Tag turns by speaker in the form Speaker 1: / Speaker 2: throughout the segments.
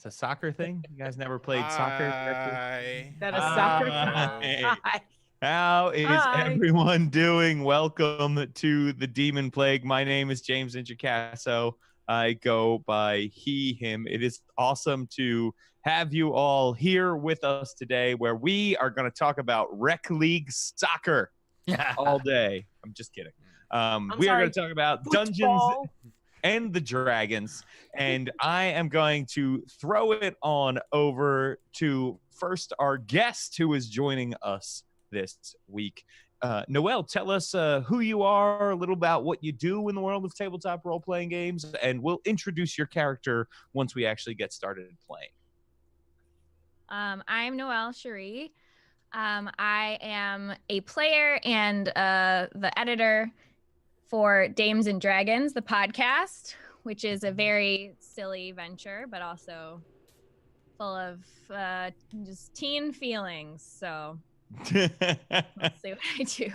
Speaker 1: It's a soccer thing? You guys never played soccer?
Speaker 2: Hi.
Speaker 3: That a soccer
Speaker 1: Hi.
Speaker 3: Hi.
Speaker 1: How is
Speaker 3: Hi.
Speaker 1: everyone doing? Welcome to the Demonplague. My name is James Intricasso. I go by he, him. It is awesome to have you all here with us today where we are going to talk about Rec League soccer all day. I'm just kidding. We are going to talk about Dungeons and the Dragons, and I am going to throw it on over to first our guest who is joining us this week. Noelle, tell us who you are, a little about what you do in the world of tabletop role-playing games, and we'll introduce your character once we actually get started playing.
Speaker 4: I'm Noelle Cherie. I am a player and the editor for Dames and Dragons, the podcast, which is a very silly venture, but also full of just teen feelings. So let's see what I do.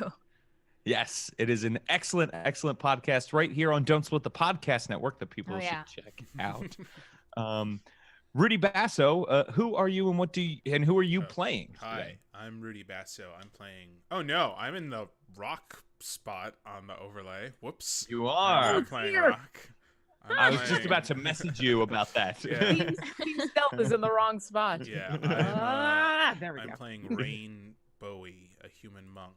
Speaker 1: Yes, it is an excellent, excellent podcast right here on Don't Split the Podcast Network that people should check out. Rudy Basso, who are you and who are you playing?
Speaker 2: Hi,
Speaker 1: today?
Speaker 2: I'm Rudy Basso. I'm playing. Oh no, I'm in the rock spot on the overlay. Whoops.
Speaker 1: You are.
Speaker 2: I'm playing rock.
Speaker 1: I was just about to message you about that.
Speaker 2: Yeah.
Speaker 3: Team Stealth is in the wrong spot.
Speaker 2: Yeah.
Speaker 3: There we go.
Speaker 2: I'm playing Rain Bowie, a human monk.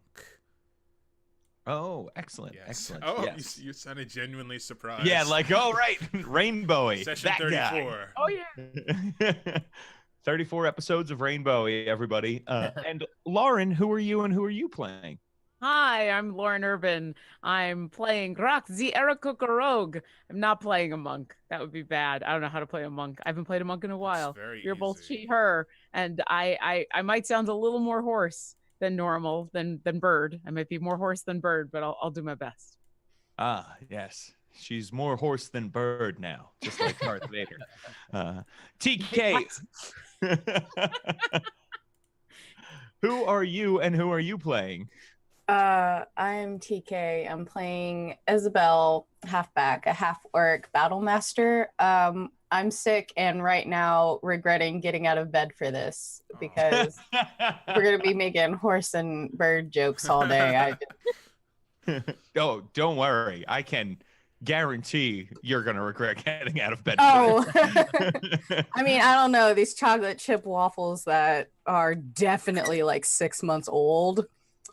Speaker 1: Oh, excellent.
Speaker 2: Yes.
Speaker 1: Excellent.
Speaker 2: Oh,
Speaker 1: yes.
Speaker 2: you sounded genuinely surprised.
Speaker 1: Yeah, like, oh, right. Rainbowy.
Speaker 2: Session
Speaker 1: that
Speaker 2: 34.
Speaker 3: Oh, yeah.
Speaker 1: Guy. 34 episodes of Rainbowy, everybody. And Lauren, who are you and who are you playing?
Speaker 3: Hi, I'm Lauren Urban. I'm playing Rock the Rogue. I'm not playing a monk. That would be bad. I don't know how to play a monk. I haven't played a monk in a while. You're both she, her, and I might sound a little more hoarse than normal, than bird. I might be more hoarse than bird, but I'll do my best.
Speaker 1: Ah, yes. She's more horse than bird now, just like Darth Vader. TK. Who are you and who are you playing?
Speaker 5: I'm TK. I'm playing Isabel, halfback, a half-orc battle master. I'm sick and right now regretting getting out of bed for this because we're going to be making horse and bird jokes all day.
Speaker 1: Oh, don't worry. I can guarantee you're going to regret getting out of bed.
Speaker 5: Oh, I mean, I don't know. These chocolate chip waffles that are definitely like 6 months old.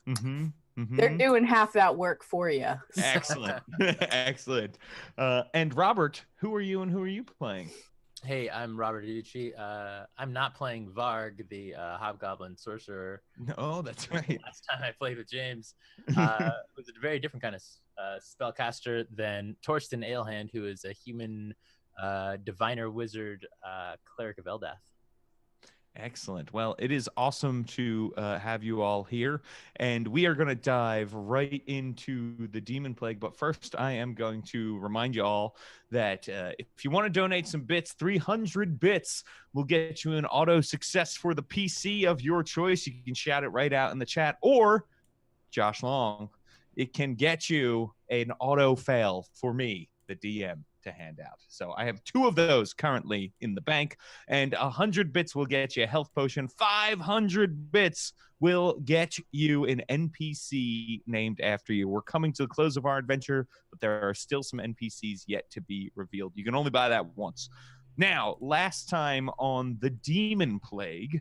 Speaker 1: Mm-hmm. Mm-hmm.
Speaker 5: They're doing half that work for you.
Speaker 1: Excellent. Excellent. And Robert, who are you and who are you playing?
Speaker 6: Hey, I'm Robert Iucci. I'm not playing Varg, the Hobgoblin Sorcerer.
Speaker 1: Oh, that's right.
Speaker 6: Last time I played with James was a very different kind of spellcaster than Torsten Ailhand, who is a human diviner wizard cleric of Eldath.
Speaker 1: Excellent. Well, it is awesome to have you all here, and we are going to dive right into the Demonplague. But first, I am going to remind you all that if you want to donate some bits, 300 bits will get you an auto success for the PC of your choice. You can shout it right out in the chat, or Josh Long, it can get you an auto fail for me, the DM, to hand out. So I have 2 of those currently in the bank, and 100 bits will get you a health potion. 500 bits will get you an NPC named after you. We're coming to the close of our adventure, but there are still some NPCs yet to be revealed. You can only buy that once. Now, last time on the Demonplague,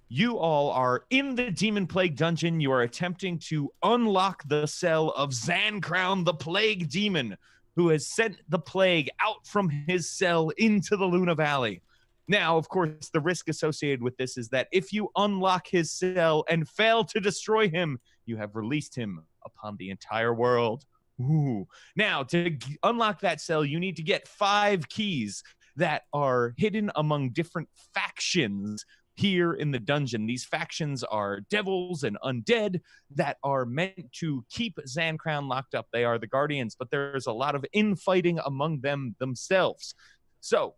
Speaker 1: you all are in the Demonplague dungeon. You are attempting to unlock the cell of Zancrown, the Plague Demon, who has sent the plague out from his cell into the Luna Valley. Now, of course, the risk associated with this is that if you unlock his cell and fail to destroy him, you have released him upon the entire world. Ooh. Now, to unlock that cell, you need to get 5 keys that are hidden among different factions here in the dungeon. These factions are devils and undead that are meant to keep Zancrown locked up. They are the guardians, but there's a lot of infighting among them themselves. So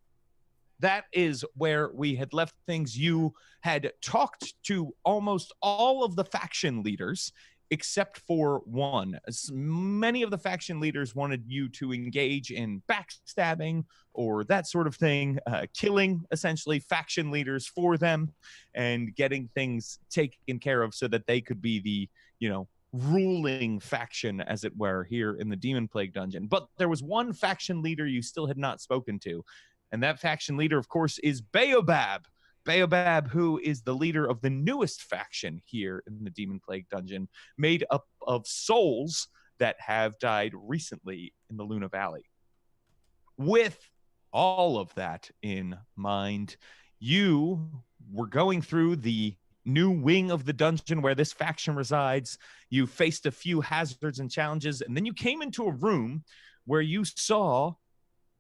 Speaker 1: that is where we had left things. You had talked to almost all of the faction leaders except for one. Many of the faction leaders wanted you to engage in backstabbing or that sort of thing, killing essentially faction leaders for them and getting things taken care of so that they could be the, ruling faction, as it were, here in the Demonplague dungeon. But there was one faction leader you still had not spoken to, and that faction leader, of course, is Baobab. Baobab, who is the leader of the newest faction here in the Demonplague dungeon, made up of souls that have died recently in the Luna Valley. With all of that in mind, you were going through the new wing of the dungeon where this faction resides. You faced a few hazards and challenges, and then you came into a room where you saw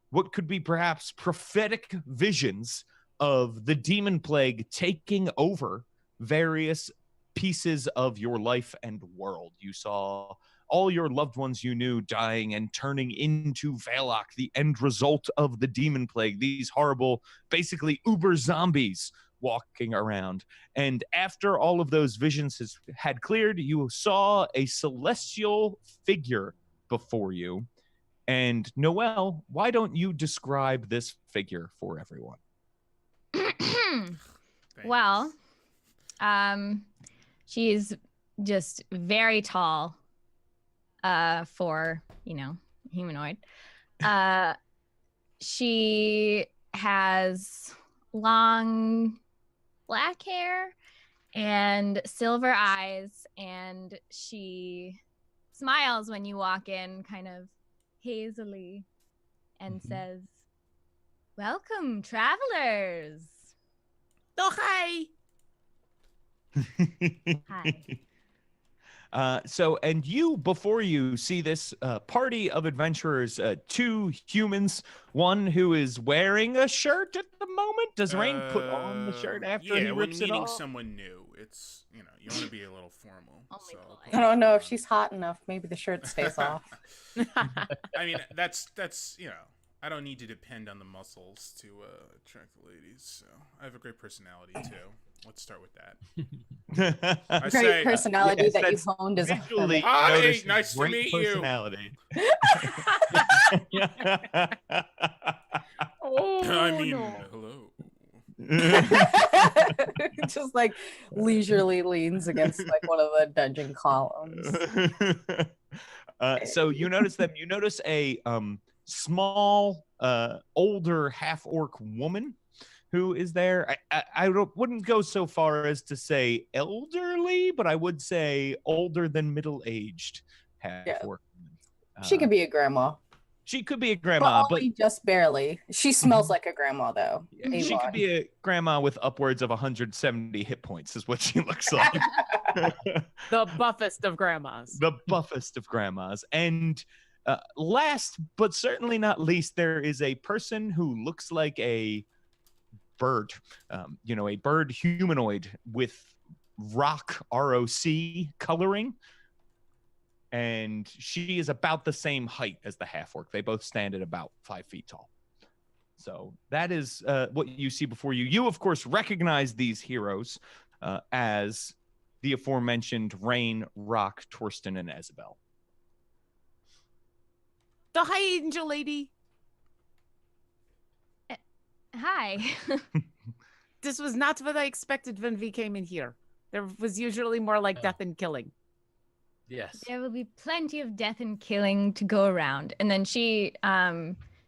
Speaker 1: what could be perhaps prophetic visions of the Demonplague taking over various pieces of your life and world. You saw all your loved ones you knew dying and turning into Valak, the end result of the Demonplague, these horrible, basically uber zombies walking around. And after all of those visions had cleared, you saw a celestial figure before you. And Noelle, why don't you describe this figure for everyone?
Speaker 4: Well, she's just very tall for, humanoid. She has long black hair and silver eyes, and she smiles when you walk in kind of hazily and says, "Welcome, travelers."
Speaker 3: Oh, hi.
Speaker 4: Hi.
Speaker 1: And you, before you see this party of adventurers, two humans, one who is wearing a shirt at the moment. Does Rain put on the shirt after he rips it off?
Speaker 2: Yeah, when meeting someone new, it's, you want to be a little formal. So
Speaker 5: I don't know if she's hot enough. Maybe the shirt stays off.
Speaker 2: I mean, that's I don't need to depend on the muscles to attract the ladies. So I have a great personality too. Let's start with that.
Speaker 5: Great personality
Speaker 1: yes,
Speaker 5: that you honed as a
Speaker 1: visually
Speaker 2: Hi, nice to
Speaker 1: great
Speaker 2: meet
Speaker 1: personality.
Speaker 3: Oh,
Speaker 2: I mean,
Speaker 3: no.
Speaker 2: hello.
Speaker 5: Just like leisurely leans against like one of the dungeon columns.
Speaker 1: So you notice them. You notice a small, older half-orc woman who is there. I wouldn't go so far as to say elderly, but I would say older than middle-aged half-orc.
Speaker 5: Yeah. She could be a grandma.
Speaker 1: She could be a grandma,
Speaker 5: but only just barely. She smells like a grandma, though.
Speaker 1: Yeah, she could be a grandma with upwards of 170 hit points, is what she looks like.
Speaker 3: The buffest of grandmas.
Speaker 1: The buffest of grandmas. And last, but certainly not least, there is a person who looks like a bird, a bird humanoid with ROC coloring. And she is about the same height as the half-orc. They both stand at about 5 feet tall. So that is what you see before you. You, of course, recognize these heroes as the aforementioned Rain, Rock, Torsten, and Isabel.
Speaker 3: The hi, angel lady.
Speaker 4: Hi.
Speaker 3: This was not what I expected when we came in here. There was usually more like death and killing.
Speaker 6: Yes.
Speaker 4: There will be plenty of death and killing to go around. And then she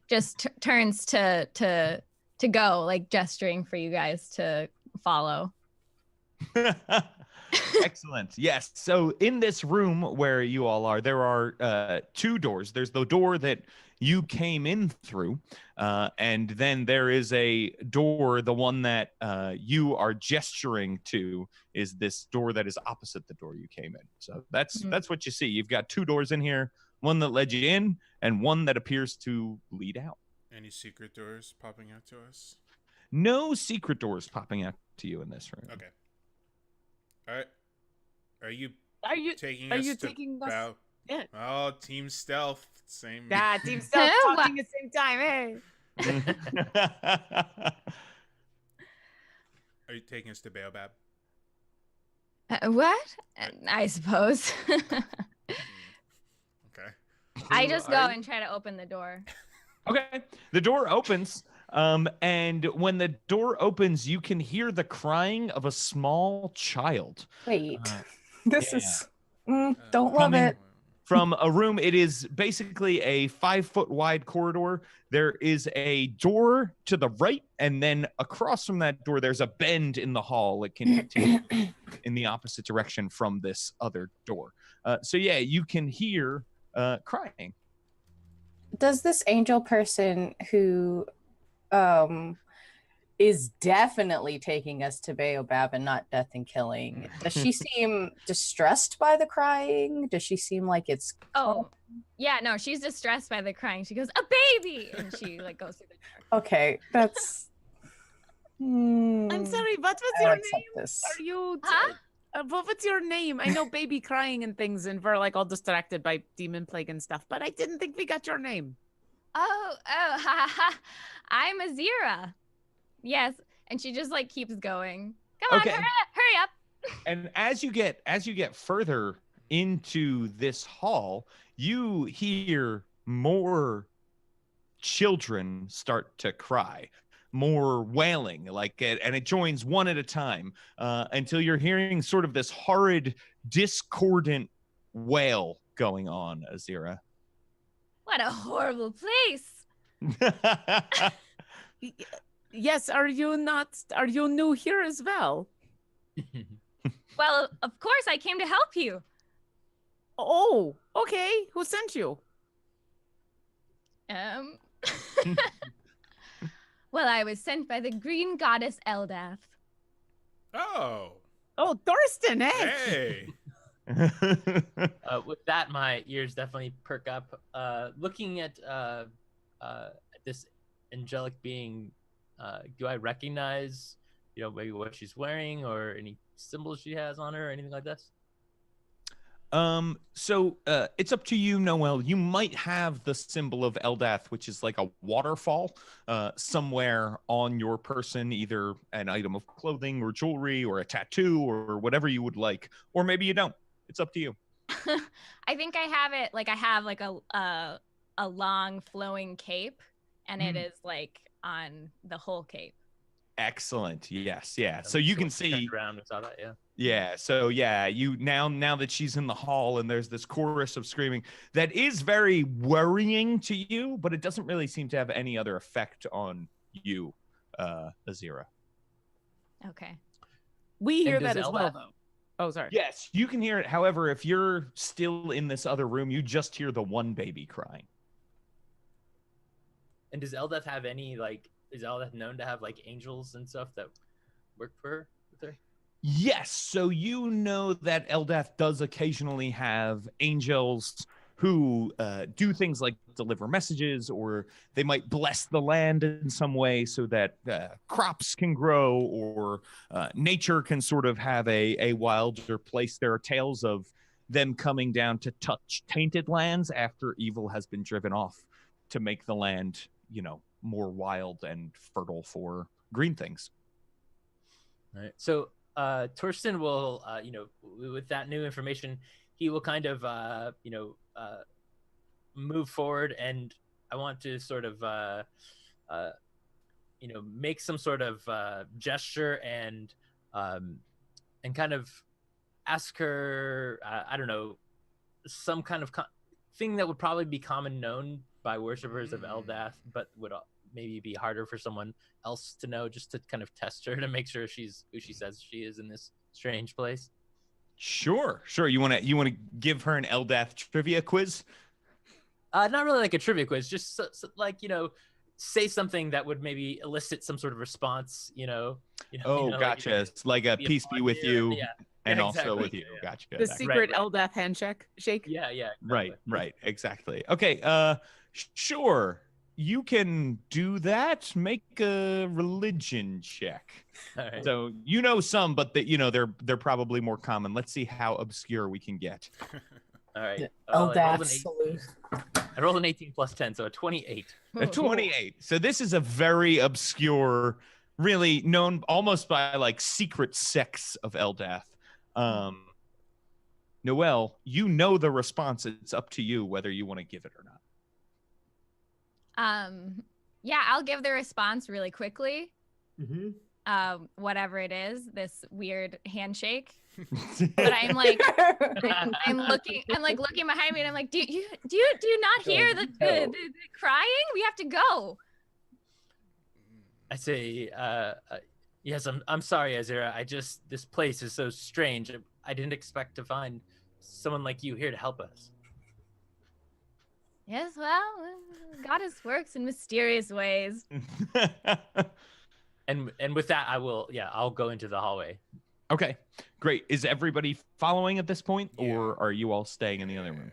Speaker 4: just turns to go, like gesturing for you guys to follow.
Speaker 1: Excellent. Yes. So in this room where you all are, there are two doors. There's the door that you came in through, and then there is a door, the one that you are gesturing to is this door that is opposite the door you came in. So that's what you see. You've got two doors in here, one that led you in and one that appears to lead out.
Speaker 2: Any secret doors popping out to us?
Speaker 1: No secret doors popping out to you in this room.
Speaker 2: Okay. All right. Are you taking us?
Speaker 3: Yeah.
Speaker 2: Oh, team stealth. Same.
Speaker 3: Yeah, team stealth talking at the same time. Hey.
Speaker 2: Are you taking us to Baobab?
Speaker 4: What? I suppose.
Speaker 2: Okay.
Speaker 4: I just go and try to open the door.
Speaker 1: Okay. The door opens. And when the door opens, you can hear the crying of a small child.
Speaker 5: Wait,
Speaker 1: Yeah.
Speaker 5: is don't love it.
Speaker 1: From a room, it is basically a 5-foot wide corridor. There is a door to the right, and then across from that door, there's a bend in the hall. It can continue in the opposite direction from this other door. So yeah, you can hear crying.
Speaker 5: Does this angel person who is definitely taking us to Baobab and not death and killing, does she seem distressed by the crying? Does she seem like it's
Speaker 4: yeah, no, she's distressed by the crying. She goes, a baby, and she like goes through the door.
Speaker 5: Okay, that's
Speaker 3: I'm sorry, what was your name?
Speaker 5: This.
Speaker 3: Are you what's your name? I know baby crying and things, and we're like all distracted by Demonplague and stuff, but I didn't think we got your name.
Speaker 4: Oh, I'm Azira. Yes, and she just like keeps going. Come on, hurry up.
Speaker 1: And as you get further into this hall, you hear more children start to cry, more wailing, and it joins one at a time until you're hearing sort of this horrid, discordant wail going on, Azira.
Speaker 4: What a horrible place.
Speaker 3: Yes, are you new here as well?
Speaker 4: Well, of course, I came to help you.
Speaker 3: Oh, okay. Who sent you?
Speaker 4: Well, I was sent by the green goddess Eldath.
Speaker 2: Oh,
Speaker 3: Thorsten, hey!
Speaker 2: hey.
Speaker 6: With that, my ears definitely perk up. Looking at this angelic being, do I recognize, maybe what she's wearing or any symbols she has on her or anything like this?
Speaker 1: So it's up to you, Noel. You might have the symbol of Eldath, which is like a waterfall, somewhere on your person, either an item of clothing or jewelry or a tattoo or whatever you would like, or maybe you don't. It's up to you.
Speaker 4: I think I have it. Like I have like a long flowing cape, and it is like on the whole cape.
Speaker 1: Excellent. Yes. Yeah. So you can see
Speaker 6: around and saw that. Yeah.
Speaker 1: Yeah. So yeah, you now that she's in the hall and there's this chorus of screaming that is very worrying to you, but it doesn't really seem to have any other effect on you, Azira.
Speaker 4: Okay.
Speaker 3: We hear that as well, though. Oh, sorry.
Speaker 1: Yes, you can hear it. However, if you're still in this other room, you just hear the one baby crying.
Speaker 6: And does Eldath have any, is Eldath known to have, angels and stuff that work for her? With her?
Speaker 1: Yes, so you know that Eldath does occasionally have angels who do things like deliver messages, or they might bless the land in some way so that crops can grow, or nature can sort of have a wilder place. There are tales of them coming down to touch tainted lands after evil has been driven off to make the land, more wild and fertile for green things.
Speaker 6: All right. So Torsten will, with that new information, he will kind of, move forward, and I want to sort of, make some sort of gesture and kind of ask her, I don't know, some kind of thing that would probably be common known by worshippers of Eldath, but would maybe be harder for someone else to know, just to kind of test her to make sure she's who she says she is in this strange place.
Speaker 1: Sure. You want to give her an Eldath trivia quiz?
Speaker 6: Not really like a trivia quiz, just say something that would maybe elicit some sort of response.
Speaker 1: Gotcha. Like a peace be with you, and also with you.
Speaker 6: Yeah.
Speaker 1: Gotcha.
Speaker 3: The secret Eldath handshake.
Speaker 6: Yeah.
Speaker 1: Exactly. Right. Exactly. Okay. Sure. You can do that. Make a religion check.
Speaker 6: All right.
Speaker 1: So some, but they're probably more common. Let's see how obscure we can get.
Speaker 6: All right.
Speaker 5: I
Speaker 6: rolled an 18 plus 10, so a 28.
Speaker 1: A 28. So this is a very obscure, really known almost by secret sects of Eldath. Noelle, you know the response. It's up to you whether you want to give it or not.
Speaker 4: Yeah, I'll give the response really quickly.
Speaker 6: Mm-hmm.
Speaker 4: Whatever it is, this weird handshake. But I'm like, I'm looking behind me, and I'm like, do you not hear the crying? We have to go.
Speaker 6: I say, yes, I'm sorry, Azira. This place is so strange. I didn't expect to find someone like you here to help us.
Speaker 4: Yes, well, goddess works in mysterious ways.
Speaker 6: And with that, I'll go into the hallway.
Speaker 1: Okay, great. Is everybody following at this point, or are you all staying in the other room?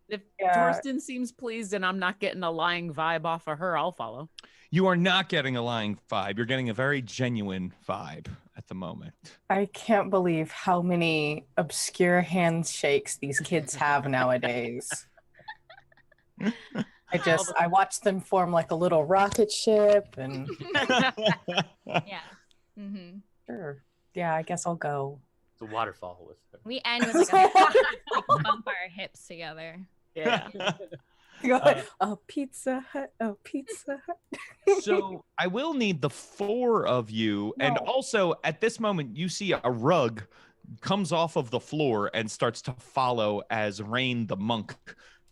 Speaker 3: If Torsten seems pleased and I'm not getting a lying vibe off of her, I'll follow.
Speaker 1: You are not getting a lying vibe. You're getting a very genuine vibe at the moment.
Speaker 5: I can't believe how many obscure handshakes these kids have nowadays. I watch them form like a little rocket ship and
Speaker 4: Yeah. Mm-hmm.
Speaker 5: Sure. Yeah, I guess I'll go.
Speaker 6: It's a waterfall with her.
Speaker 4: We end with like bump our hips together.
Speaker 3: Yeah.
Speaker 5: Oh, Pizza Hut. Oh, Pizza Hut.
Speaker 1: So I will need the four of you.
Speaker 5: No.
Speaker 1: And also at this moment, you see a rug comes off of the floor and starts to follow as Rain the monk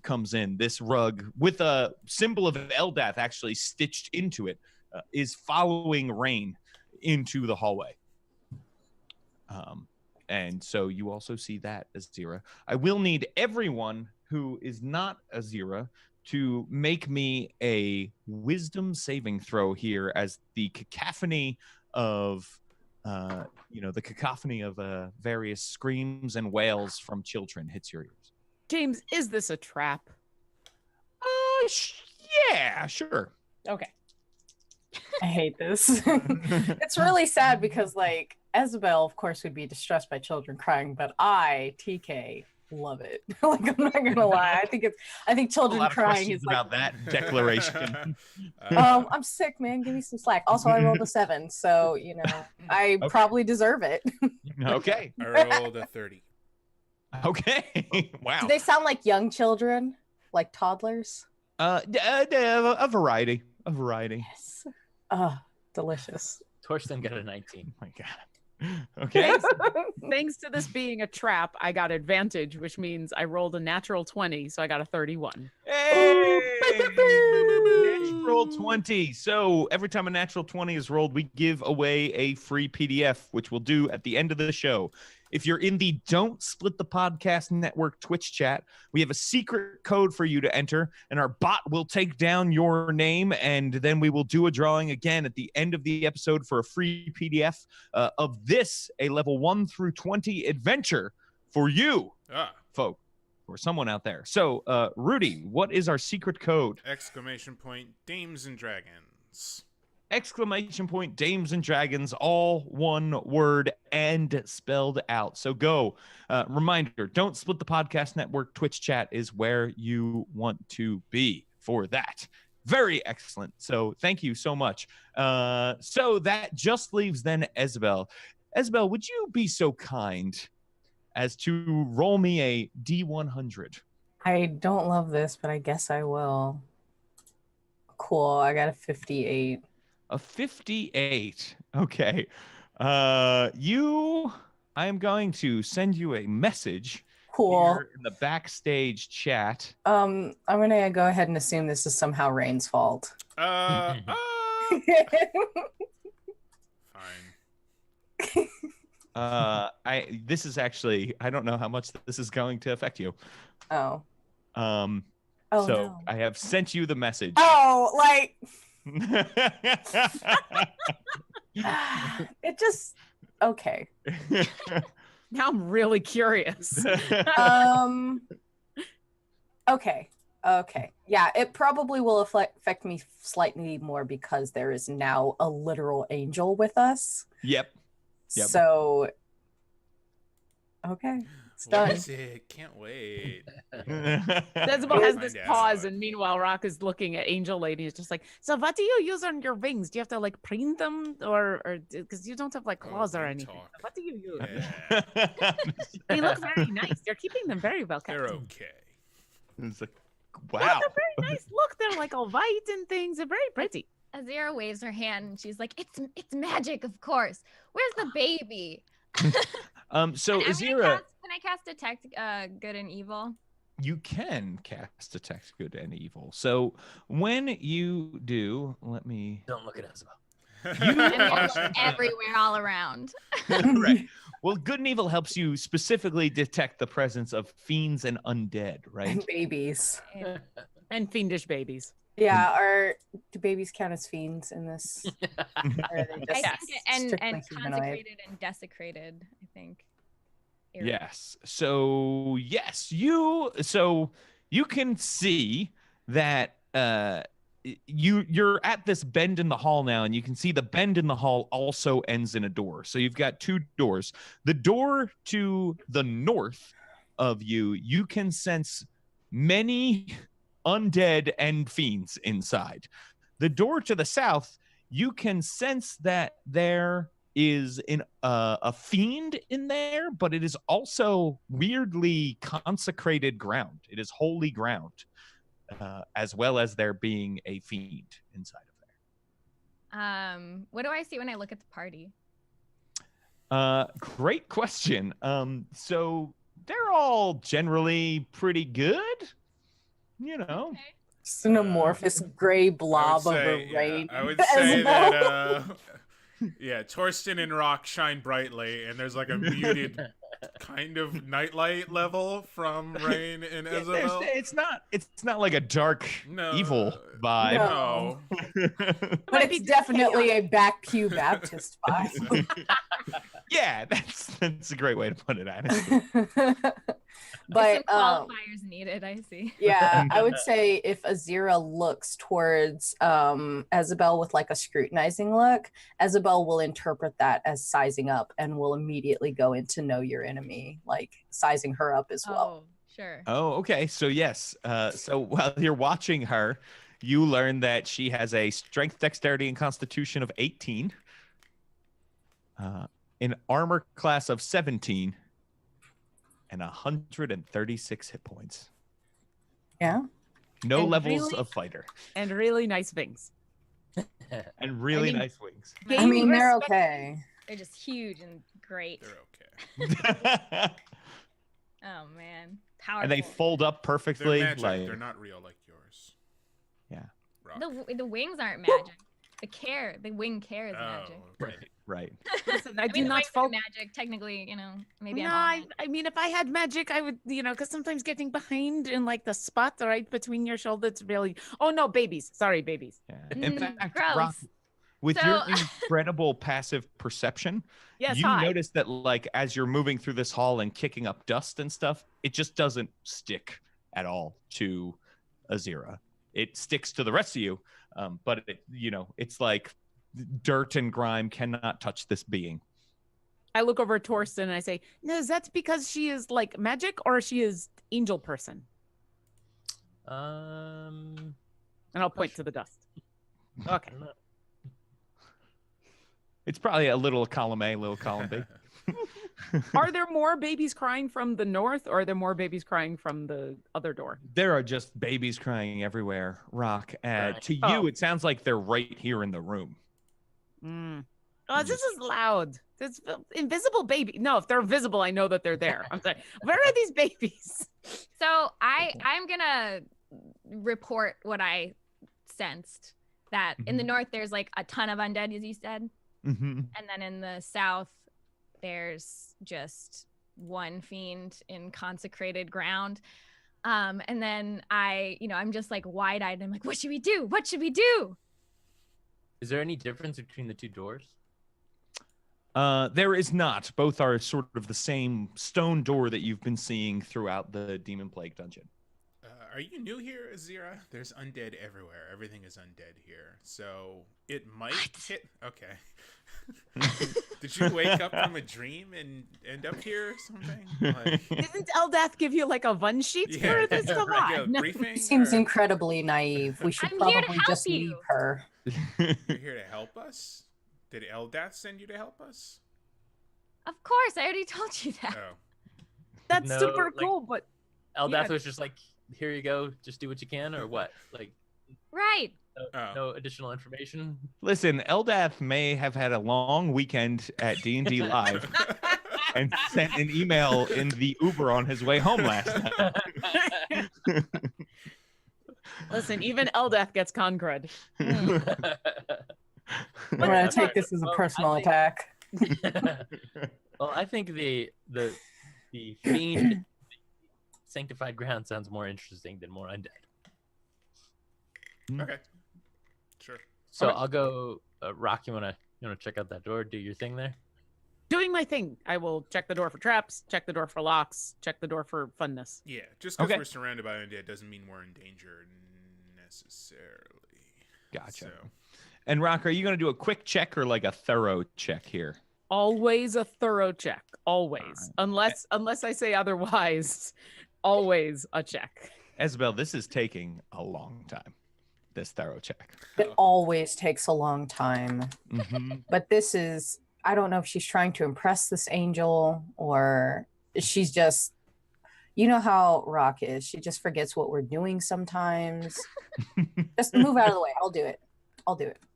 Speaker 1: comes in. This rug with a symbol of Eldath actually stitched into it is following Rain into the hallway. And so you also see that, Azira. I will need everyone who is not Azira to make me a wisdom saving throw here as the cacophony of various screams and wails from children hits your ears.
Speaker 3: James, is this a trap?
Speaker 1: Yeah, sure.
Speaker 3: Okay.
Speaker 5: I hate this. It's really sad because, like, Isabel, of course, would be distressed by children crying, but I, TK, love it. Like, I'm not gonna lie. I think children crying is
Speaker 1: about that declaration.
Speaker 5: I'm sick, man. Give me some slack. Also, I rolled a 7, so I probably deserve it.
Speaker 1: Okay.
Speaker 2: I rolled a 30.
Speaker 1: Okay. Wow.
Speaker 5: Do they sound like young children, like toddlers?
Speaker 1: A variety. A variety.
Speaker 5: Yes. Delicious.
Speaker 6: Torsten got a 19.
Speaker 1: Oh my God. Okay.
Speaker 3: Thanks to this being a trap, I got advantage, which means I rolled a natural 20, so I got a 31.
Speaker 1: Hey! Natural 20. So every time a natural 20 is rolled, we give away a free PDF, which we'll do at the end of the show. If you're in the Don't Split the Podcast Network Twitch chat, we have a secret code for you to enter, and our bot will take down your name, and then we will do a drawing again at the end of the episode for a free PDF of this, a level 1 through 20 adventure for you, folk, or someone out there. So, Rudy, what is our secret code? !
Speaker 2: Dames and Dragons. !
Speaker 1: Dames and Dragons, all one word and spelled out. So go. Reminder, Don't Split the Podcast Network Twitch chat is where you want to be for that. Very excellent. So thank you so much. So that just leaves then Isabel. Isabel, would you be so kind as to roll me a D100?
Speaker 5: I don't love this, but I guess I will. Cool. I got a 58.
Speaker 1: A 58. Okay. I am going to send you a message.
Speaker 5: Cool.
Speaker 1: Here in the backstage chat.
Speaker 5: I'm gonna go ahead and assume this is somehow Rain's fault.
Speaker 2: Fine.
Speaker 1: This is actually, I don't know how much this is going to affect you.
Speaker 5: Oh.
Speaker 1: So
Speaker 5: no.
Speaker 1: I have sent you the message.
Speaker 5: Oh, like it just okay.
Speaker 3: Now I'm really curious.
Speaker 5: Okay. Yeah, it probably will affect me slightly more because there is now a literal angel with us.
Speaker 1: Yep.
Speaker 5: So okay. It's done.
Speaker 2: What is it? Can't wait.
Speaker 3: Dezebel has this
Speaker 2: Find
Speaker 3: pause,
Speaker 2: out.
Speaker 3: and meanwhile, Rock is looking at Angel Lady. He's just like, so what do you use on your wings? Do you have to like preen them, or because you don't have like claws or
Speaker 2: wing
Speaker 3: anything?
Speaker 2: talk.
Speaker 3: What do you use?
Speaker 2: Yeah,
Speaker 3: They look very nice. You're keeping them very well kept.
Speaker 2: they're okay.
Speaker 1: It's like,
Speaker 3: Look,
Speaker 1: wow.
Speaker 3: they're very nice. Look, they're like all white and things. They're very pretty.
Speaker 4: Azira waves her hand and she's like, "It's magic, of course. Where's the baby?"
Speaker 1: So
Speaker 4: Can
Speaker 1: Azira,
Speaker 4: I cast detect good and evil?
Speaker 1: you can cast detect good and evil. So when you do, let me.
Speaker 6: Don't look at Isabel.
Speaker 1: You
Speaker 4: I'm gonna
Speaker 1: are
Speaker 4: look everywhere, all around.
Speaker 1: right. Well, good and evil helps you specifically detect the presence of fiends and undead, right?
Speaker 5: And babies.
Speaker 3: And fiendish babies.
Speaker 5: Yeah, do babies count as fiends in this? Or are they
Speaker 4: I
Speaker 5: just
Speaker 4: think and
Speaker 5: strictly humanoid?
Speaker 4: consecrated and desecrated, I think.
Speaker 1: Yes. So yes, you can see that you're at this bend in the hall now, and you can see the bend in the hall also ends in a door. So you've got two doors. The door to the north of you can sense many undead and fiends inside. The door to the south, you can sense that there is a fiend in there, but it is also weirdly consecrated ground. It is holy ground, as well as there being a fiend inside of there.
Speaker 4: What do I see when I look at the party?
Speaker 1: Great question. So they're all generally pretty good, you know.
Speaker 4: Okay.
Speaker 5: Just an amorphous gray blob of a rain.
Speaker 2: I would say that yeah, Torsten and Rock shine brightly, and there's like a muted kind of nightlight level from Rain and Isabel.
Speaker 1: It's not like a dark evil vibe.
Speaker 2: No.
Speaker 5: But it's definitely a back pew Baptist vibe.
Speaker 1: Yeah, that's a great way to put it, honestly.
Speaker 5: But
Speaker 4: some qualifiers needed, I see.
Speaker 5: yeah, I would say if Azira looks towards Isabel with like a scrutinizing look, Isabel will interpret that as sizing up and will immediately go into know your enemy, like sizing her up as well.
Speaker 4: Oh, sure.
Speaker 1: Oh, okay. So yes. So while you're watching her, you learn that she has a strength, dexterity, and constitution of 18, an armor class of 17, and 136 hit points.
Speaker 5: Yeah.
Speaker 1: No
Speaker 3: And
Speaker 1: levels
Speaker 3: really-
Speaker 1: of fighter.
Speaker 3: And really nice wings.
Speaker 1: And really
Speaker 3: I mean-
Speaker 1: nice wings.
Speaker 5: I mean, they're
Speaker 3: respect-
Speaker 5: okay.
Speaker 4: They're just huge and great.
Speaker 2: They're okay.
Speaker 4: Oh man, powerful.
Speaker 1: And they fold up
Speaker 2: They're
Speaker 1: perfectly.
Speaker 2: magic.
Speaker 1: Like,
Speaker 2: They're not real like yours.
Speaker 1: Yeah.
Speaker 2: Rock.
Speaker 4: The wings aren't magic. The wing care is magic.
Speaker 2: Okay.
Speaker 1: right.
Speaker 3: Listen, I
Speaker 4: I
Speaker 3: do
Speaker 4: mean, the
Speaker 3: not
Speaker 4: wings are
Speaker 3: focus.
Speaker 4: magic. Technically, maybe
Speaker 3: No,
Speaker 4: I'm.
Speaker 3: I mean, if I had magic, I would, because sometimes getting behind in like the spot right between your shoulders really. Oh no, babies! Sorry, babies.
Speaker 1: Yeah. In fact,
Speaker 4: gross.
Speaker 1: Rock, with
Speaker 4: So-
Speaker 1: your incredible passive perception,
Speaker 3: Yes,
Speaker 1: you
Speaker 3: hi.
Speaker 1: notice that like as you're moving through this hall and kicking up dust and stuff, it just doesn't stick at all to Azira. It sticks to the rest of you, but it's like dirt and grime cannot touch this being.
Speaker 3: I look over at Torsten and I say, "No, is that because she is like magic or she is angel person?"
Speaker 6: Um,
Speaker 3: And I'll point to the dust. Okay.
Speaker 1: It's probably a little column A, little column B.
Speaker 3: Are there more babies crying from the north, or are there more babies crying from the other door?
Speaker 1: There are just babies crying everywhere, Rock.
Speaker 6: Right.
Speaker 1: To you,
Speaker 3: Oh.
Speaker 1: it sounds like they're right here in the room.
Speaker 3: Oh, this is loud. It's invisible baby. No, if they're visible, I know that they're there. I'm sorry. Where are these babies?
Speaker 4: So I'm gonna report what I sensed. That in the north there's like a ton of undead, as you said,
Speaker 1: Mm-hmm.
Speaker 4: and then in the south there's just one fiend in consecrated ground. And then I'm just like wide-eyed. I'm like, what should we do? What should we do?
Speaker 6: is there any difference between the two doors?
Speaker 1: There is not. Both are sort of the same stone door that you've been seeing throughout the Demonplague dungeon.
Speaker 2: Are you new here, Azira? There's undead everywhere. Everything is undead here. So it might hit. Okay. Did you wake up from a dream and end up here or something? Like,
Speaker 3: Didn't Eldath give you like a one sheet for this? Come
Speaker 2: like
Speaker 3: on.
Speaker 2: a briefing.
Speaker 5: Seems
Speaker 2: or...
Speaker 5: incredibly naive. We should
Speaker 4: I'm here to
Speaker 5: probably
Speaker 4: help
Speaker 5: just
Speaker 4: you.
Speaker 5: leave her.
Speaker 2: You're here to help us? Did Eldath send you to help us?
Speaker 4: Of course, I already told you that.
Speaker 2: Oh.
Speaker 3: That's
Speaker 6: No,
Speaker 3: super
Speaker 6: like,
Speaker 3: cool, but
Speaker 6: Eldath was just like, here you go, just do what you can, or what? Like,
Speaker 4: Right.
Speaker 6: no additional information.
Speaker 1: Listen, Eldath may have had a long weekend at D&D Live and sent an email in the Uber on his way home last night.
Speaker 3: listen, even Eldath gets con cred.
Speaker 5: I'm gonna take this as a personal attack.
Speaker 6: Well, I think the fiend sanctified ground sounds more interesting than more undead.
Speaker 2: Okay. Sure.
Speaker 6: So
Speaker 3: Okay.
Speaker 6: I'll go. Rock, you wanna check out that door? Do your thing there.
Speaker 3: Doing my thing. I will check the door for traps, check the door for locks, check the door for funness.
Speaker 2: Yeah, just because
Speaker 1: Okay.
Speaker 2: we're surrounded by undead doesn't mean we're in danger necessarily.
Speaker 1: Gotcha.
Speaker 2: So,
Speaker 1: And Rock, are you going to do a quick check or like a thorough check here?
Speaker 3: Always a thorough check. Always. Unless I say otherwise, always a check.
Speaker 1: Isabel, this is taking a long time, this thorough check.
Speaker 5: It always takes a long time.
Speaker 1: Mhm.
Speaker 5: But this is, I don't know if she's trying to impress this angel or she's just, you know how Rock is. She just forgets what we're doing sometimes. Just move out of the way. I'll do it.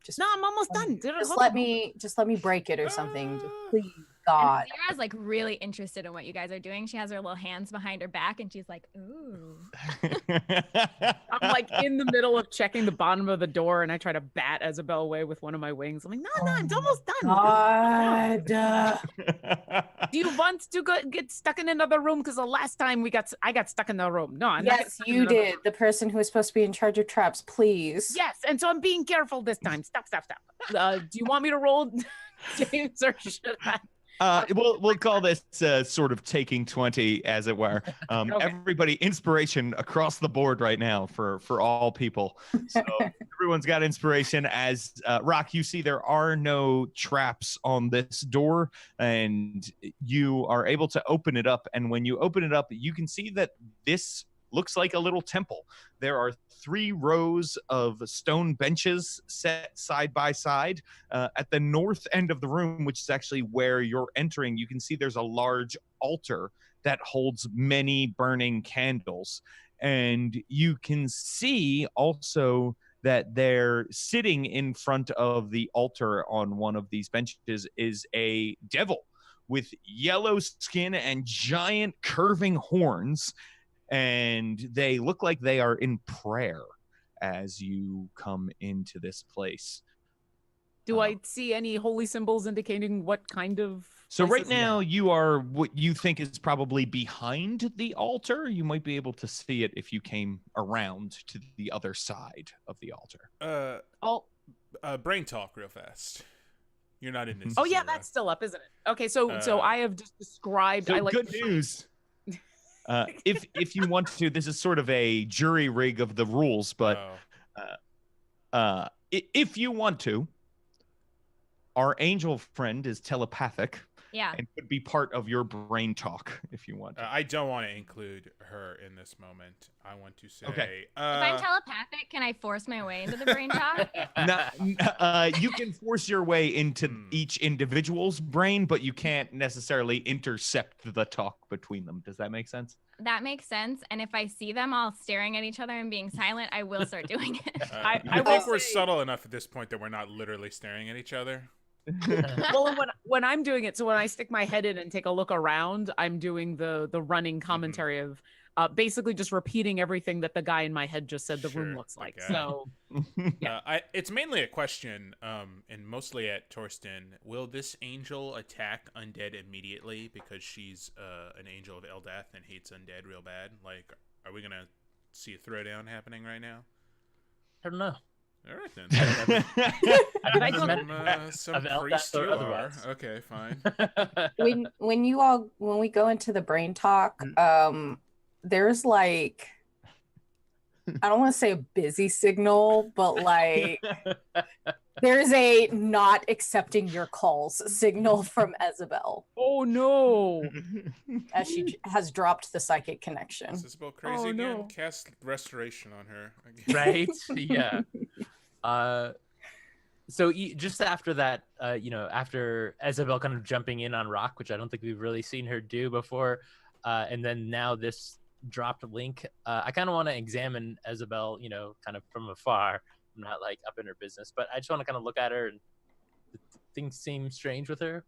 Speaker 5: Just
Speaker 3: No, I'm almost done.
Speaker 5: just let me break it or something. Just please,
Speaker 4: And
Speaker 5: God.
Speaker 4: Sarah's like really interested in what you guys are doing. She has her little hands behind her back and she's like, ooh.
Speaker 3: I'm like in the middle of checking the bottom of the door and I try to bat Isabel away with one of my wings. I'm like, no, it's almost done.
Speaker 5: God.
Speaker 3: Do you want to get stuck in another room? Because the last time I got stuck in the room. No, I'm not getting
Speaker 5: Yes,
Speaker 3: stuck in
Speaker 5: you
Speaker 3: another
Speaker 5: did.
Speaker 3: room.
Speaker 5: The person who was supposed to be in charge of traps, please.
Speaker 3: Yes, and so I'm being careful this time. Stop. Do you want me to roll, James, or should I?
Speaker 1: We'll call this sort of taking 20, as it were.
Speaker 3: Okay.
Speaker 1: Everybody, inspiration across the board right now for all people. So everyone's got inspiration. As Rock, you see there are no traps on this door, and you are able to open it up. And when you open it up, you can see that this looks like a little temple. There are 3 rows of stone benches set side by side. At the north end of the room, which is actually where you're entering, you can see there's a large altar that holds many burning candles. And you can see also that they're sitting in front of the altar on one of these benches is a devil with yellow skin and giant curving horns. And they look like they are in prayer as you come into this place.
Speaker 3: Do I see any holy symbols indicating what kind of?
Speaker 1: So right
Speaker 3: places?
Speaker 1: now you are what you think is probably behind the altar. You might be able to see it if you came around to the other side of the altar.
Speaker 2: Brain talk real fast. You're not in this.
Speaker 3: Oh yeah,
Speaker 2: Zero.
Speaker 3: that's still up, isn't it? Okay, so I have just described.
Speaker 1: So
Speaker 3: I like
Speaker 1: good news. If you want to, this is sort of a jury rig of the rules, but if you want to, our angel friend is telepathic.
Speaker 4: Yeah.
Speaker 1: And could be part of your brain talk if you want.
Speaker 2: I don't want to include her in this moment. I want to say,
Speaker 1: Okay.
Speaker 4: If I'm telepathic, can I force my way into the brain talk?
Speaker 1: You can force your way into each individual's brain, but you can't necessarily intercept the talk between them. Does that make sense?
Speaker 4: That makes sense. And if I see them all staring at each other and being silent, I will start doing it.
Speaker 2: I
Speaker 3: will
Speaker 2: think we're
Speaker 3: say-
Speaker 2: subtle enough at this point that we're not literally staring at each other.
Speaker 3: Well, and when I'm doing it, so when I stick my head in and take a look around, I'm doing the running commentary of basically just repeating everything that the guy in my head just said the room
Speaker 2: Sure,
Speaker 3: looks like.
Speaker 2: okay.
Speaker 3: So
Speaker 2: It's mainly a question, and mostly at Torsten. Will this angel attack undead immediately because she's an angel of Eldath and hates undead real bad? Like, are we gonna see a throwdown happening right now?
Speaker 6: I don't know.
Speaker 2: All right then.
Speaker 6: I've
Speaker 3: I
Speaker 6: never
Speaker 3: don't-
Speaker 6: met
Speaker 2: Some
Speaker 6: of Eldath
Speaker 2: priest
Speaker 6: or
Speaker 2: you are.
Speaker 6: otherwise.
Speaker 2: Okay, fine.
Speaker 5: When we go into the brain talk, there's like I don't want to say a busy signal, but like there's a not accepting your calls signal from Isabel.
Speaker 3: Oh no!
Speaker 5: As she has dropped the psychic connection.
Speaker 2: Is Isabel crazy again?
Speaker 3: No.
Speaker 2: Cast restoration on her.
Speaker 6: Right? Yeah. So just after that, after Isabel kind of jumping in on Rock, which I don't think we've really seen her do before, and then now this dropped link, I kind of want to examine Isabel, kind of from afar. I'm not like up in her business, but I just want to kind of look at her, and things seem strange with her.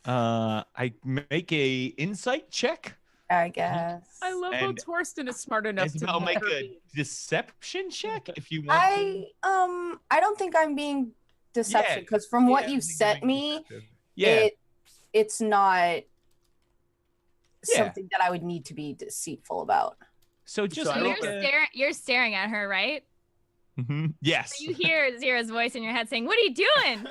Speaker 1: I make a insight check.
Speaker 5: I guess.
Speaker 3: I love how Torsten is smart enough
Speaker 1: Isabel,
Speaker 3: to
Speaker 1: make a deception check if you want.
Speaker 5: I don't think I'm being deception because from what you sent me, it's not something that I would need to be deceitful about.
Speaker 1: So
Speaker 4: you're staring at her, right?
Speaker 1: Mm-hmm. Yes.
Speaker 4: So you hear Zira's voice in your head saying, "What are you doing?"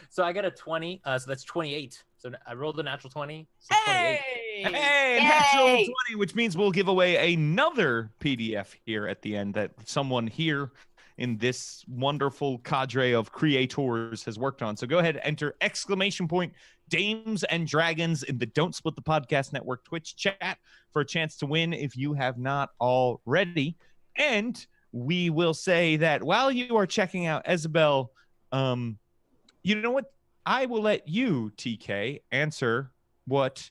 Speaker 6: So I got a 20, so that's 28. So I rolled a natural 20. So
Speaker 1: hey, natural 20, which means we'll give away another PDF here at the end that someone here in this wonderful cadre of creators has worked on. So go ahead, enter !Dames and Dragons in the Don't Split the Podcast Network Twitch chat for a chance to win if you have not already. And we will say that while you are checking out Isabel, you know what? I will let you, TK, answer what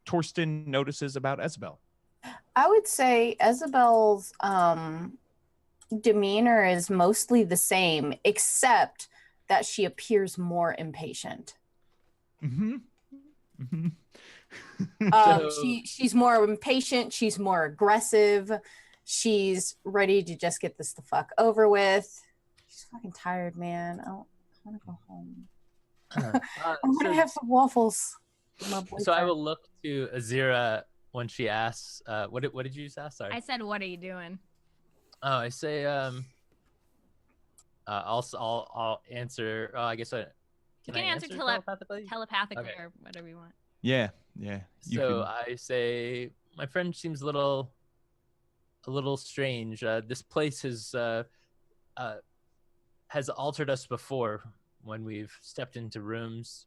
Speaker 1: Torsten notices about Isabel.
Speaker 5: I would say Isabel's demeanor is mostly the same, except that she appears more impatient.
Speaker 1: Mm-hmm. Mm-hmm.
Speaker 5: She's more impatient. She's more aggressive. She's ready to just get this the fuck over with. She's fucking tired, man. I want to go home. I want to have some waffles.
Speaker 6: So I will look to Azira when she asks, what did you just ask? Sorry.
Speaker 4: I said, "What are you doing?"
Speaker 6: Oh, I say, I'll answer. Oh, I guess
Speaker 4: you can answer telepathically okay. Or whatever you want.
Speaker 1: Yeah.
Speaker 6: I say, my friend seems a little strange. This place has altered us before when we've stepped into rooms.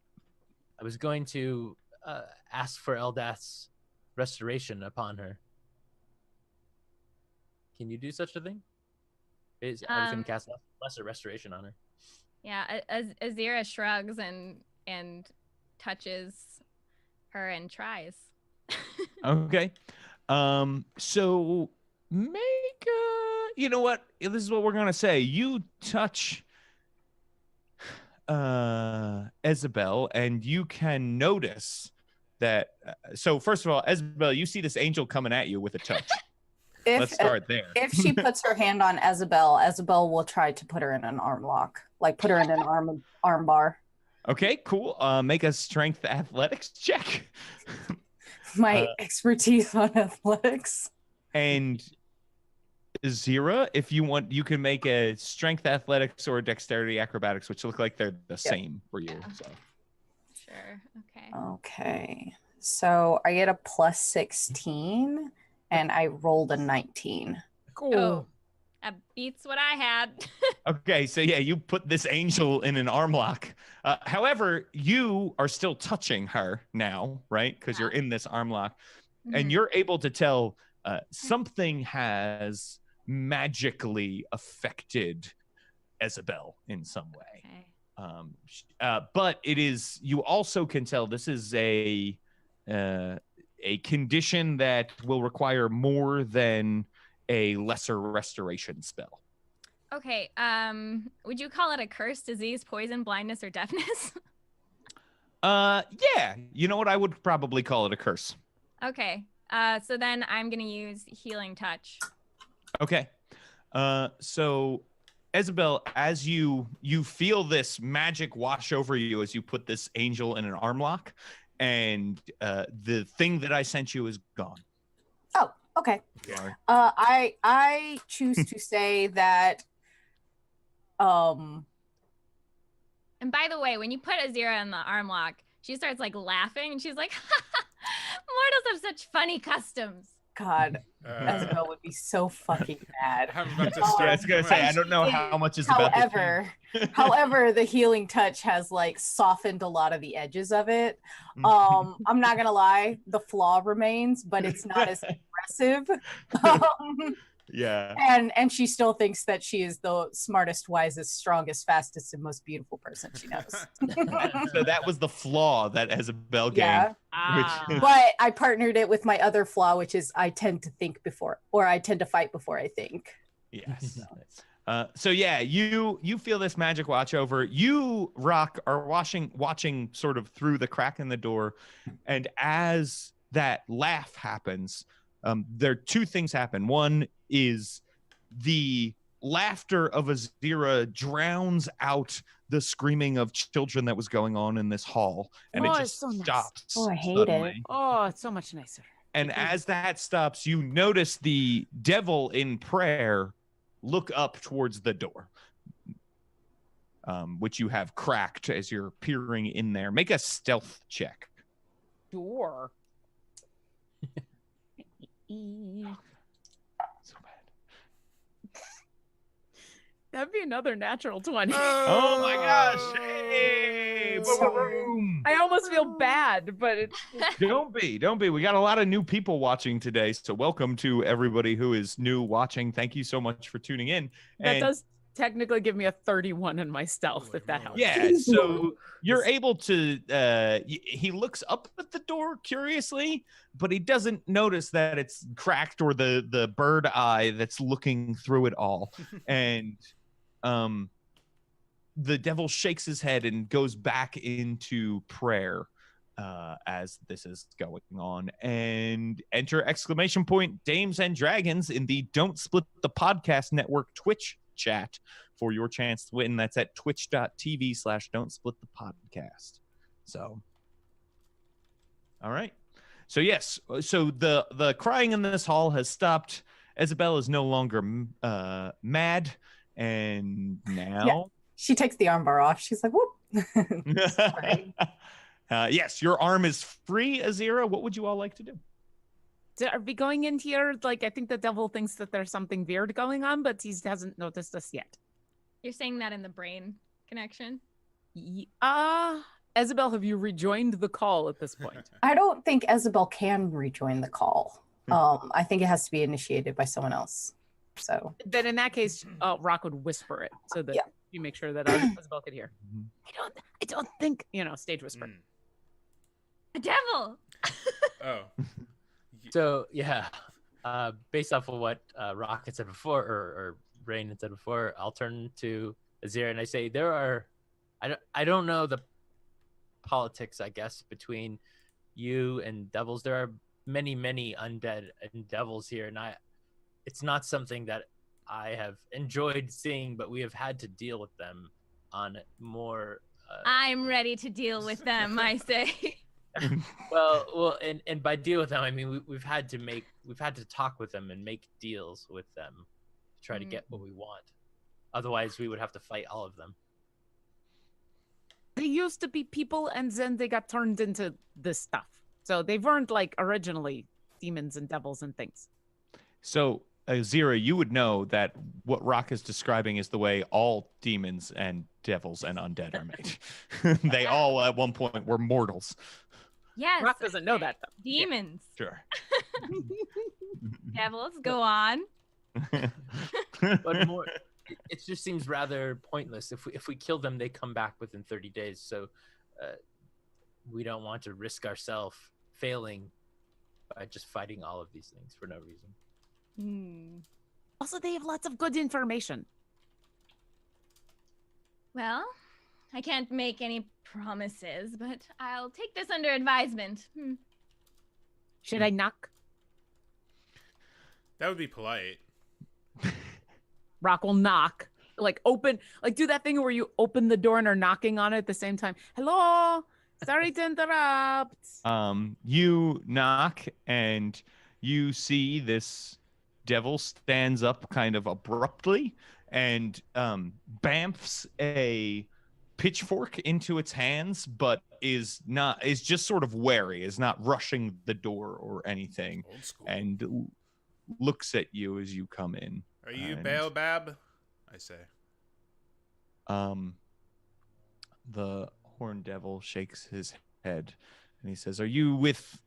Speaker 6: I was going to ask for Eldath's restoration upon her. Can you do such a thing? I was going to cast lesser restoration on her.
Speaker 4: Yeah, Azira shrugs and touches her and tries.
Speaker 1: Okay. So make you know what? This is what we're gonna say. You touch Isabel, and you can notice that. So first of all, Isabel, you see this angel coming at you with a touch. Let's start there.
Speaker 5: If she puts her hand on Isabel will try to put her in an arm lock, like put her in an arm bar.
Speaker 1: Okay, cool. Make a strength athletics check.
Speaker 5: My expertise on athletics.
Speaker 1: And Zira, if you want, you can make a strength athletics or a dexterity acrobatics, which look like they're the same for you. So.
Speaker 4: Sure. Okay.
Speaker 5: Okay. So I get a plus 16 and I rolled a 19.
Speaker 3: Cool.
Speaker 4: Oh, that beats what I had.
Speaker 1: Okay. So yeah, you put this angel in an arm lock. However, you are still touching her now, right? Because you're in this arm lock, and you're able to tell something has magically affected Isabel in some way. Okay. But it is, you also can tell this is a condition that will require more than a lesser restoration spell.
Speaker 4: Okay. Would you call it a curse, disease, poison, blindness, or deafness?
Speaker 1: Yeah. You know what? I would probably call it a curse.
Speaker 4: Okay. So then I'm going to use healing touch.
Speaker 1: Okay. So Isabel, as you feel this magic wash over you as you put this angel in an arm lock, and the thing that I sent you is gone.
Speaker 5: Oh, okay. I choose to say that
Speaker 4: and by the way, when you put Azira in the arm lock, she starts like laughing and she's like, mortals have such funny customs.
Speaker 5: God, Isabel would be so fucking mad.
Speaker 2: I'm about to
Speaker 1: Yeah, I
Speaker 2: start.
Speaker 1: was gonna say I don't know how much is about
Speaker 5: However, the healing touch has like softened a lot of the edges of it. I'm not gonna lie, the flaw remains, but it's not as aggressive.
Speaker 1: Yeah.
Speaker 5: And she still thinks that she is the smartest, wisest, strongest, fastest, and most beautiful person she knows.
Speaker 1: So that was the flaw that Isabel gained.
Speaker 5: Yeah. But I partnered it with my other flaw, which is I tend to think before, or I tend to fight before I think.
Speaker 1: Yes. So yeah, you feel this magic watch over. You, Rock, are watching sort of through the crack in the door, and as that laugh happens, there are two things happen. One is the laughter of Azira drowns out the screaming of children that was going on in this hall, and it just
Speaker 3: so
Speaker 1: stops.
Speaker 3: Nice.
Speaker 5: Oh, I hate
Speaker 1: suddenly.
Speaker 5: it.
Speaker 3: Oh, it's so much nicer.
Speaker 1: And as that stops, you notice the devil in prayer look up towards the door, which you have cracked as you're peering in there. Make a stealth check.
Speaker 3: Sure.
Speaker 1: So bad.
Speaker 3: That'd be another natural 20.
Speaker 1: Oh my gosh! Hey, boom.
Speaker 3: I almost feel bad, but it's
Speaker 1: Don't be. We got a lot of new people watching today, so welcome to everybody who is new watching. Thank you so much for tuning in.
Speaker 3: that does technically give me a 31 in my stealth, if that helps.
Speaker 1: Yeah, so you're able to he looks up at the door curiously, but he doesn't notice that it's cracked or the bird eye that's looking through it all. And the devil shakes his head and goes back into prayer as this is going on. And enter exclamation point Dames and Dragons in the Don't Split the Podcast Network Twitch chat for your chance to win. That's at twitch.tv/Don't Split the Podcast. So, all right. So yes, so the crying in this hall has stopped. Isabel is no longer mad, and now
Speaker 5: she takes the armbar off. She's like, whoop.
Speaker 1: Yes, your arm is free, Azira. What would you all like to do?
Speaker 3: Are we going in here? Like, I think the devil thinks that there's something weird going on, but he hasn't noticed us yet.
Speaker 4: You're saying that in the brain connection?
Speaker 3: Isabel, have you rejoined the call at this point?
Speaker 5: I don't think Isabel can rejoin the call. I think it has to be initiated by someone else. So
Speaker 3: then in that case, Rock would whisper it so that you make sure that Isabel could hear. I don't think, stage whisper.
Speaker 4: The devil!
Speaker 2: Oh.
Speaker 6: So yeah, based off of what Rock had said before, or Rain had said before, I'll turn to Azira and I say I don't know the politics, I guess, between you and devils. There are many undead and devils here, and it's not something that I have enjoyed seeing, but we have had to deal with them on more.
Speaker 4: I'm ready to deal with them, I say.
Speaker 6: well, and by deal with them, I mean we've had to talk with them and make deals with them to try to get what we want. Otherwise, we would have to fight all of them.
Speaker 3: They used to be people, and then they got turned into this stuff. So they weren't like originally demons and devils and things.
Speaker 1: So, Azira, you would know that what Rock is describing is the way all demons and devils and undead are made. They all at one point were mortals.
Speaker 4: Yes.
Speaker 3: Rock doesn't know that though.
Speaker 4: Demons.
Speaker 1: Yeah. Sure.
Speaker 4: Devils, go on.
Speaker 6: But more, it just seems rather pointless. If we kill them, they come back within 30 days. So we don't want to risk ourselves failing by just fighting all of these things for no reason.
Speaker 3: Also, they have lots of good information.
Speaker 4: Well, I can't make any promises, but I'll take this under advisement.
Speaker 3: Should I knock?
Speaker 2: That would be polite.
Speaker 3: Rock will knock. Like open, like do that thing where you open the door and are knocking on it at the same time. Hello? Sorry to interrupt.
Speaker 1: You knock and you see this devil stands up kind of abruptly and bamfs a pitchfork into its hands, but is just sort of wary, is not rushing the door or anything,
Speaker 2: Old school.
Speaker 1: and looks at you as you come in.
Speaker 2: Are you Baobab? I say.
Speaker 1: The horned devil shakes his head and he says, "Are you with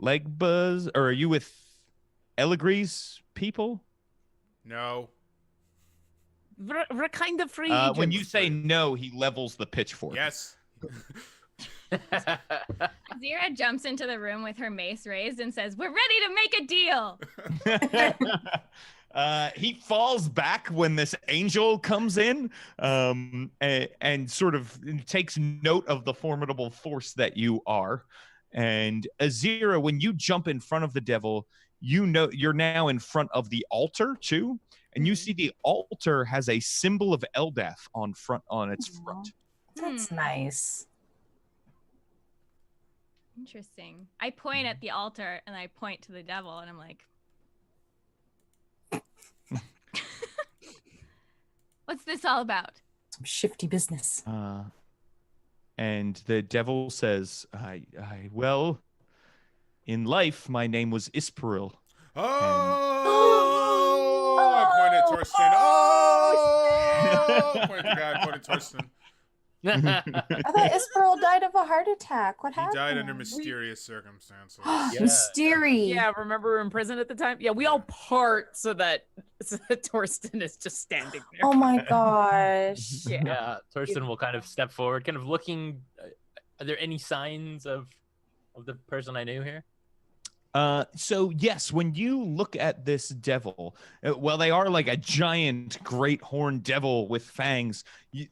Speaker 1: Legbuzz, or are you with Eligree's people?"
Speaker 2: No.
Speaker 3: We're kind of free.
Speaker 1: When you say no, he levels the pitchfork.
Speaker 2: Yes.
Speaker 4: Zira jumps into the room with her mace raised and says, "We're ready to make a deal."
Speaker 1: He falls back when this angel comes in, and sort of takes note of the formidable force that you are. And Azira, when you jump in front of the devil, you know you're now in front of the altar too, and you see the altar has a symbol of Eldath on its front.
Speaker 5: That's nice.
Speaker 4: Interesting. I point at the altar and I point to the devil and I'm like, "What's this all about?"
Speaker 5: Some shifty business.
Speaker 1: And the devil says, well, in life, my name was Isperil.
Speaker 2: I point at Torsten. I point at the guy. I point at Torsten.
Speaker 5: I thought Isperil died of a heart attack. What happened?
Speaker 2: He died under mysterious circumstances.
Speaker 5: Mysterious.
Speaker 3: Yeah, remember we were in prison at the time? Yeah, we all part so that Torsten is just standing there.
Speaker 5: Oh my gosh.
Speaker 6: Yeah, Torsten will kind of step forward, kind of looking. Are there any signs of the person I knew here?
Speaker 1: So yes, when you look at this devil, well, they are like a giant great horned devil with fangs.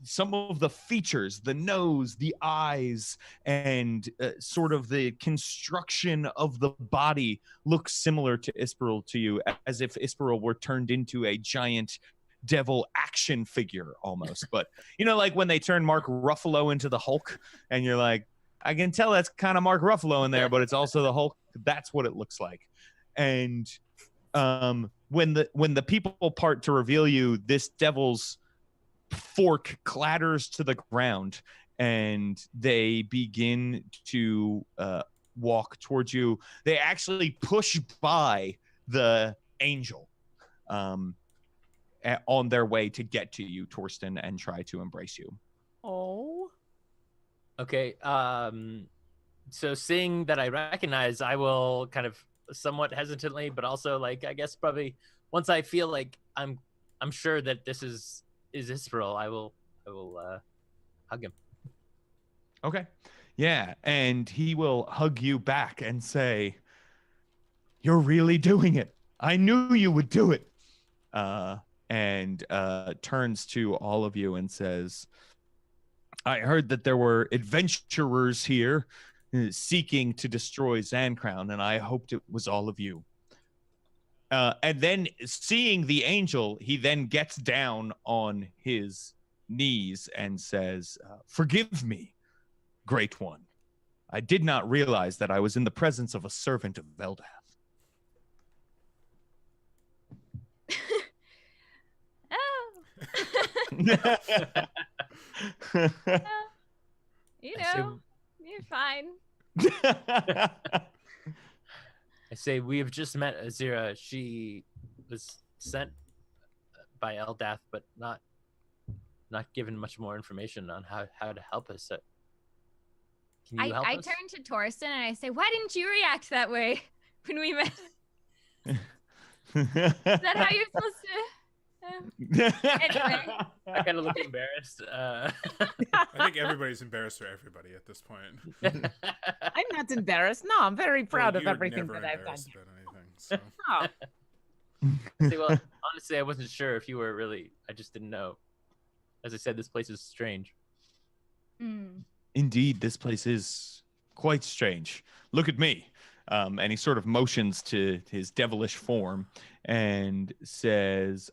Speaker 1: Some of the features, the nose, the eyes, and sort of the construction of the body looks similar to Isperil to you, as if Isperil were turned into a giant devil action figure almost. But you know, like when they turn Mark Ruffalo into the Hulk, and you're like, I can tell that's kind of Mark Ruffalo in there, but it's also the Hulk. That's what it looks like. And when the people part to reveal you, this devil's fork clatters to the ground, and they begin to walk towards you. They actually push by the angel on their way to get to you, Torsten, and try to embrace you.
Speaker 3: Oh.
Speaker 6: Okay. So seeing that I recognize, I will kind of somewhat hesitantly, but also like I guess probably once I feel like I'm sure that this is Isperil, I will hug him.
Speaker 1: Okay. Yeah, and he will hug you back and say, "You're really doing it. I knew you would do it." And turns to all of you and says, "I heard that there were adventurers here seeking to destroy Zancrown, and I hoped it was all of you." And then seeing the angel, he then gets down on his knees and says, "Forgive me, Great One. I did not realize that I was in the presence of a servant of Eldath."
Speaker 4: You know, you're fine.
Speaker 6: I say, we have just met Azira. She was sent by Eldath, but not given much more information on how to help us. So can you help us?
Speaker 4: I turn to Torsten and I say, "Why didn't you react that way when we met?" Is that how you're supposed to? Anyway.
Speaker 6: I kind of look embarrassed.
Speaker 2: I think everybody's embarrassed for everybody at this point.
Speaker 3: I'm not embarrassed. No, I'm very proud of everything that I've done.
Speaker 2: About anything, so.
Speaker 3: Oh.
Speaker 6: See, well, honestly, I wasn't sure if you were really. I just didn't know. As I said, this place is strange.
Speaker 1: Indeed, this place is quite strange. Look at me. And he sort of motions to his devilish form and says,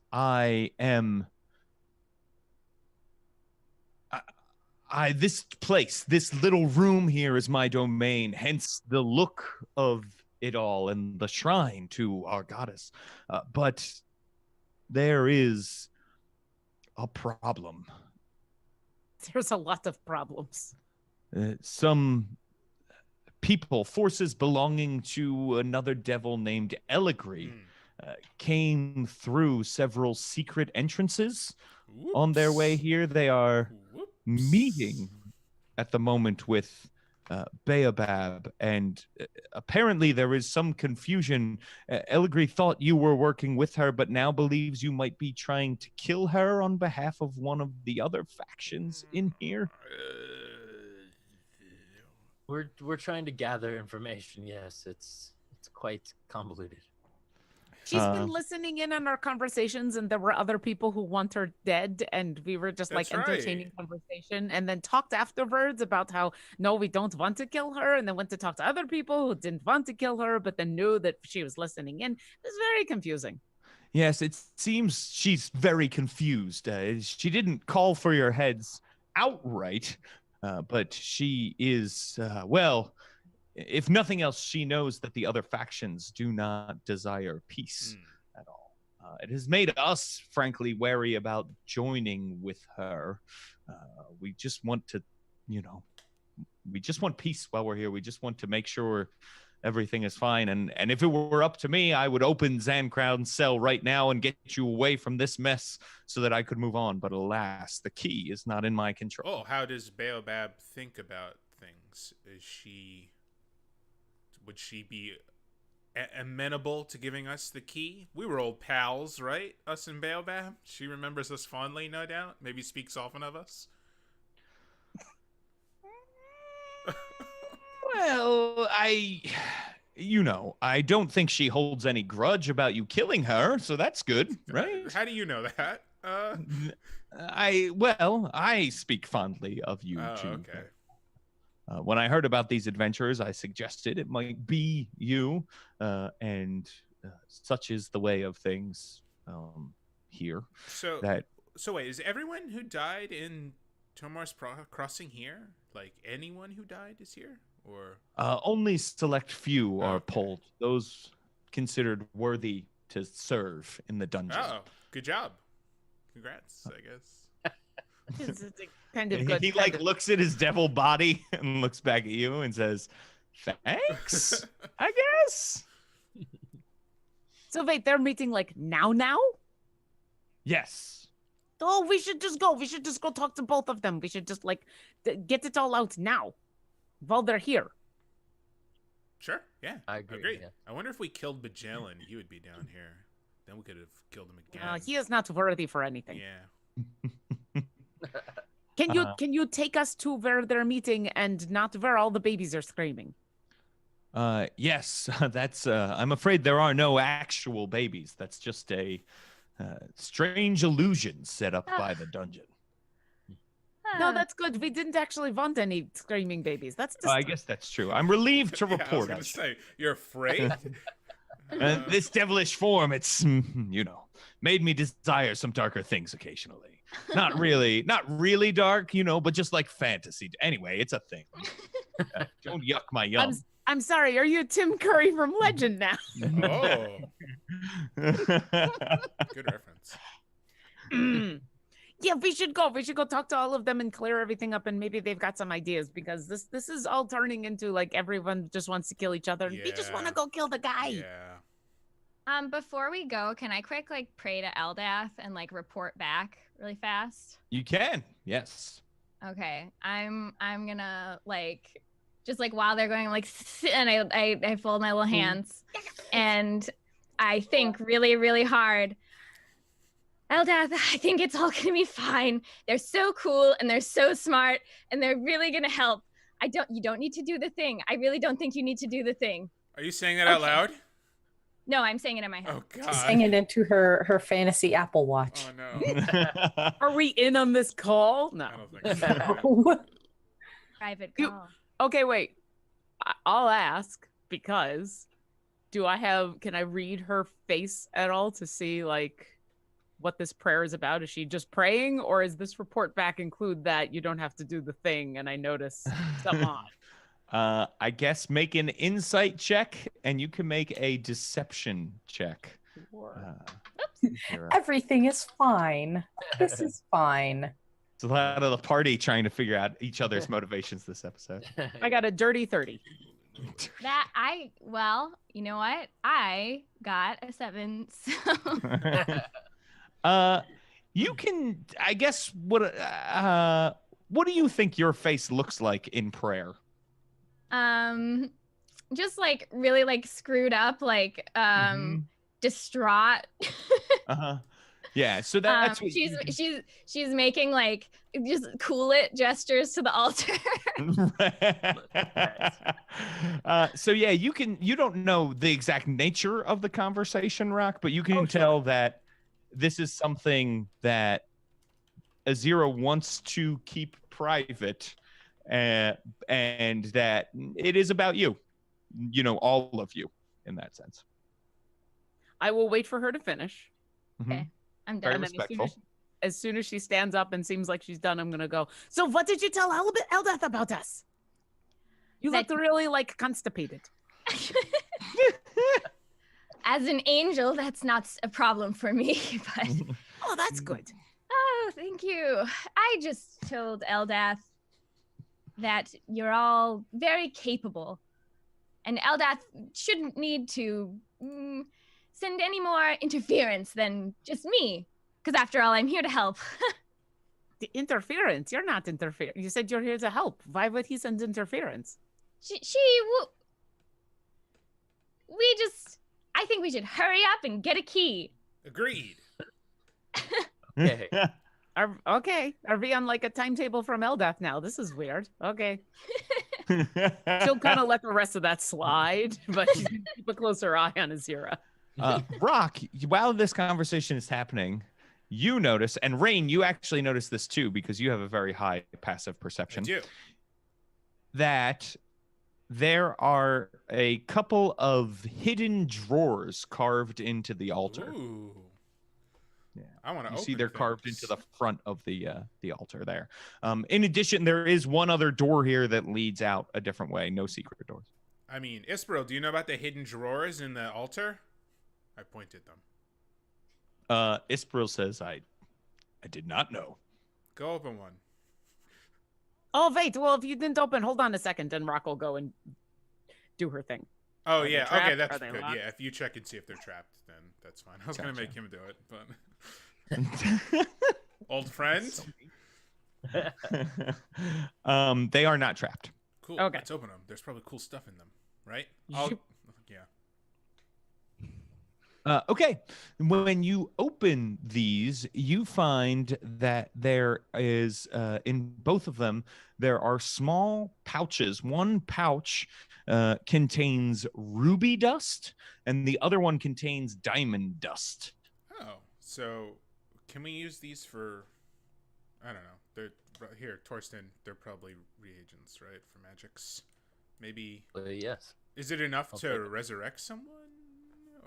Speaker 1: this place, this little room here is my domain, hence the look of it all and the shrine to our goddess. But there is a problem.
Speaker 3: There's a lot of problems.
Speaker 1: Some people, forces belonging to another devil named Eligri, came through several secret entrances. On their way here. They are meeting at the moment with Baobab, and apparently there is some confusion. Eligri thought you were working with her, but now believes you might be trying to kill her on behalf of one of the other factions in here.
Speaker 6: We're trying to gather information. Yes, it's quite convoluted.
Speaker 3: She's been listening in on our conversations, and there were other people who want her dead, and we were just like entertaining conversation, and then talked afterwards about how, no, we don't want to kill her, and then went to talk to other people who didn't want to kill her, but then knew that she was listening in. It was very confusing.
Speaker 1: Yes, it seems she's very confused. She didn't call for your heads outright, but she is, well... If nothing else, she knows that the other factions do not desire peace at all. It has made us, frankly, wary about joining with her. We just want to, we just want peace while we're here. We just want to make sure everything is fine. And if it were up to me, I would open Zancrown's cell right now and get you away from this mess so that I could move on. But alas, the key is not in my control.
Speaker 2: Oh, how does Baobab think about things? Would she be amenable to giving us the key? We were old pals, right? Us and Baobab. She remembers us fondly, no doubt. Maybe speaks often of us.
Speaker 1: Well, I don't think she holds any grudge about you killing her, so that's good, right?
Speaker 2: How do you know that?
Speaker 1: I speak fondly of you too.
Speaker 2: Okay.
Speaker 1: When I heard about these adventurers, I suggested it might be you, and such is the way of things here.
Speaker 2: So wait, is everyone who died in Tomar's Crossing here? Like anyone who died is here, or
Speaker 1: only select few are pulled. Those considered worthy to serve in the dungeon.
Speaker 2: Oh, good job! Congrats, I guess.
Speaker 3: It's kind of good.
Speaker 1: He looks at his devil body and looks back at you and says, "Thanks, I guess."
Speaker 3: So wait, they're meeting like now?
Speaker 1: Yes.
Speaker 3: Oh, we should just go. We should just go talk to both of them. We should just get it all out now, while they're here.
Speaker 2: Sure. Yeah,
Speaker 6: I agree. Yeah.
Speaker 2: I wonder if we killed Magellan, he would be down here. Then we could have killed him again.
Speaker 3: He is not worthy for anything.
Speaker 2: Yeah.
Speaker 3: Can you take us to where they're meeting and not where all the babies are screaming?
Speaker 1: Yes, that's I'm afraid there are no actual babies. That's just a strange illusion set up by the dungeon.
Speaker 3: No, that's good. We didn't actually want any screaming babies. That's just...
Speaker 1: I guess that's true. I'm relieved to report.
Speaker 2: I was going to say, you're afraid?
Speaker 1: This devilish form, it's, made me desire some darker things occasionally. Not really dark, but just like fantasy. Anyway, it's a thing. Don't yuck my yum.
Speaker 3: I'm sorry. Are you Tim Curry from Legend now?
Speaker 2: Oh. Good reference.
Speaker 3: Yeah, we should go. We should go talk to all of them and clear everything up, and maybe they've got some ideas, because this is all turning into like everyone just wants to kill each other, and we just want to go kill the guy.
Speaker 2: Yeah.
Speaker 4: Before we go, can I quick pray to Eldath and report back really fast?
Speaker 1: You can, yes.
Speaker 4: Okay, I'm gonna just while they're going and I fold my little hands and I think really, really hard. Eldath, I think it's all gonna be fine. They're so cool and they're so smart and they're really gonna help. You don't need to do the thing. I really don't think you need to do the thing.
Speaker 2: Are you saying that out loud?
Speaker 4: No, I'm saying it in my head.
Speaker 2: Oh God.
Speaker 5: Saying it into her fantasy Apple Watch.
Speaker 2: Oh no.
Speaker 3: Are we in on this call? No.
Speaker 2: I don't think so.
Speaker 4: Private call.
Speaker 3: Okay, wait. I'll ask, because can I read her face at all to see what this prayer is about? Is she just praying, or is this report back include that you don't have to do the thing and I notice something odd?
Speaker 1: I guess make an insight check, and you can make a deception check.
Speaker 5: Everything is fine. This is fine.
Speaker 1: It's a lot of the party trying to figure out each other's motivations this episode.
Speaker 3: I got a dirty 30.
Speaker 4: You know what? I got a 7. So.
Speaker 1: You can, I guess, what do you think your face looks like in prayer?
Speaker 4: Just like really like screwed up, like distraught.
Speaker 1: Yeah, so that's what
Speaker 4: she's making like just cool it gestures to the altar.
Speaker 1: So yeah, you don't know the exact nature of the conversation, Rock, but you can tell that this is something that Azira wants to keep private, and that it is about you, all of you in that sense.
Speaker 3: I will wait for her to finish.
Speaker 4: Okay. I'm
Speaker 1: Very
Speaker 4: done.
Speaker 1: respectful.
Speaker 3: As soon as she stands up and seems like she's done, I'm going to go, so what did you tell Eldath about us? You looked really, like, constipated.
Speaker 4: As an angel, that's not a problem for me, but...
Speaker 3: Oh, that's good.
Speaker 4: Oh, thank you. I just told Eldath that you're all very capable, and Eldath shouldn't need to send any more interference than just me, because after all, I'm here to help.
Speaker 3: The interference? You're not interfering. You said you're here to help. Why would he send interference?
Speaker 4: I think we should hurry up and get a key.
Speaker 2: Agreed.
Speaker 6: Okay.
Speaker 3: Okay. Are we on like a timetable from Eldath now? This is weird. Okay. She'll kind of let the rest of that slide, but she's going to keep a closer eye on Azira.
Speaker 1: Rock, while this conversation is happening, you notice, and Rain, you actually notice this too, because you have a very high passive perception.
Speaker 2: I do.
Speaker 1: That there are a couple of hidden drawers carved into the altar.
Speaker 2: Ooh.
Speaker 1: Yeah.
Speaker 2: I want to
Speaker 1: You
Speaker 2: open
Speaker 1: see they're
Speaker 2: things.
Speaker 1: carved into the front of the altar there. In addition, there is one other door here that leads out a different way. No secret doors.
Speaker 2: I mean, Isperl, do you know about the hidden drawers in the altar? I pointed them.
Speaker 1: Ispril says, I did not know.
Speaker 2: Go open one.
Speaker 3: Oh, wait. Well, if you didn't open, hold on a second, and Rock will go and do her thing.
Speaker 2: Oh,
Speaker 3: Are they
Speaker 2: yeah.
Speaker 3: trapped?
Speaker 2: Okay, that's
Speaker 3: Are they
Speaker 2: good.
Speaker 3: locked?
Speaker 2: Yeah, if you check and see if they're trapped, then that's fine. I was going to make him do it, but... Old friends?
Speaker 1: They are not trapped.
Speaker 2: Cool.
Speaker 3: Okay.
Speaker 2: Let's open them. There's probably cool stuff in them, right?
Speaker 3: Yep.
Speaker 2: Yeah.
Speaker 1: Okay. When you open these, you find that there is, in both of them, there are small pouches. One pouch contains ruby dust, and the other one contains diamond dust.
Speaker 2: Oh, so can we use these for, I don't know. They're right here, Torsten, they're probably reagents, right? For magics. Maybe.
Speaker 6: Yes.
Speaker 2: Is it enough
Speaker 6: I'll
Speaker 2: to
Speaker 6: take it.
Speaker 2: resurrect someone?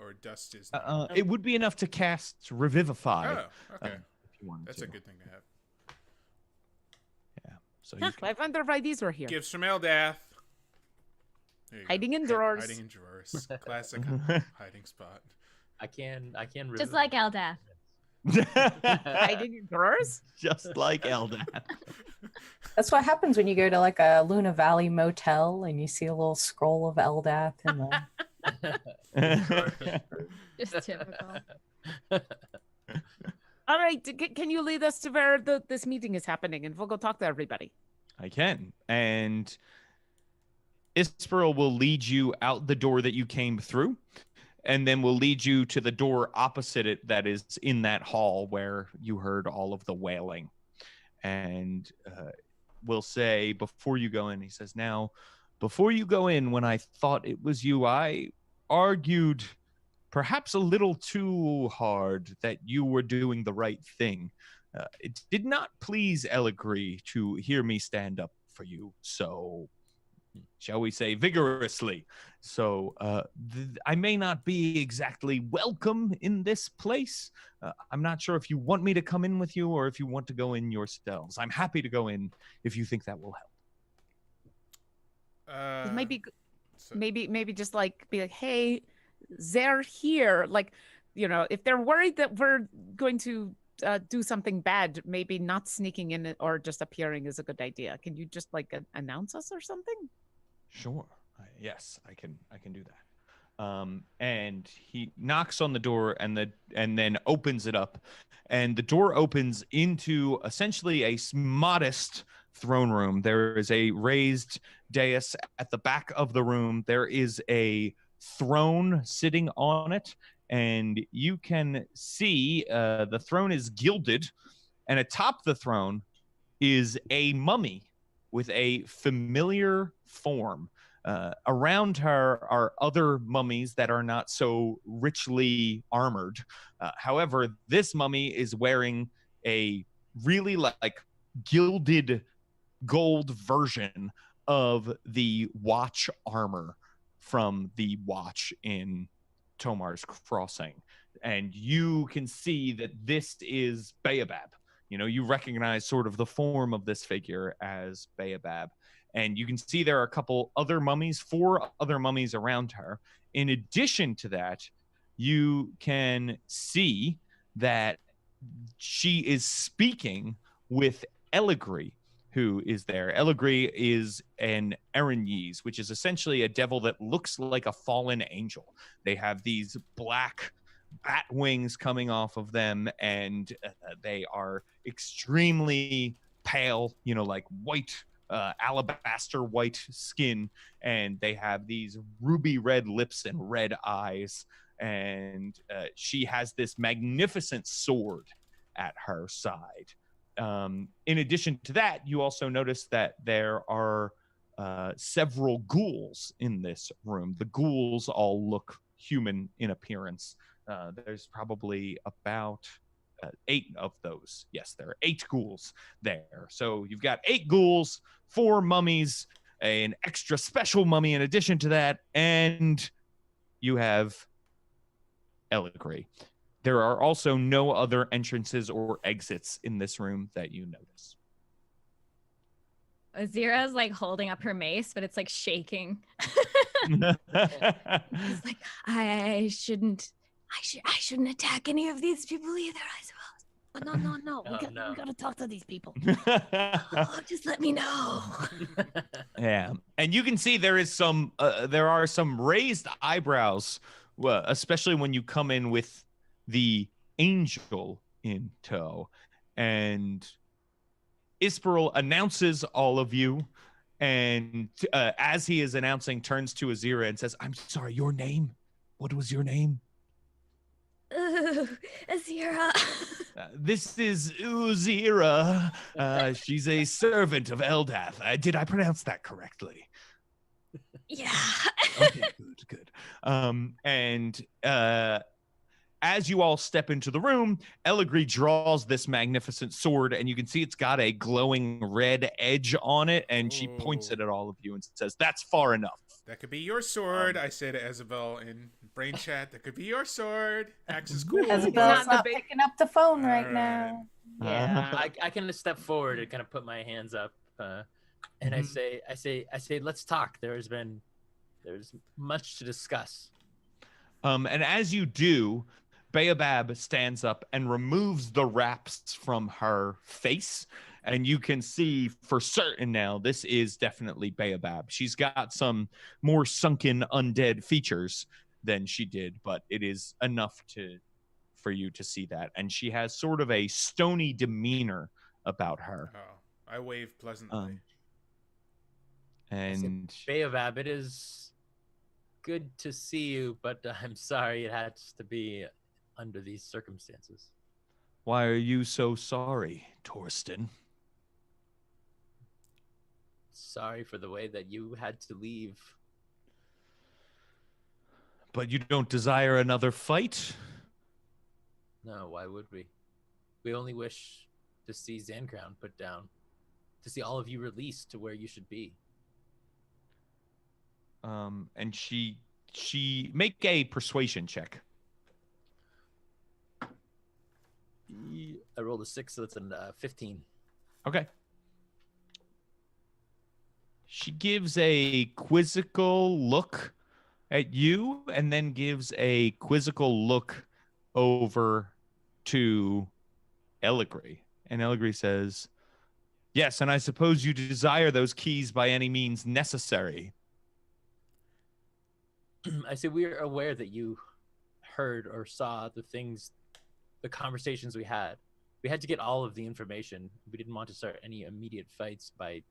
Speaker 2: Or dust is
Speaker 1: It would be enough to cast Revivify.
Speaker 2: Oh, okay.
Speaker 1: If you wanted
Speaker 2: That's
Speaker 1: to.
Speaker 2: a good thing to have.
Speaker 1: Yeah. So you can...
Speaker 3: I wonder why these were here.
Speaker 2: Gifts from Eldath. There you go.
Speaker 3: Hiding in drawers.
Speaker 2: Hiding in drawers. Classic hiding spot.
Speaker 6: I can
Speaker 4: Just like Eldath.
Speaker 3: Hiding in drawers?
Speaker 1: Just like Eldath.
Speaker 5: That's what happens when you go to like a Luna Valley motel and you see a little scroll of Eldath in the...
Speaker 4: Just typical.
Speaker 3: All right. Can you lead us to where this meeting is happening, and we'll go talk to everybody?
Speaker 1: I can. And Isperl will lead you out the door that you came through, and then we'll lead you to the door opposite it that is in that hall where you heard all of the wailing. And we'll say, before you go in, he says, now, before you go in, when I thought it was you, I argued perhaps a little too hard that you were doing the right thing. It did not please Eligri to hear me stand up for you, so shall we say vigorously. So I may not be exactly welcome in this place. I'm not sure if you want me to come in with you or if you want to go in yourselves. I'm happy to go in if you think that will help.
Speaker 3: It might be maybe just like be like, hey, they're here. Like, if they're worried that we're going to do something bad, maybe not sneaking in or just appearing is a good idea. Can you just like announce us or something?
Speaker 1: Sure. Yes, I can do that. And he knocks on the door and then opens it up, and the door opens into essentially a modest throne room. There is a raised dais at the back of the room. There is a throne sitting on it, and you can see the throne is gilded, and atop the throne is a mummy with a familiar form. Around her are other mummies that are not so richly armored. However, this mummy is wearing a really like gilded gold version of the watch armor from the watch in Tomar's Crossing. And you can see that this is Baobab. You know, you recognize sort of the form of this figure as Baobab. And you can see there are a couple other mummies, 4 other mummies around her. In addition to that, you can see that she is speaking with Eligri, who is there. Eligri is an Erinyes, which is essentially a devil that looks like a fallen angel. They have these black bat wings coming off of them, and they are extremely pale, you know, like white, alabaster white skin, and they have these ruby red lips and red eyes, and she has this magnificent sword at her side. In addition to that, you also notice that there are several ghouls in this room. The ghouls all look human in appearance. There's probably about 8 of those. Yes, there are 8 ghouls there. So you've got 8 ghouls, 4 mummies, an extra special mummy in addition to that, and you have Eligri. There are also no other entrances or exits in this room that you notice.
Speaker 4: Azira's like holding up her mace, but it's like shaking. She's like, I shouldn't attack any of these people either, I suppose.
Speaker 3: No. We gotta talk to these people.
Speaker 4: Just let me know.
Speaker 1: Yeah, and you can see there are some raised eyebrows, especially when you come in with the angel in tow, and Isperl announces all of you, and as he is announcing, turns to Azira and says, "I'm sorry, your name? What was your name?"
Speaker 4: Azira.
Speaker 1: This is Uzira. She's a servant of Eldath. Did I pronounce that correctly?
Speaker 4: Yeah.
Speaker 1: Okay, good. And as you all step into the room, Eligri draws this magnificent sword, and you can see it's got a glowing red edge on it, and she points it at all of you and says, "That's far enough."
Speaker 2: That could be your sword, I say to Isabel in brain chat. That could be your sword. Axe is cool.
Speaker 5: Isabel's not picking up the phone right now.
Speaker 6: Yeah, I can step forward and kind of put my hands up, and I say, let's talk. There's much to discuss.
Speaker 1: And as you do, Baobab stands up and removes the wraps from her face. And you can see for certain now, this is definitely Baobab. She's got some more sunken undead features than she did, but it is enough for you to see that. And she has sort of a stony demeanor about her.
Speaker 2: Oh, I wave pleasantly.
Speaker 1: And
Speaker 6: Baobab, it is good to see you, but I'm sorry it has to be under these circumstances.
Speaker 1: Why are you so sorry, Torsten?
Speaker 6: Sorry for the way that you had to leave.
Speaker 1: But you don't desire another fight?
Speaker 6: No, why would we? We only wish to see Zancrown put down, to see all of you released to where you should be.
Speaker 1: And she make a persuasion check.
Speaker 6: I rolled a 6, so that's a 15.
Speaker 1: Okay. She gives a quizzical look at you and then gives a quizzical look over to Eligri. And Eligri says, yes, and I suppose you desire those keys by any means necessary.
Speaker 6: I say we are aware that you heard or saw the conversations we had. We had to get all of the information. We didn't want to start any immediate fights by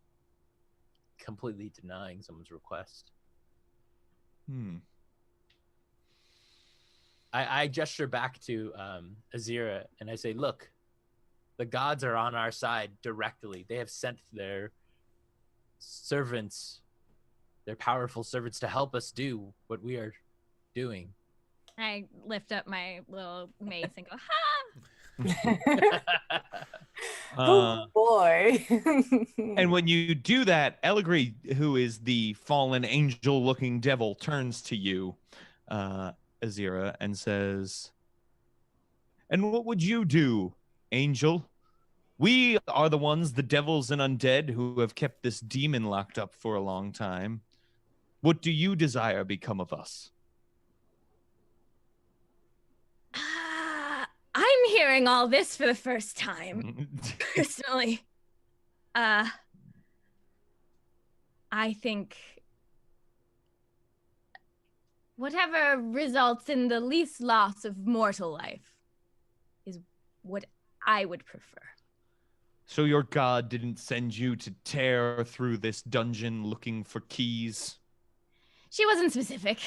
Speaker 6: completely denying someone's request. I gesture back to Azira and I say, look, the gods are on our side directly. They have sent their servants, their powerful servants, to help us do what we are doing.
Speaker 4: I lift up my little mace and go, ha!
Speaker 5: Oh boy.
Speaker 1: And when you do that, Eligri, who is the fallen angel-looking devil, turns to you, Azira, and says, and what would you do, angel? We are the ones, the devils and undead, who have kept this demon locked up for a long time. What do you desire become of us?
Speaker 4: I'm hearing all this for the first time, personally. I think whatever results in the least loss of mortal life is what I would prefer.
Speaker 1: So your god didn't send you to tear through this dungeon looking for keys?
Speaker 4: She wasn't specific.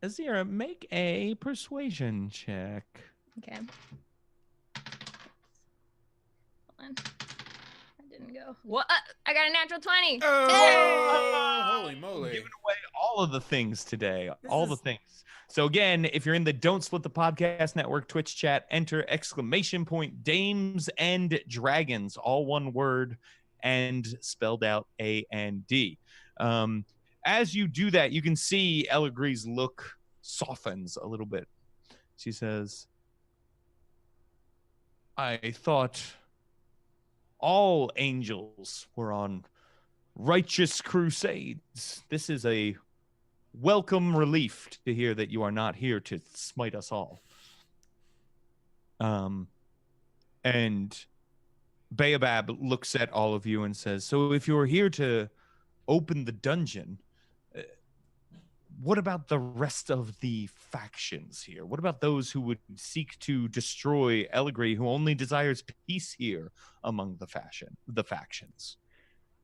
Speaker 1: Azira, make a persuasion check.
Speaker 4: Okay. Hold on. That didn't go. What? I got a natural 20.
Speaker 2: Oh, holy moly.
Speaker 1: Giving away all of the things today. All the things. So again, if you're in the Don't Split the Podcast Network Twitch chat, enter Dames and Dragons, all one word and spelled out A-N-D. As you do that, you can see Eligri's look softens a little bit. She says, I thought all angels were on righteous crusades. This is a welcome relief to hear that you are not here to smite us all. And Baobab looks at all of you and says, so if you're here to open the dungeon, what about the rest of the factions here? What about those who would seek to destroy Eligri, who only desires peace here among the factions?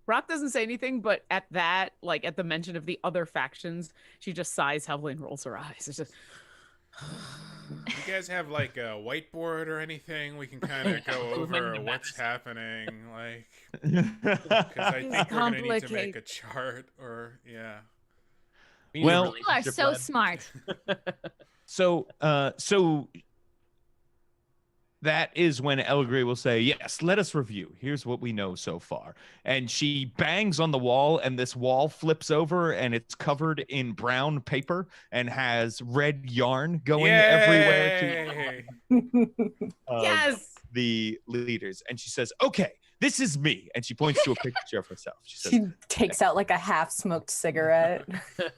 Speaker 3: Rock doesn't say anything, but at that, like at the mention of the other factions, she just sighs heavily and rolls her eyes. It's just.
Speaker 2: You guys have like a whiteboard or anything? We can kind of go over what's happening, like, because I think we're gonna need to make a chart, or yeah.
Speaker 1: Well,
Speaker 4: you are so smart.
Speaker 1: So that is when Eligri will say, yes, let us review. Here's what we know so far. And she bangs on the wall, and this wall flips over, and it's covered in brown paper and has red yarn going everywhere to
Speaker 3: yes,
Speaker 1: the leaders. And she says, okay, this is me. And she points to a picture of herself. She says,
Speaker 5: she takes out like a half-smoked cigarette.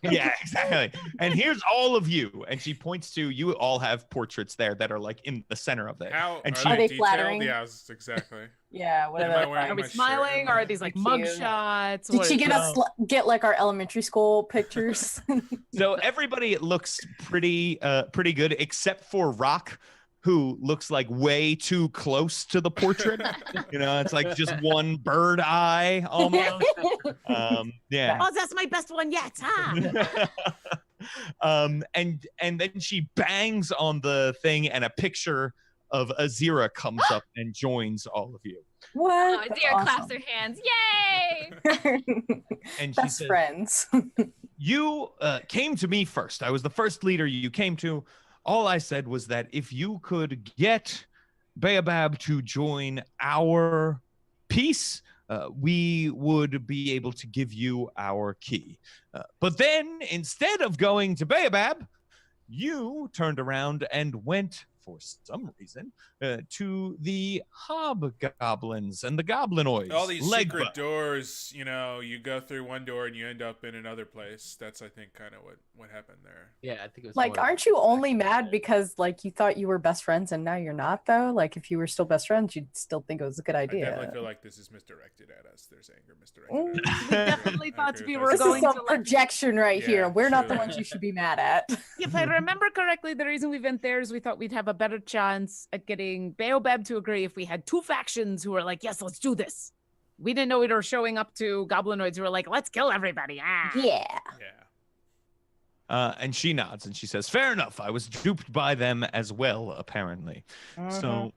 Speaker 1: yeah, exactly. And here's all of you. And she points to, you all have portraits there that are like in the center of it.
Speaker 2: How
Speaker 1: and
Speaker 2: are they
Speaker 5: detailed? Flattering?
Speaker 2: Yeah, exactly.
Speaker 5: Yeah, what
Speaker 3: are we smiling, or are these like mug shots?
Speaker 5: Did she get like our elementary school pictures?
Speaker 1: So everybody looks pretty good, except for Rock, who looks like way too close to the portrait. You know, it's like just one bird eye almost. Yeah.
Speaker 3: Oh, that's my best one yet, huh?
Speaker 1: And then she bangs on the thing, and a picture of Azira comes up and joins all of you.
Speaker 5: What?
Speaker 4: Oh, Azira claps her hands. Yay!
Speaker 1: And she
Speaker 5: Best
Speaker 1: says,
Speaker 5: friends.
Speaker 1: you came to me first. I was the first leader you came to. All I said was that if you could get Baobab to join our peace, we would be able to give you our key. But then, instead of going to Baobab, you turned around and went for some reason, to the hobgoblins and the goblinoids.
Speaker 2: All these secret doors, you know, you go through one door and you end up in another place. That's, I think, kind of what happened there.
Speaker 6: Yeah, I think it was
Speaker 5: like, aren't you only mad because like you thought you were best friends and now you're not though? Like if you were still best friends, you'd still think it was a good idea.
Speaker 2: I definitely feel like this is misdirected at us. There's anger misdirected at us.
Speaker 3: We definitely thought we were
Speaker 5: This
Speaker 3: going
Speaker 5: is
Speaker 3: to
Speaker 5: some projection right here. We're not the
Speaker 2: true.
Speaker 5: ones you should be mad at.
Speaker 3: If I remember correctly, the reason we went there is we thought we'd have a better chance at getting Baobab to agree if we had two factions who were like, yes, let's do this. We didn't know we were showing up to goblinoids who were like, let's kill everybody. Ah.
Speaker 5: Yeah.
Speaker 1: And she nods and she says, fair enough. I was duped by them as well, apparently. So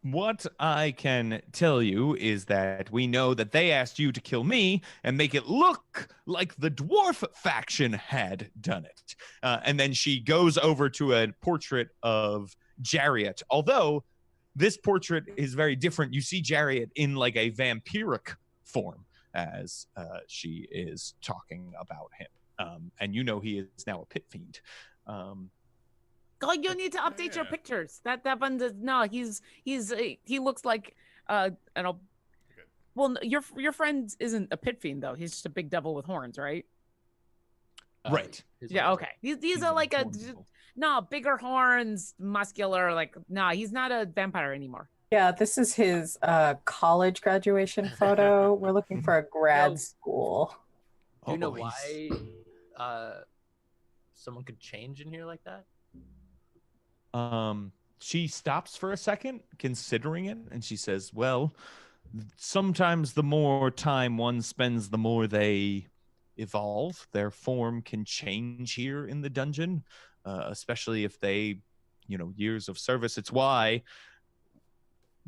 Speaker 1: what I can tell you is that we know that they asked you to kill me and make it look like the dwarf faction had done it. And then she goes over to a portrait of Jariat. Although this portrait is very different. You see Jariat in like a vampiric form as she is talking about him. And you know he is now a pit fiend.
Speaker 3: Oh, you need to update your pictures. That one does no. He looks like well, your friend isn't a pit fiend though. He's just a big devil with horns, right?
Speaker 1: Right.
Speaker 3: Yeah. Okay. These are like bigger horns, muscular. Like he's not a vampire anymore.
Speaker 5: Yeah, this is his college graduation photo. We're looking for a grad school.
Speaker 6: Do you know why someone could change in here like that?
Speaker 1: She stops for a second, considering it, and she says, well, sometimes the more time one spends, the more they evolve. Their form can change here in the dungeon, especially if they, years of service. It's why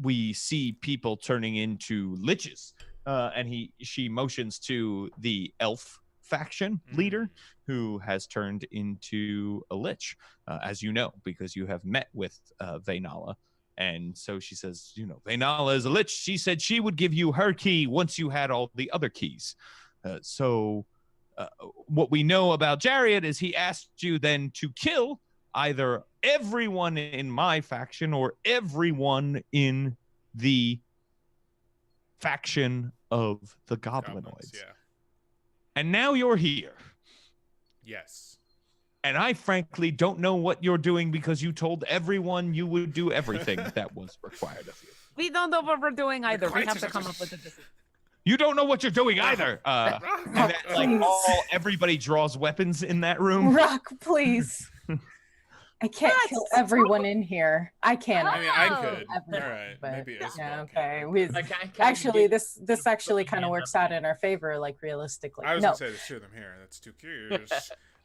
Speaker 1: we see people turning into liches. And she motions to the elf faction leader who has turned into a lich, as you know, because you have met with Vaynala. And so she says, Vaynala is a lich. She said she would give you her key once you had all the other keys. So what we know about Jariat is he asked you then to kill either everyone in my faction or everyone in the faction of the goblinoids.
Speaker 2: Yeah.
Speaker 1: And now you're here.
Speaker 2: Yes.
Speaker 1: And I frankly don't know what you're doing because you told everyone you would do everything that was required of you.
Speaker 3: We don't know what we're doing either. We have to come up with a decision.
Speaker 1: You don't know what you're doing either. And that, everybody draws weapons in that room.
Speaker 5: Rock, please. I can't kill everyone in here. I can't.
Speaker 2: I mean, I could. All right. Maybe
Speaker 5: okay. Actually, this actually kind of works out in our favor, like realistically.
Speaker 2: I was going to say there's two of them here. That's 2 cues.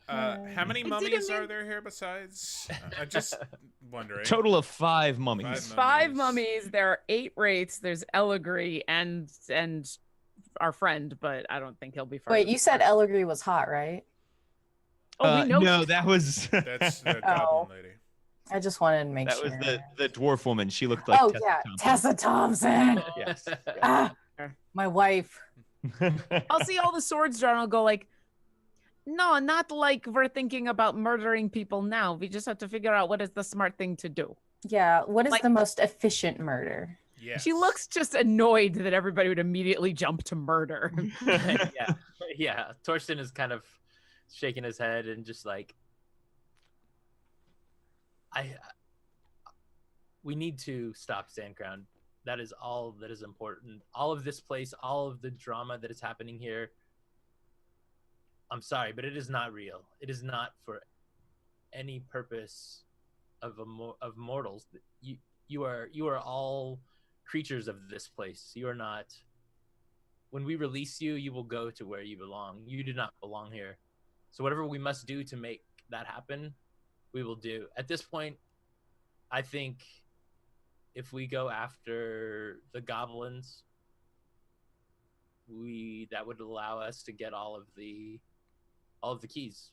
Speaker 2: How many mummies are there here besides? I'm just wondering.
Speaker 1: Total of 5 mummies.
Speaker 3: 5 mummies. There are 8 wraiths. There's Eligri and our friend, but I don't think he'll be far.
Speaker 5: Wait, you said Eligri was hot, right?
Speaker 3: Oh, we know.
Speaker 1: No, that was.
Speaker 2: That's the goblin lady.
Speaker 5: I just wanted to make sure.
Speaker 1: That was the dwarf woman. She looked like.
Speaker 5: Tessa Thompson.
Speaker 1: Yes.
Speaker 5: My wife.
Speaker 3: I'll see all the swords drawn. I'll go like, no, not like we're thinking about murdering people now. We just have to figure out what is the smart thing to do.
Speaker 5: Yeah, what is the most efficient murder?
Speaker 2: Yes.
Speaker 3: She looks just annoyed that everybody would immediately jump to murder.
Speaker 6: Yeah. Torsten is kind of shaking his head and just like, we need to stop Sandcrown. That is all that is important. All of this place, all of the drama that is happening here. I'm sorry, but it is not real. It is not for any purpose of mortals. You are all creatures of this place. You are not. When we release you, you will go to where you belong. You do not belong here. So whatever we must do to make that happen, we will do. At this point, I think if we go after the goblins, that would allow us to get all of the keys.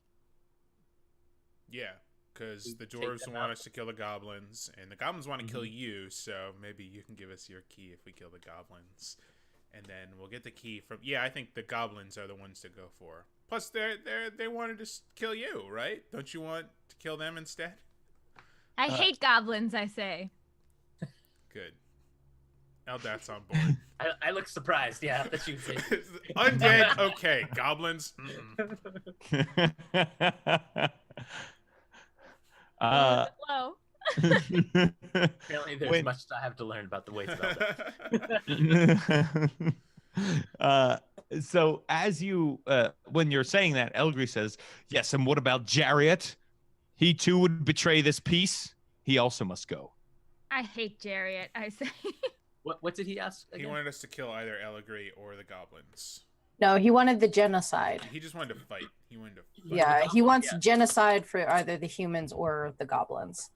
Speaker 2: Yeah, because the dwarves want us to kill the goblins, and the goblins want to kill you. So maybe you can give us your key if we kill the goblins, and then we'll get the key from. Yeah, I think the goblins are the ones to go for. Plus, they wanted to kill you, right? Don't you want to kill them instead?
Speaker 4: I hate goblins, I say.
Speaker 2: Good. Eldath's on board.
Speaker 6: I look surprised, yeah, that you say.
Speaker 2: Undead, okay. Goblins,
Speaker 4: Low.
Speaker 6: Apparently there's much I have to learn about the ways of Eldath.
Speaker 1: So as you, when you're saying that, Elgri says, yes, and what about Jariat? He too would betray this peace. He also must go.
Speaker 4: I hate Jariat, I say.
Speaker 6: What did he ask again?
Speaker 2: He wanted us to kill either Eligri or the goblins.
Speaker 5: No, he wanted the genocide.
Speaker 2: He just wanted to fight. He wanted to fight.
Speaker 5: Yeah, he wants genocide for either the humans or the goblins.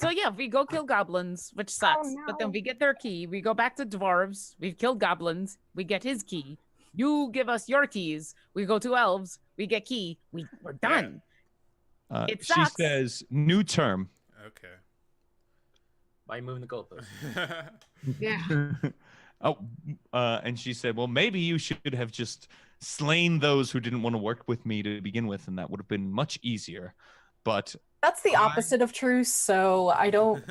Speaker 3: So yeah, we go kill goblins, which sucks.
Speaker 5: Oh, no.
Speaker 3: But then we get their key. We go back to dwarves. We've killed goblins. We get his key. You give us your keys. We go to elves. We get key. We're done. It
Speaker 1: she
Speaker 3: sucks.
Speaker 1: says, new term.
Speaker 2: Okay.
Speaker 6: Why are you moving the goalpost?
Speaker 3: Yeah.
Speaker 1: And she said, well, maybe you should have just slain those who didn't want to work with me to begin with, and that would have been much easier. But
Speaker 5: that's the opposite of truce, so I don't.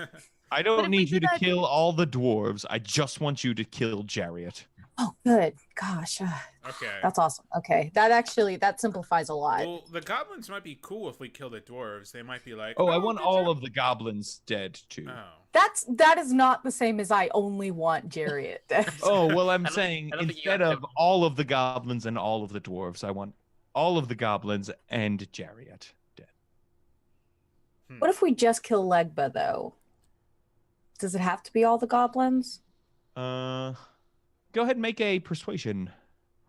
Speaker 1: I don't need you to kill all the dwarves. I just want you to kill Jariat.
Speaker 5: Oh, good. Gosh.
Speaker 2: Okay.
Speaker 5: That's awesome. Okay. That simplifies a lot.
Speaker 2: Well, the goblins might be cool if we kill the dwarves. They might be like,
Speaker 1: I want all of the goblins dead too.
Speaker 2: Oh.
Speaker 5: That is not the same as I only want Jariat dead.
Speaker 1: Oh, well, I'm saying
Speaker 6: think you
Speaker 1: instead
Speaker 6: have
Speaker 1: of
Speaker 6: to-
Speaker 1: all of the goblins and all of the dwarves, I want all of the goblins and Jariat dead.
Speaker 5: What if we just kill Legba though? Does it have to be all the goblins?
Speaker 1: Go ahead and make a persuasion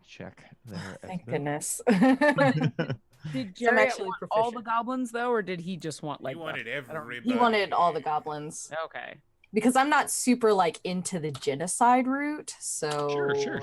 Speaker 1: check there.
Speaker 5: Thank
Speaker 1: Esmond.
Speaker 5: goodness.
Speaker 3: Did
Speaker 5: I'm
Speaker 3: Jariat
Speaker 5: actually
Speaker 3: want all the
Speaker 5: proficient.
Speaker 3: goblins though, or did he just want
Speaker 2: He
Speaker 3: like
Speaker 2: wanted everybody.
Speaker 5: He wanted all the goblins
Speaker 3: Okay.
Speaker 5: because I'm not super like into the genocide route. So
Speaker 1: Sure.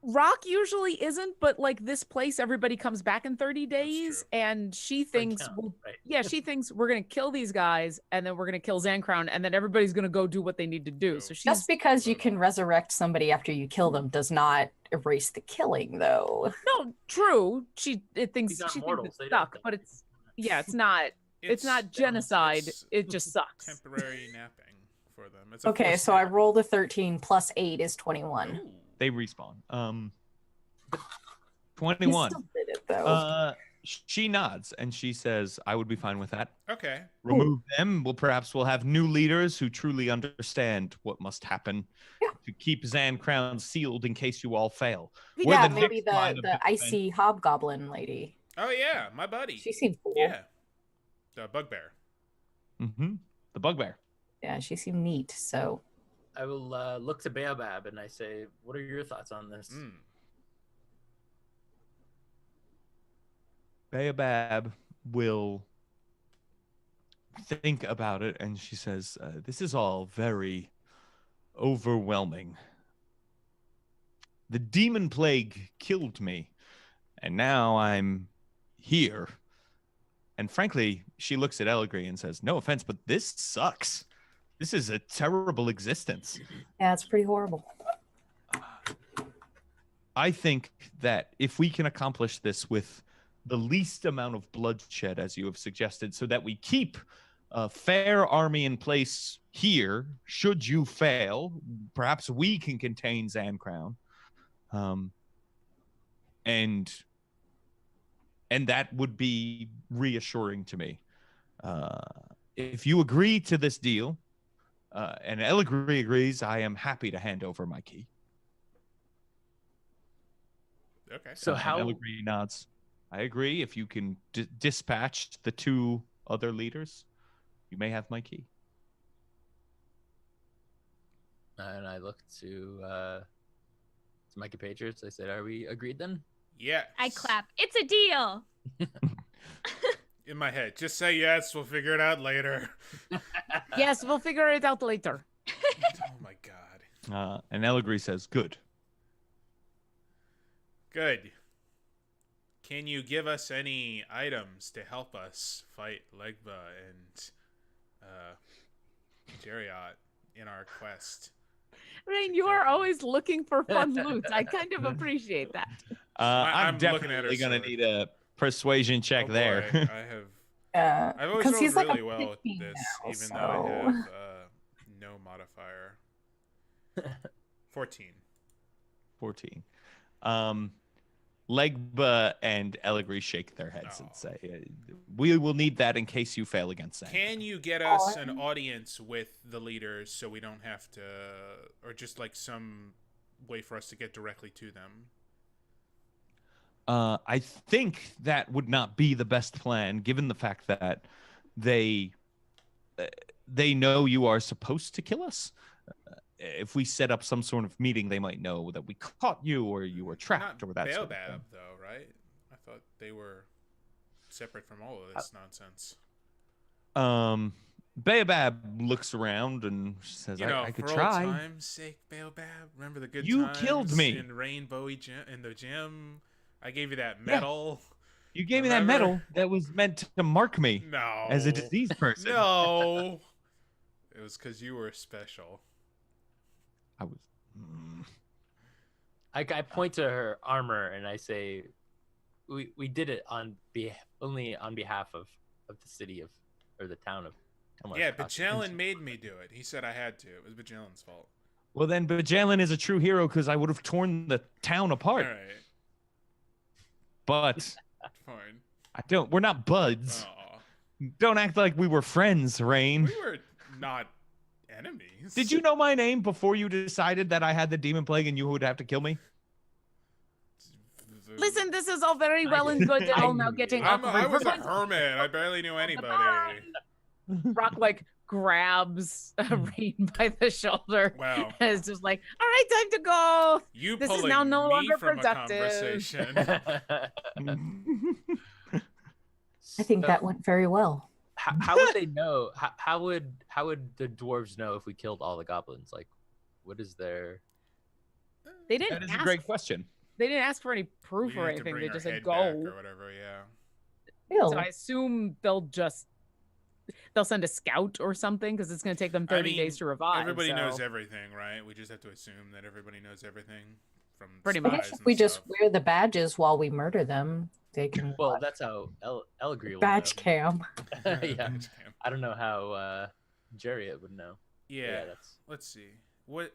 Speaker 3: Rock usually isn't, but like this place, everybody comes back in 30 days,
Speaker 2: true.
Speaker 3: and she thinks,
Speaker 6: count, right?
Speaker 3: yeah, she thinks we're gonna kill these guys, and then we're gonna kill Zancrown, and then everybody's gonna go do what they need to do. So she's
Speaker 5: Just because you can resurrect somebody after you kill them does not erase the killing, though.
Speaker 3: no true. She thinks
Speaker 6: These aren't
Speaker 3: she thinks
Speaker 6: mortals,
Speaker 3: it's
Speaker 6: they don't
Speaker 3: stuck,
Speaker 6: think.
Speaker 3: but it's not. It's not genocide. It just sucks.
Speaker 2: Temporary napping for them. It's
Speaker 5: Okay,
Speaker 2: forced
Speaker 5: so I
Speaker 2: nap.
Speaker 5: rolled a 13 plus 8 is 21.
Speaker 2: Ooh.
Speaker 1: They respawn.
Speaker 5: You
Speaker 1: 21.
Speaker 5: still did it, though.
Speaker 1: She nods and she says, I would be fine with that.
Speaker 2: Okay.
Speaker 1: Remove them. We'll have new leaders who truly understand what must happen to keep Zan Crown sealed in case you all fail. We're
Speaker 5: Yeah,
Speaker 1: the
Speaker 5: maybe
Speaker 1: next line
Speaker 5: the
Speaker 1: of defense.
Speaker 5: icy hobgoblin lady.
Speaker 2: Oh yeah, my buddy.
Speaker 5: She seemed cool.
Speaker 2: Yeah. The bugbear.
Speaker 1: The bugbear.
Speaker 5: Yeah, she seemed neat. So
Speaker 6: I will look to Baobab and I say, what are your thoughts on this?
Speaker 1: Baobab will think about it and she says, this is all very overwhelming. The demon plague killed me, and now I'm here. And frankly, she looks at Eligri and says, no offense, but this sucks. This is a terrible existence.
Speaker 5: yeah, it's pretty horrible.
Speaker 1: I think that if we can accomplish this with the least amount of bloodshed, as you have suggested, so that we keep a fair army in place here, should you fail, perhaps we can contain Zancrown. And that would be reassuring to me. If you agree to this deal, and Eligri agrees, I am happy to hand over my key.
Speaker 2: Okay.
Speaker 6: So
Speaker 1: And
Speaker 6: how
Speaker 1: Eligri nods. I agree. If you can dispatch the two other leaders, you may have my key.
Speaker 6: and I look to Mikey Patriots. I said, are we agreed then?
Speaker 2: Yeah.
Speaker 4: I clap. It's a deal.
Speaker 2: In my head. Just say yes, we'll figure it out later.
Speaker 3: Yes, we'll figure it out later.
Speaker 2: Oh my god.
Speaker 1: And Eligri says, good.
Speaker 2: Good. Can you give us any items to help us fight Legba and Jariat in our quest?
Speaker 3: Rain, you are always looking for fun loot. I kind of appreciate that.
Speaker 1: I'm
Speaker 2: I'm looking at her
Speaker 1: definitely going to
Speaker 2: sword.
Speaker 1: need a persuasion check
Speaker 2: Oh,
Speaker 1: there.
Speaker 2: boy. I have I've always rolled
Speaker 5: he's
Speaker 2: really
Speaker 5: like a
Speaker 2: well at
Speaker 5: 15
Speaker 2: this,
Speaker 5: now,
Speaker 2: even
Speaker 5: so...
Speaker 2: though I have no modifier. 14.
Speaker 1: 14. Legba and Eligri shake their heads and say, we will need that in case you fail against that.
Speaker 2: Can you get us an audience with the leaders so we don't have to, or just like some way for us to get directly to them?
Speaker 1: I think that would not be the best plan, given the fact that they know you are supposed to kill us. If we set up some sort of meeting, they might know that we caught you or you were trapped or that sort of thing.
Speaker 2: Though, right? I thought they were separate from all of this nonsense.
Speaker 1: Baobab looks around and says, I could try.
Speaker 2: For old time's sake, Baobab, remember the good
Speaker 1: you
Speaker 2: times
Speaker 1: killed me
Speaker 2: in Rainbow in the gym? I gave you that medal.
Speaker 1: Yeah. You gave me that medal that was meant to mark me as a diseased person.
Speaker 2: No. It was because you were special.
Speaker 1: I was.
Speaker 6: I point to her armor and I say, "We did it only on behalf of the city or the town of."
Speaker 2: Yeah, Bajalin made me do it. He said I had to. It was Bajalin's fault.
Speaker 1: Well, then Bajalin is a true hero because I would have torn the town apart.
Speaker 2: All right.
Speaker 1: But
Speaker 2: fine.
Speaker 1: I don't. We're not buds. Don't act like we were friends, Rain.
Speaker 2: We were not enemies.
Speaker 1: Did you know my name before you decided that I had the demon plague and you would have to kill me?
Speaker 3: Listen, this is all very well and good. All now getting
Speaker 2: I was a hermit. I barely knew anybody.
Speaker 3: Rock like grabs Rain by the shoulder.
Speaker 2: Wow.
Speaker 3: And it's just like, all right, time to go.
Speaker 2: You
Speaker 3: this
Speaker 2: pulling
Speaker 3: is now no
Speaker 2: me
Speaker 3: longer
Speaker 2: from
Speaker 3: productive.
Speaker 2: A conversation.
Speaker 5: I think that went very well.
Speaker 6: How would they know? How would the dwarves know if we killed all the goblins? Like, what is their?
Speaker 3: They didn't.
Speaker 1: That is a great question.
Speaker 3: They didn't ask for any proof or anything. They just said go
Speaker 2: or whatever. Yeah.
Speaker 5: Ew.
Speaker 3: So I assume they'll send a scout or something because it's going to take them 30 days to revive.
Speaker 2: Everybody knows everything, right? We just have to assume that everybody knows everything from
Speaker 3: pretty
Speaker 2: spies
Speaker 3: much.
Speaker 5: If we just wear the badges while we murder them, they can.
Speaker 6: Well, that's how Eligri will
Speaker 5: badge
Speaker 6: know.
Speaker 5: cam.
Speaker 6: Yeah. I don't know how Jariat would know.
Speaker 2: Yeah. Let's see. What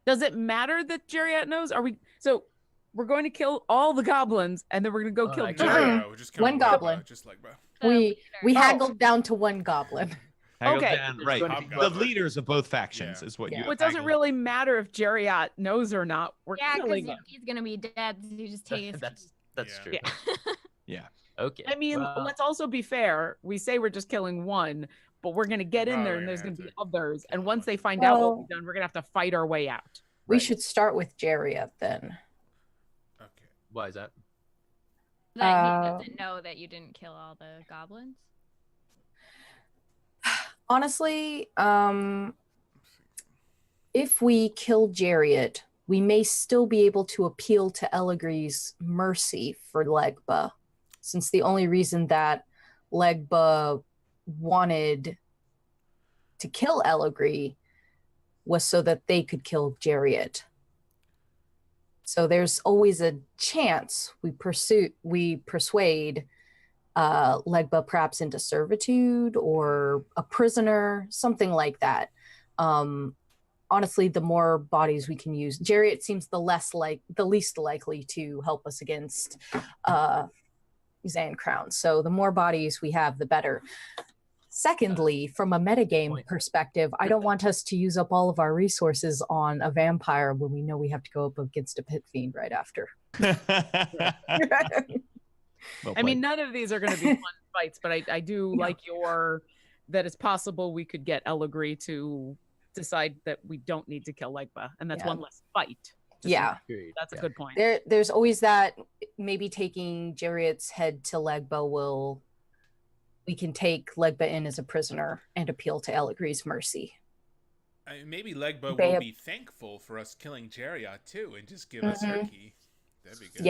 Speaker 3: does it matter that Jariat knows? We're going to kill all the goblins, and then we're going to go kill
Speaker 2: Jariat.
Speaker 5: One goblin.
Speaker 2: Just like, bro.
Speaker 5: We haggled down to one goblin.
Speaker 3: Okay.
Speaker 1: Right. The leaders of both factions is what you.
Speaker 3: It doesn't really matter if Jariat knows or not. We're killing him.
Speaker 4: He's going to be dead. So you just take it.
Speaker 6: That's true.
Speaker 1: Yeah.
Speaker 6: Okay.
Speaker 3: I mean, let's also be fair. We say we're just killing one, but we're going to get in there, and there's going to be others. And once they find out what we've done, we're going to have to fight our way out.
Speaker 5: We should start with Jariat then.
Speaker 2: Okay.
Speaker 6: Why is that?
Speaker 4: That he doesn't know that you didn't kill all the goblins?
Speaker 5: Honestly, if we kill Jariat, we may still be able to appeal to Eligri's mercy for Legba, since the only reason that Legba wanted to kill Eligri was so that they could kill Jariat. So there's always a chance we persuade Legba perhaps into servitude or a prisoner, something like that. Honestly, the more bodies we can use, Jariat seems the least likely to help us against Xan Crown. So the more bodies we have, the better. Secondly, from a metagame perspective, I don't want us to use up all of our resources on a vampire when we know we have to go up against a pit fiend right after.
Speaker 3: I mean, none of these are going to be fun fights, but I do like that it's possible we could get Eligri to decide that we don't need to kill Legba, and that's one less fight. That's a good point.
Speaker 5: There's always that, maybe taking Jariat's head to Legba we can take Legba in as a prisoner and appeal to Eligri's mercy.
Speaker 2: Maybe Legba will be thankful for us killing Jariat too, and just give us her key. That'd be good.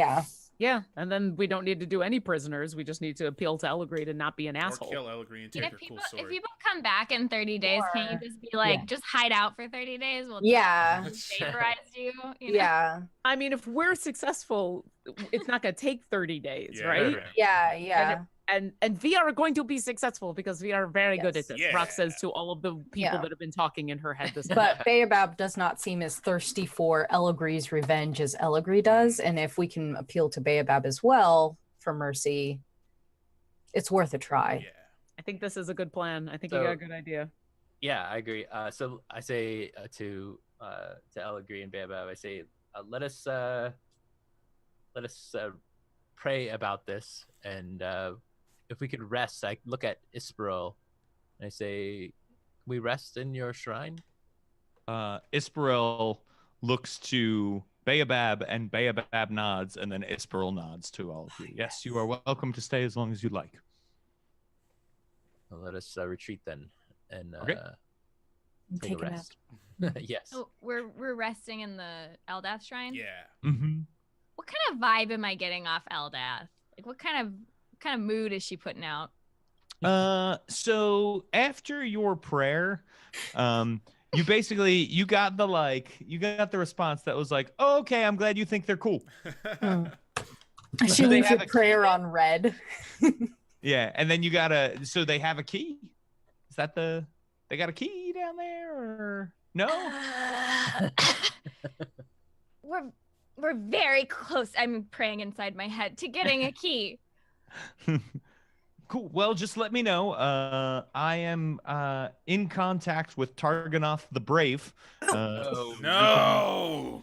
Speaker 3: Yeah, and then we don't need to do any prisoners. We just need to appeal to Eligri to not be an asshole.
Speaker 2: Or kill Eligri and take her cool sword.
Speaker 4: If people come back in 30 days, can't you just be like, just hide out for 30 days? We'll vaporize you.
Speaker 5: Yeah.
Speaker 3: I mean, if we're successful, it's not going to take 30 days, right?
Speaker 5: Yeah.
Speaker 3: And we are going to be successful because we are very good at this.
Speaker 2: Yeah.
Speaker 3: Rock says to all of the people that have been talking in her head this
Speaker 5: But Baobab does not seem as thirsty for Eligree's revenge as Eligree does. And if we can appeal to Baobab as well for mercy, it's worth a try.
Speaker 2: Yeah.
Speaker 3: I think this is a good plan. I think you got a good idea.
Speaker 6: Yeah, I agree. So I say to Eligree and Baobab, I say, let us pray about this, and if we could rest, I look at Isparel, and I say, we rest in your shrine?
Speaker 1: Isparel looks to Baobab, and Baobab nods, and then Isparel nods to all of you. Yes, you are welcome to stay as long as you'd like.
Speaker 6: Well, let us retreat then, and
Speaker 1: okay.
Speaker 6: Take a rest. Yes.
Speaker 4: Oh, we're resting in the Eldath shrine?
Speaker 2: Yeah.
Speaker 1: Mm-hmm.
Speaker 4: What kind of vibe am I getting off Eldath? Like, what kind of mood is she putting out?
Speaker 1: So after your prayer, you got the response that was like, oh, okay, I'm glad you think they're cool.
Speaker 5: She leaves a prayer on red.
Speaker 1: Yeah, and then so they have a key? Is that they got a key down there, or no?
Speaker 4: We're very close. I'm praying inside my head to getting a key.
Speaker 1: Cool. Well, just let me know. I am in contact with Targanoth the Brave.
Speaker 2: No!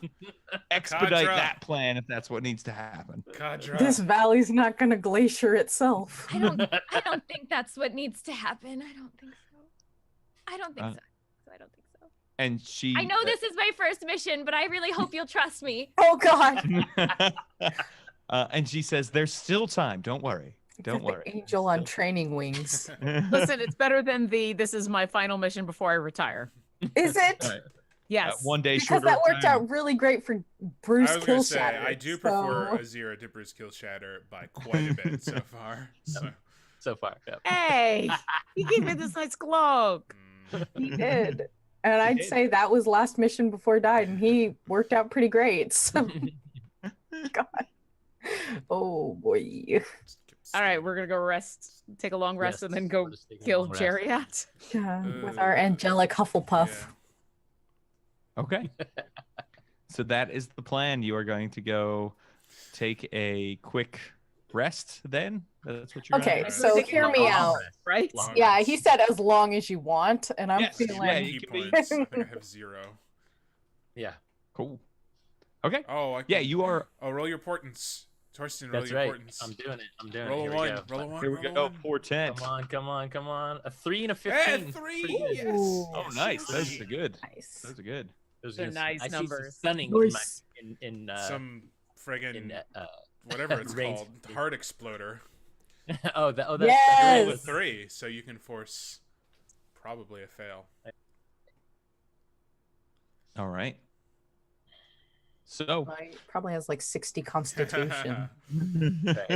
Speaker 1: Expedite
Speaker 2: Kadra.
Speaker 1: that plan if that's what needs to happen.
Speaker 2: Kadra.
Speaker 5: This valley's not going to glacier itself.
Speaker 4: I don't think that's what needs to happen. I don't think so. I don't think so.
Speaker 1: And she.
Speaker 4: I know this is my first mission, but I really hope you'll trust me.
Speaker 5: Oh God.
Speaker 1: And she says, "There's still time. Don't worry. Don't worry."
Speaker 5: Angel on training wings.
Speaker 3: Listen, it's better than this is my final mission before I retire.
Speaker 5: Is it?
Speaker 1: Right.
Speaker 3: Yes.
Speaker 1: One day
Speaker 5: because that worked out really great for Bruce
Speaker 2: I was gonna say,
Speaker 5: Killshatter.
Speaker 2: I do prefer Azira to Bruce Killshatter by quite a bit so far.
Speaker 6: So far, yeah.
Speaker 3: Hey, he gave me this nice cloak.
Speaker 5: He did. And I'd say that was last mission before died, and he worked out pretty great. So, God. Oh, boy.
Speaker 3: All right, we're going to go rest, take a long rest, and then go kill Chariot.
Speaker 5: Yeah, with our angelic Hufflepuff.
Speaker 1: Yeah. Okay. So that is the plan. You are going to go take a quick rest then? That's what you're
Speaker 5: okay, so hear me out.
Speaker 3: Right?
Speaker 5: Yeah, he said as long as you want, and I'm feeling...
Speaker 2: Yeah, you can I think I have 0.
Speaker 6: Yeah.
Speaker 1: Cool. Okay.
Speaker 2: Oh,
Speaker 1: you are...
Speaker 2: Oh, roll your portents. Torsten, roll
Speaker 6: That's
Speaker 2: your
Speaker 6: right.
Speaker 2: portents.
Speaker 6: I'm doing it.
Speaker 2: Roll a 1. Roll a 1.
Speaker 1: Here we go. 410.
Speaker 6: Come on. A 3 and a 15.
Speaker 2: Hey, 3! Yes.
Speaker 1: Oh, nice. Those are good.
Speaker 5: Nice.
Speaker 1: Those are good.
Speaker 3: Those are nice numbers.
Speaker 6: Stunning in
Speaker 2: some friggin' whatever it's called, heart exploder.
Speaker 6: that's
Speaker 5: yes!
Speaker 2: Roll a 3, so you can force probably a fail.
Speaker 1: All right. So
Speaker 5: probably has like 60 constitution.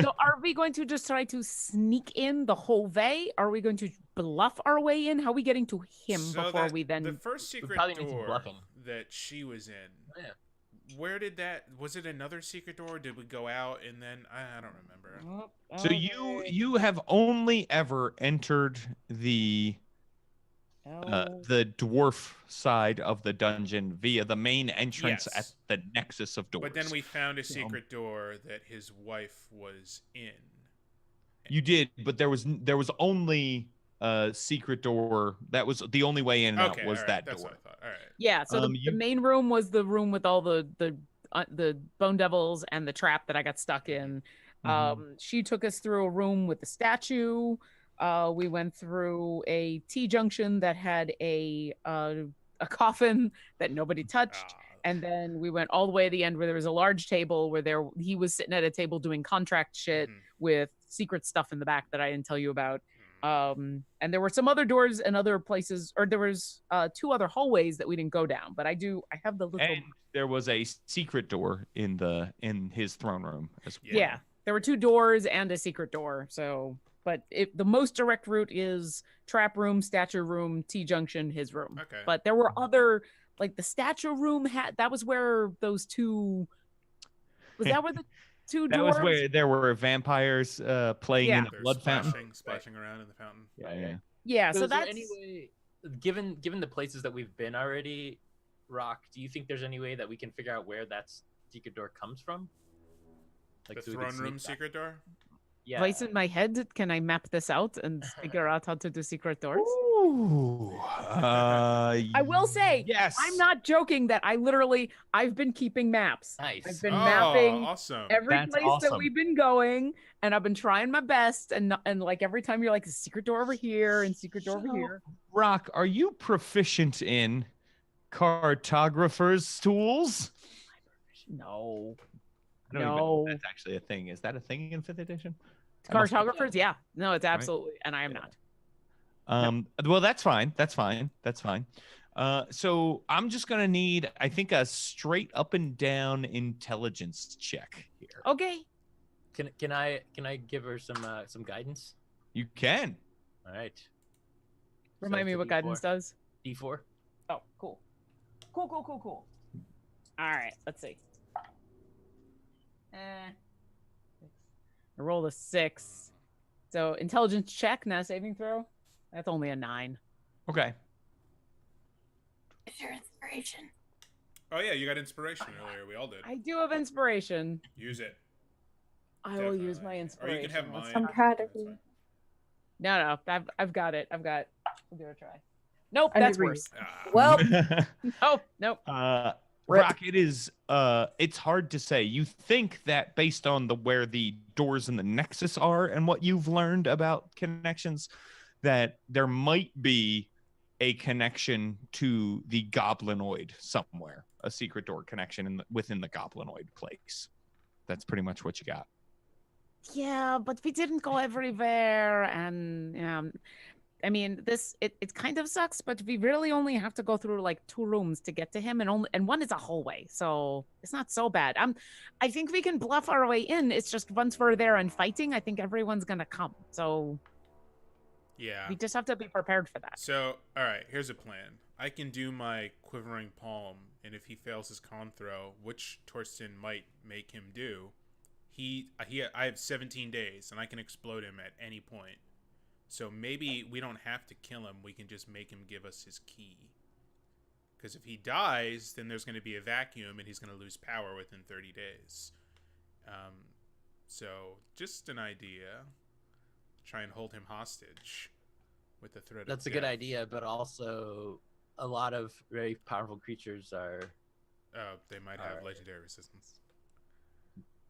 Speaker 3: So are we going to just try to sneak in the whole way? Are we going to bluff our way in? How are we getting to him before we then...
Speaker 2: The first secret door that she was in, where did that... Was it another secret door? Did we go out and then... I don't remember.
Speaker 1: So you have only ever entered the dwarf side of the dungeon via the main entrance at the nexus of doors.
Speaker 2: But then we found a secret door that his wife was in.
Speaker 1: You did, but there was only a secret door. That was the only way in and out was that
Speaker 2: That's
Speaker 1: door.
Speaker 2: What I thought. All right.
Speaker 3: Yeah, so the main room was the room with all the bone devils and the trap that I got stuck in. She took us through a room with the statue. We went through a T-junction that had a coffin that nobody touched. And then we went all the way to the end where there was a large table where he was sitting at a table doing contract shit with secret stuff in the back that I didn't tell you about. And there were some other doors and other places, or there was 2 other hallways that we didn't go down. But I have the little...
Speaker 1: And there was a secret door in his throne room as well.
Speaker 3: Yeah, there were 2 doors and a secret door. So... But the most direct route is trap room, statue room, T-junction, his room.
Speaker 2: Okay.
Speaker 3: But there were other, like the statue room that was where those 2. Was that where two
Speaker 1: That
Speaker 3: dwarves.
Speaker 1: was where there were vampires playing in a
Speaker 2: They're
Speaker 1: blood fountain.
Speaker 2: splashing around in the fountain.
Speaker 1: Yeah.
Speaker 3: Yeah, so
Speaker 6: is there
Speaker 3: that's
Speaker 6: any way, given the places that we've been already, Rock, do you think there's any way that we can figure out where that secret door comes from?
Speaker 2: Like the
Speaker 6: so we could
Speaker 2: throne room
Speaker 6: sneak back?
Speaker 2: secret door?
Speaker 6: Yeah.
Speaker 3: voice in my head. Can I map this out and figure out how to do secret doors?
Speaker 1: Ooh.
Speaker 3: I will say,
Speaker 1: yes.
Speaker 3: I'm not joking that I've been keeping maps.
Speaker 6: Nice.
Speaker 3: I've been mapping
Speaker 2: awesome.
Speaker 3: every
Speaker 1: That's
Speaker 3: place
Speaker 1: awesome.
Speaker 3: that we've been going, and I've been trying my best. And like every time you're like, secret door over here and secret door over here.
Speaker 1: Rock, are you proficient in cartographer's tools?
Speaker 3: No.
Speaker 1: I don't even know if that's actually a thing. Is that a thing in 5th edition?
Speaker 3: Cartographers, yeah. No, it's absolutely, and I am not.
Speaker 1: Well, that's fine. That's fine. So I'm just gonna need, I think, a straight up and down intelligence check here.
Speaker 3: Okay.
Speaker 6: Can I give her some guidance?
Speaker 1: You can.
Speaker 6: All right.
Speaker 3: Remind me what guidance does.
Speaker 6: D4.
Speaker 3: Oh, cool. Cool. All right, let's see. I rolled a 6. So intelligence check, not a saving throw. That's only a 9.
Speaker 1: Okay.
Speaker 5: Is there inspiration?
Speaker 2: Oh yeah, you got inspiration earlier. We all did.
Speaker 3: I do have inspiration.
Speaker 2: Use it.
Speaker 3: I will use my inspiration.
Speaker 2: Or you can have mine.
Speaker 5: I'm proud of you.
Speaker 3: No, I've got it. We'll give it a try. Nope, that's worse.
Speaker 5: Well,
Speaker 3: Nope.
Speaker 1: Rock, it is it's hard to say. You think that based on where the doors in the Nexus are and what you've learned about connections, that there might be a connection to the goblinoid somewhere, a secret door connection within the goblinoid place. That's pretty much what you got.
Speaker 3: Yeah, but we didn't go everywhere, and I mean, it kind of sucks, but we really only have to go through like 2 rooms to get to him, and one is a hallway, so it's not so bad. I think we can bluff our way in. It's just once we're there and fighting, I think everyone's gonna come. So
Speaker 2: yeah,
Speaker 3: we just have to be prepared for that.
Speaker 2: So all right, here's a plan. I can do my quivering palm, and if he fails his con throw, which Torsten might make him do, I have 17 days, and I can explode him at any point. So maybe we don't have to kill him. We can just make him give us his key. Because if he dies, then there's going to be a vacuum, and he's going to lose power within 30 days. So just an idea. Try and hold him hostage with the threat of
Speaker 6: That's a
Speaker 2: death.
Speaker 6: good idea, but also a lot of very powerful creatures are...
Speaker 2: they might have legendary resistance.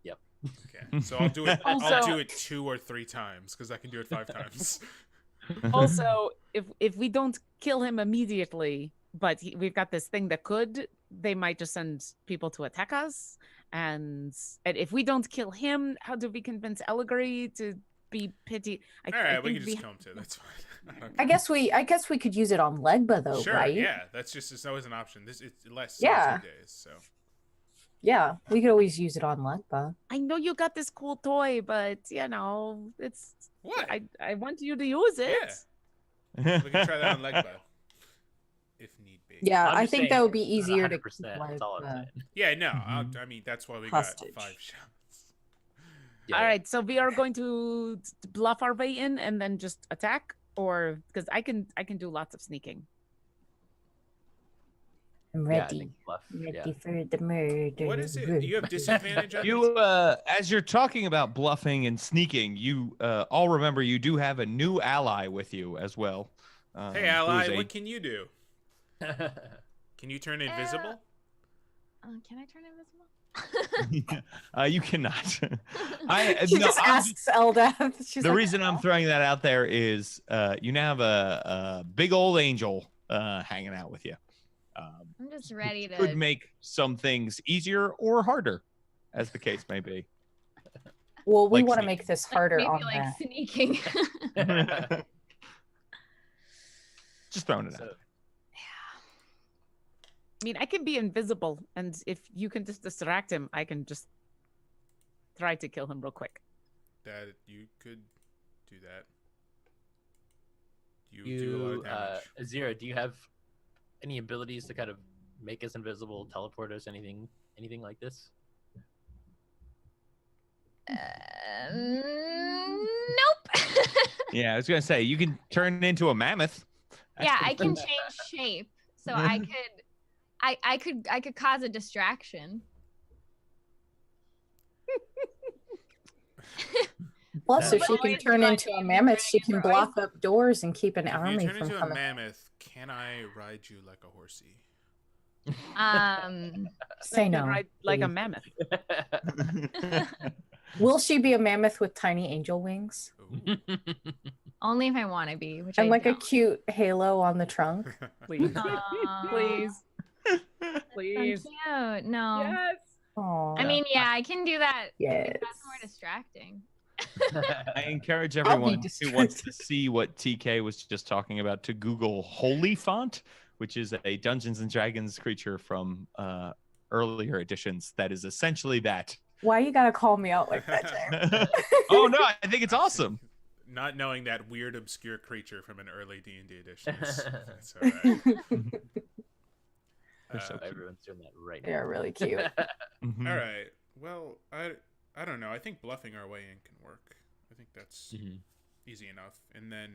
Speaker 6: Yep.
Speaker 2: Okay, so I'll do it. I'll do it 2 or 3 times because I can do it 5 times.
Speaker 3: Also, if we don't kill him immediately, but we've got this thing that they might just send people to attack us. And if we don't kill him, how do we convince Eligary to be pity?
Speaker 2: All right, we can just kill him too. That's fine.
Speaker 5: I guess we could use it on Legba though,
Speaker 2: sure,
Speaker 5: right?
Speaker 2: Yeah, it's always an option. It's less 2 days, so.
Speaker 5: Yeah, we could always use it on Legba.
Speaker 3: I know you got this cool toy, but it's
Speaker 2: what?
Speaker 3: I want you to use it.
Speaker 2: Yeah. We can try that on Legba if need be.
Speaker 5: Yeah,
Speaker 6: I'm
Speaker 5: I
Speaker 6: just
Speaker 5: think
Speaker 6: saying,
Speaker 5: that would be easier to
Speaker 6: 100%,
Speaker 5: keep
Speaker 6: that's all I'm saying.
Speaker 2: Yeah, no.
Speaker 1: Mhm.
Speaker 2: I mean, that's why we
Speaker 5: Hostage.
Speaker 2: got 5 shots.
Speaker 6: Yeah,
Speaker 3: All right, so we are going to bluff our way in and then just attack, or because I can do lots of sneaking.
Speaker 5: I'm
Speaker 6: Yeah, I
Speaker 5: ready.
Speaker 6: think bluff,
Speaker 5: Ready for the murder.
Speaker 2: What is it? You have disadvantage on these?
Speaker 1: You, as you're talking about bluffing and sneaking, you all remember you do have a new ally with you as well.
Speaker 2: Hey,
Speaker 1: who
Speaker 2: ally,
Speaker 1: is a-
Speaker 2: what can you do? Can you turn invisible?
Speaker 4: Can I turn invisible?
Speaker 1: You cannot.
Speaker 5: She
Speaker 1: no,
Speaker 5: just
Speaker 1: I'm
Speaker 5: asks Eldath. She's
Speaker 1: the
Speaker 5: like,
Speaker 1: reason I'm throwing that out there is you now have a big old angel hanging out with you.
Speaker 4: I'm just ready to.
Speaker 1: Could make some things easier or harder, as the case may be.
Speaker 5: well, we
Speaker 1: like
Speaker 5: want to
Speaker 1: sneak.
Speaker 5: make this harder
Speaker 4: maybe
Speaker 5: on
Speaker 4: like
Speaker 5: that.
Speaker 4: sneaking.
Speaker 1: Just throwing it out.
Speaker 6: So,
Speaker 3: I mean, I can be invisible, and if you can just distract him, I can just try to kill him real quick.
Speaker 2: That you could do that. You do a lot of damage.
Speaker 6: Azira, do you have any abilities to kind of make us invisible, teleport us, anything like this?
Speaker 4: Nope.
Speaker 1: Yeah, I was gonna say you can turn into a mammoth.
Speaker 4: Yeah, I can change shape, so I could cause a distraction.
Speaker 5: Plus, if she
Speaker 4: Always
Speaker 5: can turn
Speaker 4: fun
Speaker 5: into a
Speaker 4: names
Speaker 5: mammoth, she
Speaker 4: dragons
Speaker 5: can
Speaker 4: are always-
Speaker 5: block up doors and keep an
Speaker 2: If you
Speaker 5: army
Speaker 2: turn
Speaker 5: from
Speaker 2: into a
Speaker 5: coming.
Speaker 2: mammoth, can I ride you like a horsey?
Speaker 5: Say
Speaker 3: I
Speaker 5: no.
Speaker 3: can ride like a
Speaker 5: please.
Speaker 3: mammoth.
Speaker 5: Will she be a mammoth with tiny angel wings
Speaker 2: Ooh.
Speaker 4: Only if I want to be, which
Speaker 5: and
Speaker 4: I
Speaker 5: like a
Speaker 4: don't.
Speaker 5: cute halo on the trunk?
Speaker 3: Please.
Speaker 4: Aw,
Speaker 3: Please.
Speaker 4: so
Speaker 3: Please.
Speaker 4: cute. No.
Speaker 3: Yes.
Speaker 5: Aww.
Speaker 4: I mean, yeah, I can do that.
Speaker 5: yes.
Speaker 4: That's more distracting.
Speaker 1: I encourage
Speaker 5: I'll be
Speaker 1: everyone who
Speaker 5: distracted.
Speaker 1: wants to see what TK was just talking about to Google Holy Font, which is a Dungeons and Dragons creature from earlier editions. That is essentially that.
Speaker 5: Why you gotta call me out like that, James?
Speaker 1: Oh no, I think it's awesome.
Speaker 2: Not knowing that weird, obscure creature from an early D&D edition. That's all right.
Speaker 1: They're so cute.
Speaker 6: Everyone's doing that right now.
Speaker 5: They're really cute.
Speaker 1: Mhm.
Speaker 2: All right. Well, I don't know. I think bluffing our way in can work. I think that's easy enough. And then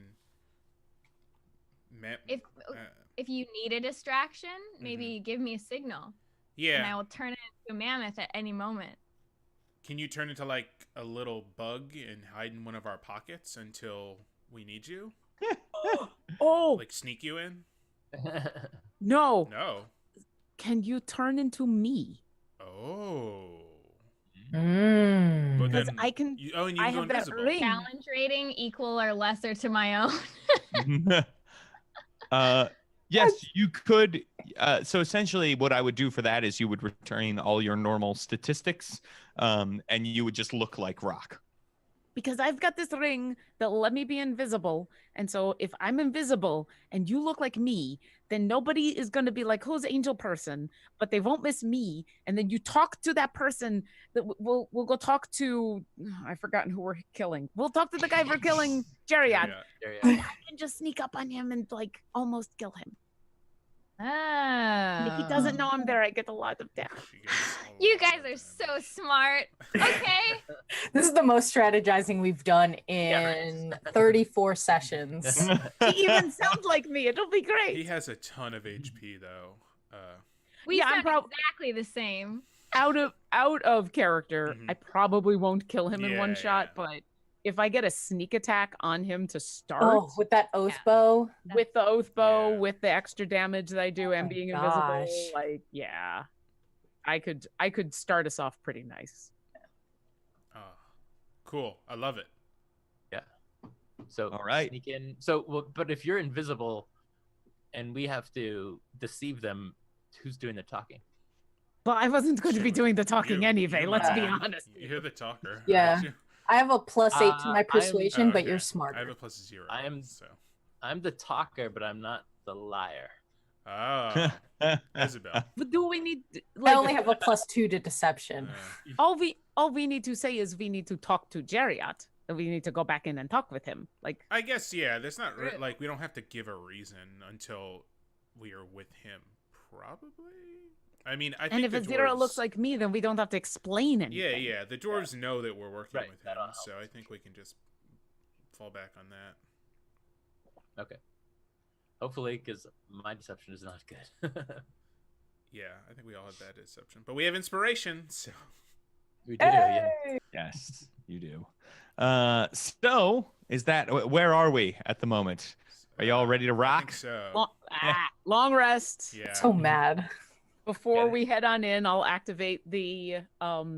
Speaker 4: If you need a distraction, maybe give me a signal, and
Speaker 2: yeah.
Speaker 4: I will turn it into a mammoth at any moment.
Speaker 2: Can you turn into like a little bug and hide in one of our pockets until we need you?
Speaker 3: Oh,
Speaker 2: Like sneak you in?
Speaker 3: no.
Speaker 2: No.
Speaker 3: Can you turn into me?
Speaker 2: Oh.
Speaker 5: Mm.
Speaker 2: But
Speaker 3: Because
Speaker 2: then
Speaker 3: I can.
Speaker 2: and you
Speaker 3: I
Speaker 2: can go
Speaker 3: have that
Speaker 2: invisible.
Speaker 3: ring.
Speaker 4: Challenge rating equal or lesser to my own.
Speaker 1: Yes, you could. So essentially, what I would do for that is you would retain all your normal statistics, and you would just look like Rock.
Speaker 3: Because I've got this ring that let me be invisible. And so if I'm invisible and you look like me, then nobody is going to be like, who's Angel person? But they won't miss me. And then you talk to that person that we'll go talk to. I've forgotten who we're killing. We'll talk to the guy we're killing, Jeriad. I can just sneak up on him and like almost kill him. And if he doesn't know I'm there, I get a lot of damage.
Speaker 4: You guys are so smart. Okay.
Speaker 5: This is the most strategizing we've done in 34 sessions.
Speaker 3: He even sounds like me. It'll be great.
Speaker 2: He has a ton of HP though.
Speaker 4: We
Speaker 3: I'm
Speaker 4: sound exactly the same.
Speaker 3: Out of character, I probably won't kill him in one shot,
Speaker 2: Yeah.
Speaker 3: but if I get a sneak attack on him to start
Speaker 5: with that oath bow,
Speaker 3: with the oath bow,
Speaker 2: Yeah.
Speaker 3: with the extra damage that I do and
Speaker 5: my
Speaker 3: being
Speaker 5: gosh.
Speaker 3: invisible, like I could start us off pretty nice.
Speaker 2: Cool. I love it.
Speaker 6: So
Speaker 1: All right.
Speaker 6: sneak in. So, but if you're invisible, and we have to deceive them, who's doing the talking?
Speaker 3: But I wasn't going to be
Speaker 2: Shoot.
Speaker 3: doing the talking anyway. Let's be
Speaker 5: Yeah.
Speaker 3: honest.
Speaker 2: You're the talker.
Speaker 5: Yeah.
Speaker 2: aren't you?
Speaker 5: I have a +8 to my
Speaker 6: I'm-
Speaker 5: persuasion, but
Speaker 2: okay.
Speaker 5: you're smarter.
Speaker 2: I have a +0.
Speaker 6: I'm the talker, but I'm not the liar.
Speaker 2: Oh, Isabel.
Speaker 3: But do we need
Speaker 5: I only have a +2 to deception.
Speaker 3: all we need to say is we need to talk to Jeriat. And we need to go back in and talk with him. Like
Speaker 2: I guess there's not like we don't have to give a reason until we are with him. Probably. I mean, I think
Speaker 3: and if
Speaker 2: the
Speaker 3: Azira
Speaker 2: dwarves-
Speaker 3: looks like me, then we don't have to explain anything.
Speaker 2: Yeah. The dwarves know that we're working
Speaker 6: Right,
Speaker 2: with him,
Speaker 6: that'll
Speaker 2: so
Speaker 6: help.
Speaker 2: I think we can just fall back on that.
Speaker 6: Okay. Hopefully, because my deception is not good.
Speaker 2: Yeah, I think we all have bad deception, but we have inspiration, so
Speaker 6: We do, yeah.
Speaker 1: Yes, you do. So is that where are we at the moment? Are y'all ready to
Speaker 2: I
Speaker 1: rock?
Speaker 2: think so.
Speaker 3: Long rest.
Speaker 2: Yeah.
Speaker 5: So mad.
Speaker 3: Before
Speaker 6: Yeah.
Speaker 3: we head on in, I'll activate the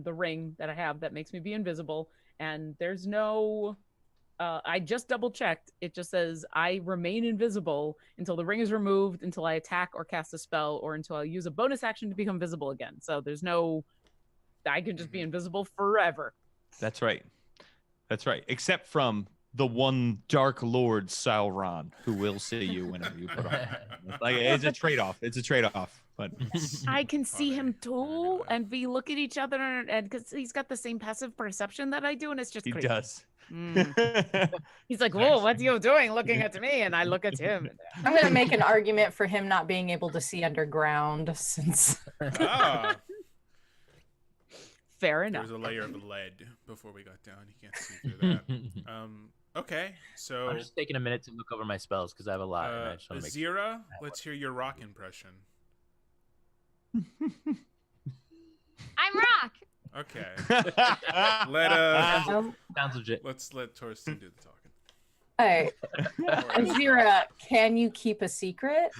Speaker 3: ring that I have that makes me be invisible. And there's no I just double checked. It just says I remain invisible until the ring is removed, until I attack or cast a spell, or until I use a bonus action to become visible again. So there's no I can just be invisible forever.
Speaker 1: That's right. That's right. Except from the one Dark Lord Sauron, who will see you whenever you put on. Like it's a trade-off. It's a trade-off. But
Speaker 3: I can see him
Speaker 2: Funny. I
Speaker 3: too,
Speaker 2: know.
Speaker 3: and we look at each other, and because he's got the same passive perception that I do, and it's just
Speaker 1: he
Speaker 3: crazy.
Speaker 1: does.
Speaker 3: He's like, "Whoa, what's you doing looking at me?" And I look at him.
Speaker 5: I'm gonna make an argument for him not being able to see underground since
Speaker 2: Ah,
Speaker 3: Fair enough.
Speaker 2: There was a layer of lead before we got down. You can't see through that. Okay, so
Speaker 6: I'm just taking a minute to look over my spells because I have a lot. And I just want to make
Speaker 2: Azira, let's hear your rock impression.
Speaker 4: I'm Rock.
Speaker 2: Okay.
Speaker 6: sounds legit.
Speaker 2: Let's let Torsten do the talking.
Speaker 5: Hey, Azira, can you keep a secret?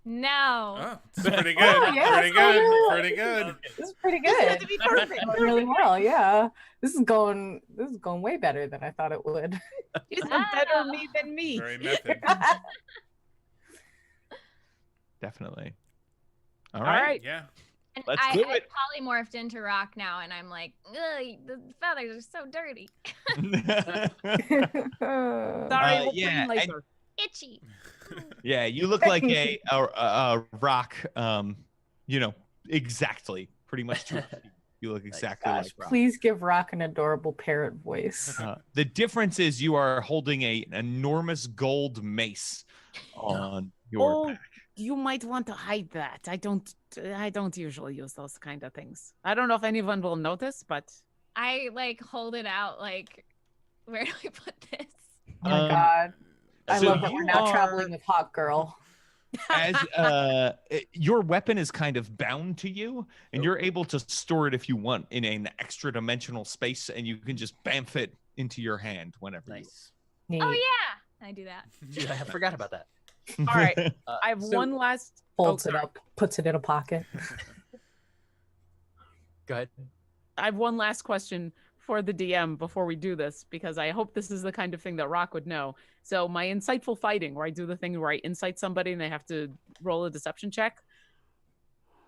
Speaker 4: No.
Speaker 2: Oh, it's pretty good.
Speaker 5: Oh, yeah,
Speaker 2: pretty good. Pretty good.
Speaker 5: This is pretty
Speaker 3: This
Speaker 5: good.
Speaker 3: had to be perfect.
Speaker 5: Going really well, yeah. This is going way better than I thought it would.
Speaker 3: She's a better me than me.
Speaker 2: Very method.
Speaker 1: Definitely.
Speaker 3: All right.
Speaker 2: Yeah.
Speaker 4: And
Speaker 1: Let's
Speaker 4: I
Speaker 1: do it.
Speaker 4: polymorphed into Rock now, and I'm like, ugh, the feathers are so dirty.
Speaker 3: Sorry, we'll
Speaker 1: yeah,
Speaker 3: play later.
Speaker 4: Itchy.
Speaker 1: Yeah, you look like a rock. Exactly, pretty much. You look exactly
Speaker 5: Gosh,
Speaker 1: like Rock.
Speaker 5: please give Rock an adorable parrot voice.
Speaker 1: The difference is you are holding an enormous gold mace on your back.
Speaker 3: You might want to hide that. I don't usually use those kind of things. I don't know if anyone will notice, but
Speaker 4: I like hold it out. Like, where do I put this?
Speaker 5: Oh my God. I
Speaker 1: so
Speaker 5: love that we're
Speaker 1: you
Speaker 5: now
Speaker 1: are-
Speaker 5: traveling with Hawk Girl.
Speaker 1: As your weapon is kind of bound to you, and you're able to store it if you want in an extra dimensional space, and you can just bamf it into your hand whenever.
Speaker 6: Nice.
Speaker 5: Neat.
Speaker 4: Oh yeah, I do that.
Speaker 6: Dude, I forgot about that.
Speaker 1: You.
Speaker 3: all right.
Speaker 6: Uh,
Speaker 3: I have
Speaker 6: so-
Speaker 3: one last.
Speaker 5: Folds it
Speaker 3: sorry.
Speaker 5: up, puts it in a pocket.
Speaker 6: Go ahead.
Speaker 3: I have one last question for the DM before we do this, because I hope this is the kind of thing that Rock would know. So my insightful fighting, where I do the thing where I insight somebody and they have to roll a deception check.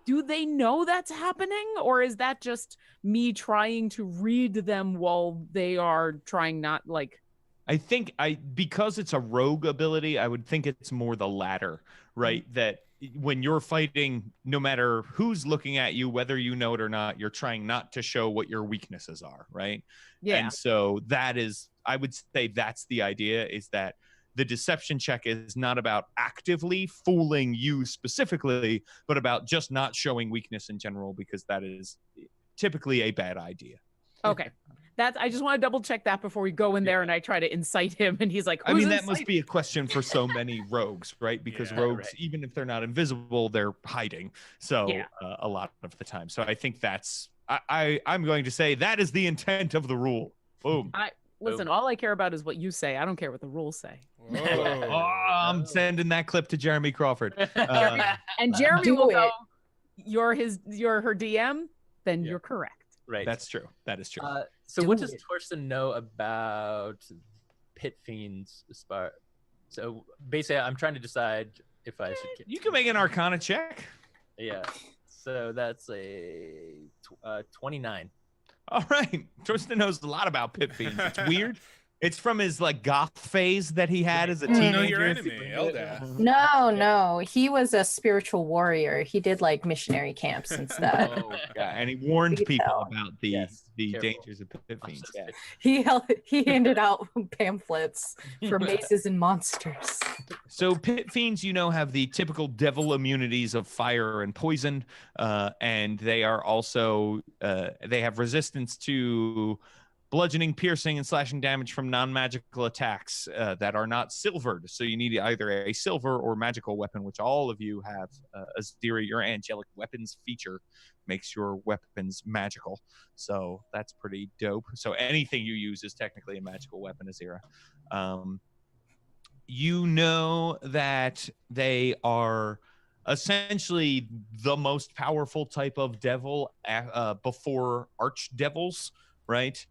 Speaker 3: Do they know that's happening, or is that just me trying to read them while they are trying not like?
Speaker 1: I think because it's a rogue ability, I would think it's more the latter, right? That when you're fighting, no matter who's looking at you, whether you know it or not, you're trying not to show what your weaknesses are, right?
Speaker 3: Yeah.
Speaker 1: And so I would say that's the idea, is that the deception check is not about actively fooling you specifically, but about just not showing weakness in general, because that is typically a bad idea.
Speaker 3: Okay. I just want to double check that before we go in there and I try to incite him and he's like,
Speaker 1: I mean,
Speaker 3: "Who's
Speaker 1: that must be a question for so many rogues, right? Because
Speaker 2: Yeah,
Speaker 1: rogues,
Speaker 6: right.
Speaker 1: even if they're not invisible, they're hiding. So
Speaker 3: Yeah.
Speaker 1: a lot of the time. So I think I'm going to say that is the intent of the rule. Boom.
Speaker 3: Listen, all I care about is what you say. I don't care what the rules say.
Speaker 1: Oh,
Speaker 2: Whoa.
Speaker 1: I'm sending that clip to Jeremy Crawford.
Speaker 3: And Jeremy
Speaker 5: Do
Speaker 3: will
Speaker 5: it.
Speaker 3: go, you're her DM, then
Speaker 6: Yeah.
Speaker 3: you're correct.
Speaker 6: Right.
Speaker 1: That's true. That is true.
Speaker 6: So
Speaker 5: Do
Speaker 6: what does
Speaker 5: it.
Speaker 6: Torsten know about pit fiends? So basically, I'm trying to decide if I should.
Speaker 1: You can make an Arcana check.
Speaker 6: Yeah. So that's a 29.
Speaker 1: All right. Tristan knows a lot about pit fiends. It's weird. It's from his like goth phase that he had as a
Speaker 2: You
Speaker 1: teenager.
Speaker 2: know your enemy, Eldath.
Speaker 5: No, he was a spiritual warrior. He did like missionary camps and stuff.
Speaker 1: Oh, yeah, and he warned
Speaker 5: You can
Speaker 1: people
Speaker 5: tell.
Speaker 1: about
Speaker 6: Yes,
Speaker 1: the
Speaker 6: careful.
Speaker 1: dangers of pit fiends. Yeah.
Speaker 5: He handed out pamphlets for mazes and monsters.
Speaker 1: So pit fiends, have the typical devil immunities of fire and poison, and they are also they have resistance to bludgeoning, piercing, and slashing damage from non-magical attacks that are not silvered. So you need either a silver or magical weapon, which all of you have. Azira, your angelic weapons feature makes your weapons magical. So that's pretty dope. So anything you use is technically a magical weapon, Azira. You know that they are essentially the most powerful type of devil before archdevils, right?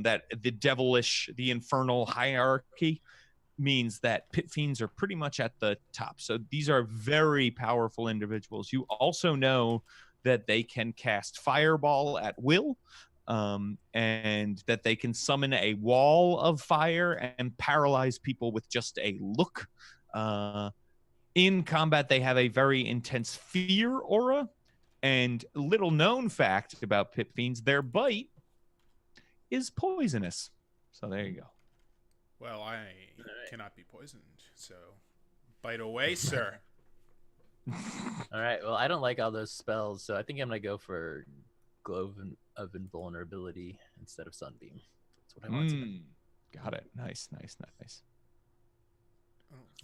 Speaker 1: That the devilish, the infernal hierarchy means that pit fiends are pretty much at the top. So these are very powerful individuals. You also know that they can cast fireball at will, and that they can summon a wall of fire and paralyze people with just a look. In combat, they have a very intense fear aura, and little known fact about pit fiends, their bite is poisonous. So there you go.
Speaker 2: Well, I cannot be poisoned, so bite away, sir.
Speaker 6: All right. Well, I don't like all those spells, so I think I'm gonna go for glow of invulnerability instead of sunbeam. That's what I want to know.
Speaker 1: Got it. Nice.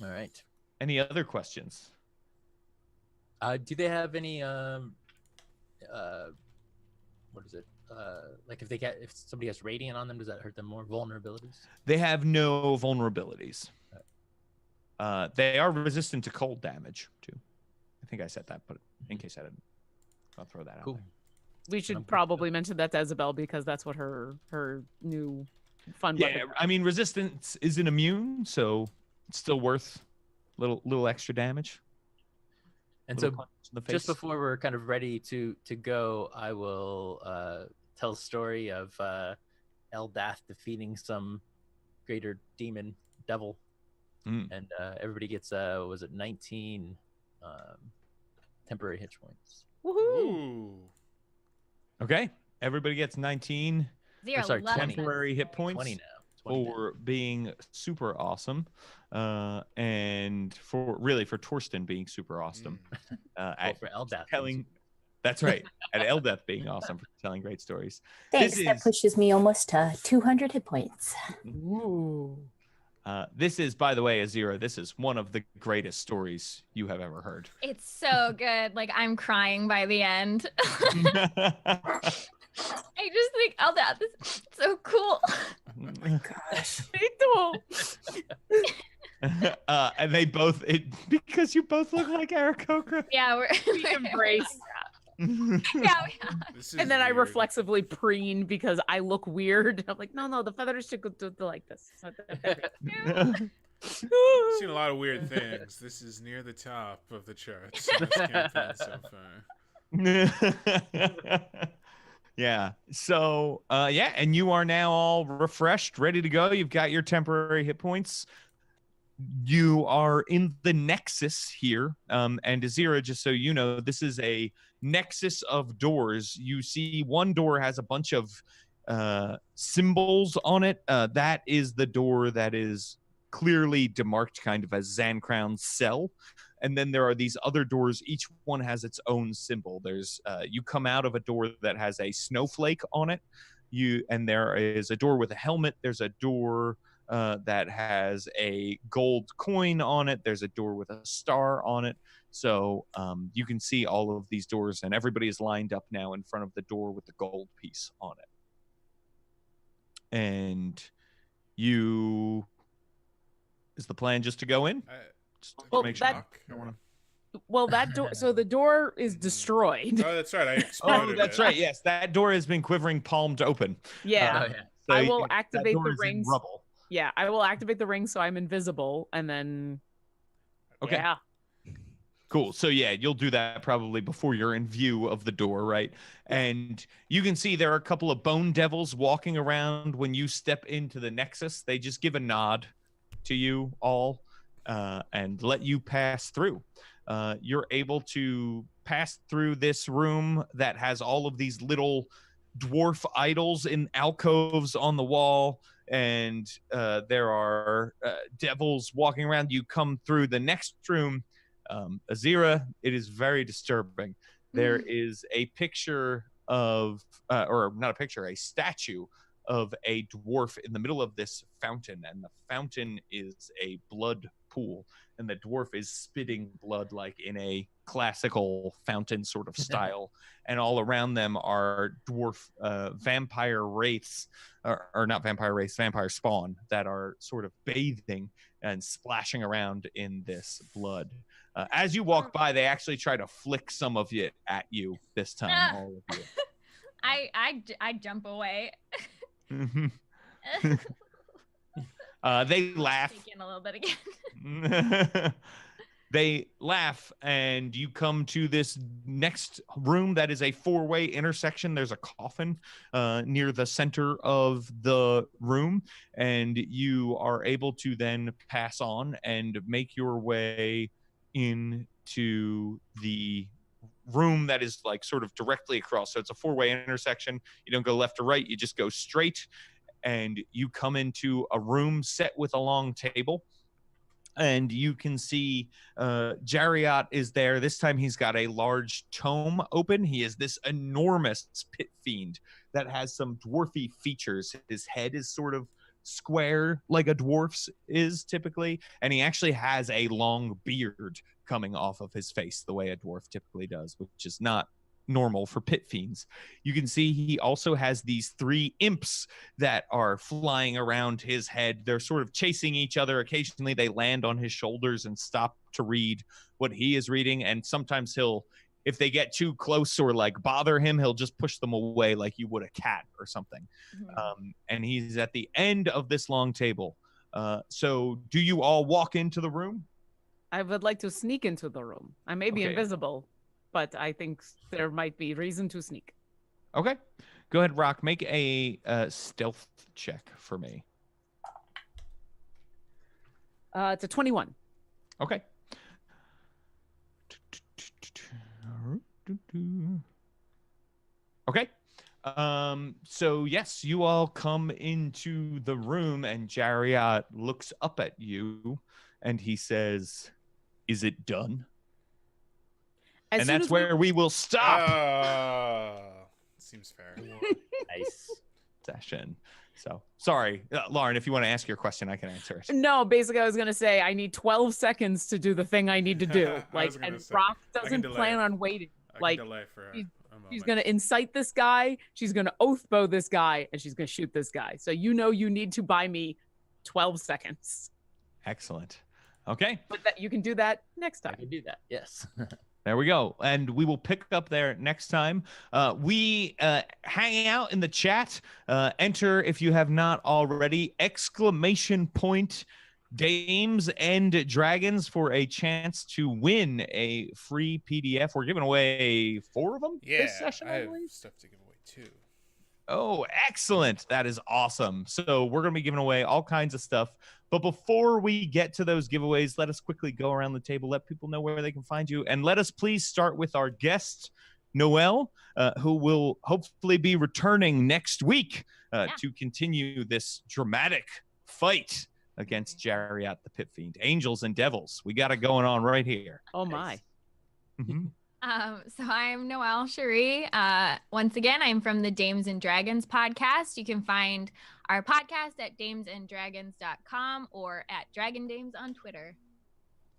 Speaker 6: All right.
Speaker 1: Any other questions?
Speaker 6: Do they have any what is it? Like if somebody has radiant on them, does that hurt them more? Vulnerabilities?
Speaker 1: They have no vulnerabilities. They are resistant to cold damage too. I think I said that, but in case I didn't, I'll throw that out there.
Speaker 3: We should probably mention that to Isabel because that's what her new fun weapon.
Speaker 1: Yeah, I mean resistance isn't immune, so it's still worth little extra damage.
Speaker 6: And so just before we're kind of ready to go, I will tell a story of Eldath defeating some greater demon devil. And everybody gets was it 19 temporary hit points.
Speaker 3: Woohoo!
Speaker 1: Okay, everybody gets 19 temporary hit points
Speaker 6: 20 now.
Speaker 1: 20 for being super awesome, and for Torsten being super awesome.
Speaker 6: For Eldath,
Speaker 1: that's right, at Eldath being awesome for telling great stories.
Speaker 5: Thanks. That pushes me almost to 200 hit points.
Speaker 3: Ooh.
Speaker 1: This is, by the way, Azira, this is one of the greatest stories you have ever heard.
Speaker 4: It's so good. Like, I'm crying by the end. I just think Eldath is so cool.
Speaker 5: Oh my gosh.
Speaker 3: Me too.
Speaker 1: And they both, because you both look like Aarakocra.
Speaker 4: Yeah,
Speaker 3: we embrace that.
Speaker 4: Yeah.
Speaker 3: And then I reflexively preen because I look weird. I'm like, no, the feathers should go like this.
Speaker 2: I've seen a lot of weird things. This is near the top of the charts in this campaign so far.
Speaker 1: Yeah. So, and you are now all refreshed, ready to go. You've got your temporary hit points. You are in the Nexus here. And Azira, just so you know, this is a Nexus of doors. You see one door has a bunch of symbols on it. That is the door that is clearly demarked kind of as Zancrown's cell. And then there are these other doors. Each one has its own symbol. There's you come out of a door that has a snowflake on it. And there is a door with a helmet. There's a door that has a gold coin on it. There's a door with a star on it. So you can see all of these doors, and everybody is lined up now in front of the door with the gold piece on it. And is the plan just to go in?
Speaker 3: Well, that door. So the door is destroyed.
Speaker 2: Oh, that's right. I exploded.
Speaker 1: Oh, that's right. Yes, that door has been quivering, palmed open.
Speaker 3: Yeah.
Speaker 1: So
Speaker 3: I will activate the rings.
Speaker 1: Rubble.
Speaker 3: Yeah, I will activate the ring so I'm invisible, and then.
Speaker 1: Okay.
Speaker 3: Yeah.
Speaker 1: Cool. So yeah, you'll do that probably before you're in view of the door, right? And you can see there are a couple of bone devils walking around when you step into the Nexus. They just give a nod to you all and let you pass through. You're able to pass through this room that has all of these little dwarf idols in alcoves on the wall, and there are devils walking around. You come through the next room. Azira, it is very disturbing. There is a picture of, or not a picture, a statue of a dwarf in the middle of this fountain, and the fountain is a blood pool, and the dwarf is spitting blood like in a classical fountain sort of style. And all around them are dwarf vampire wraiths, or not vampire wraiths, vampire spawn that are sort of bathing and splashing around in this blood. As you walk by, they actually try to flick some of it at you this time. All of you.
Speaker 4: I jump away.
Speaker 1: They laugh.
Speaker 4: Take in a little bit again.
Speaker 1: They laugh, and you come to this next room that is a four-way intersection. There's a coffin near the center of the room, and you are able to then pass on and make your way into the room that is like sort of directly across. So it's a four-way intersection. You don't go left or right. You just go straight, and you come into a room set with a long table. and you can see Jariat is there. This time he's got a large tome open. He is this enormous pit fiend that has some dwarfy features. His head is sort of square like a dwarf's is typically, and he actually has a long beard coming off of his face the way a dwarf typically does, which is not normal for pit fiends. You can see he also has these 3 imps that are flying around his head. They're sort of chasing each other. Occasionally they land on his shoulders and stop to read what he is reading, and sometimes he'll, if they get too close or like bother him, he'll just push them away like you would a cat or something. And he's at the end of this long table. So do you all walk into the room?
Speaker 3: I would like to sneak into the room. I may be invisible, but I think there might be reason to sneak.
Speaker 1: Okay. Go ahead, Rock. Make a stealth check for me.
Speaker 3: It's a 21.
Speaker 1: Okay. Okay. So yes, you all come into the room and Jariat looks up at you and he says, "Is it done?" And that's where we will stop.
Speaker 2: Seems fair.
Speaker 6: Nice.
Speaker 1: Session. So sorry, Lauren, if you want to ask your question, I can answer it.
Speaker 3: No, basically I was going to say I need 12 seconds to do the thing I need to do. Like, and Rock doesn't plan on waiting. Like, she's going to incite this guy, she's going to oath bow this guy, and she's going to shoot this guy. So you need to buy me 12 seconds.
Speaker 1: Excellent. Okay.
Speaker 3: But you can do that next time.
Speaker 6: I can do that. Yes.
Speaker 1: There we go. And we will pick up there next time. We hang out in the chat. Enter, if you have not already, ! Dames and Dragons for a chance to win a free PDF. We're giving away 4 of them this session,
Speaker 2: I have stuff to give away too.
Speaker 1: Oh, excellent. That is awesome. So we're going to be giving away all kinds of stuff. But before we get to those giveaways, let us quickly go around the table, let people know where they can find you. And let us please start with our guest, Noelle, who will hopefully be returning next week to continue this dramatic fight against Jariat the Pit Fiend. Angels and devils. We got it going on right here.
Speaker 3: Oh, my.
Speaker 1: Mm-hmm.
Speaker 4: So I'm Noelle Cherie. Once again, I'm from the Dames and Dragons podcast. You can find our podcast at damesanddragons.com or at Dragon Dames on Twitter.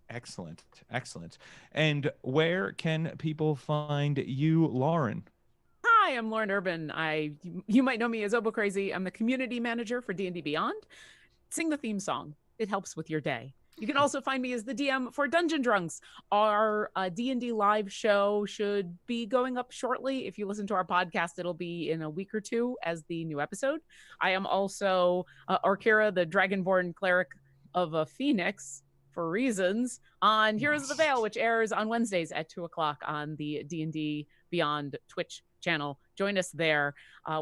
Speaker 1: Excellent. Excellent. And where can people find you, Lauren?
Speaker 3: Hi, I'm Lauren Urban. You might know me as Obo Crazy. I'm the community manager for D&D Beyond. Sing the theme song. It helps with your day. You can also find me as the DM for Dungeon Drunks. Our D&D live show should be going up shortly. If you listen to our podcast, it'll be in a week or 2 as the new episode. I am also Orkira, the Dragonborn Cleric of a Phoenix, for reasons, on Heroes of the Veil, which airs on Wednesdays at 2:00 on the D&D Beyond Twitch channel. Join us there.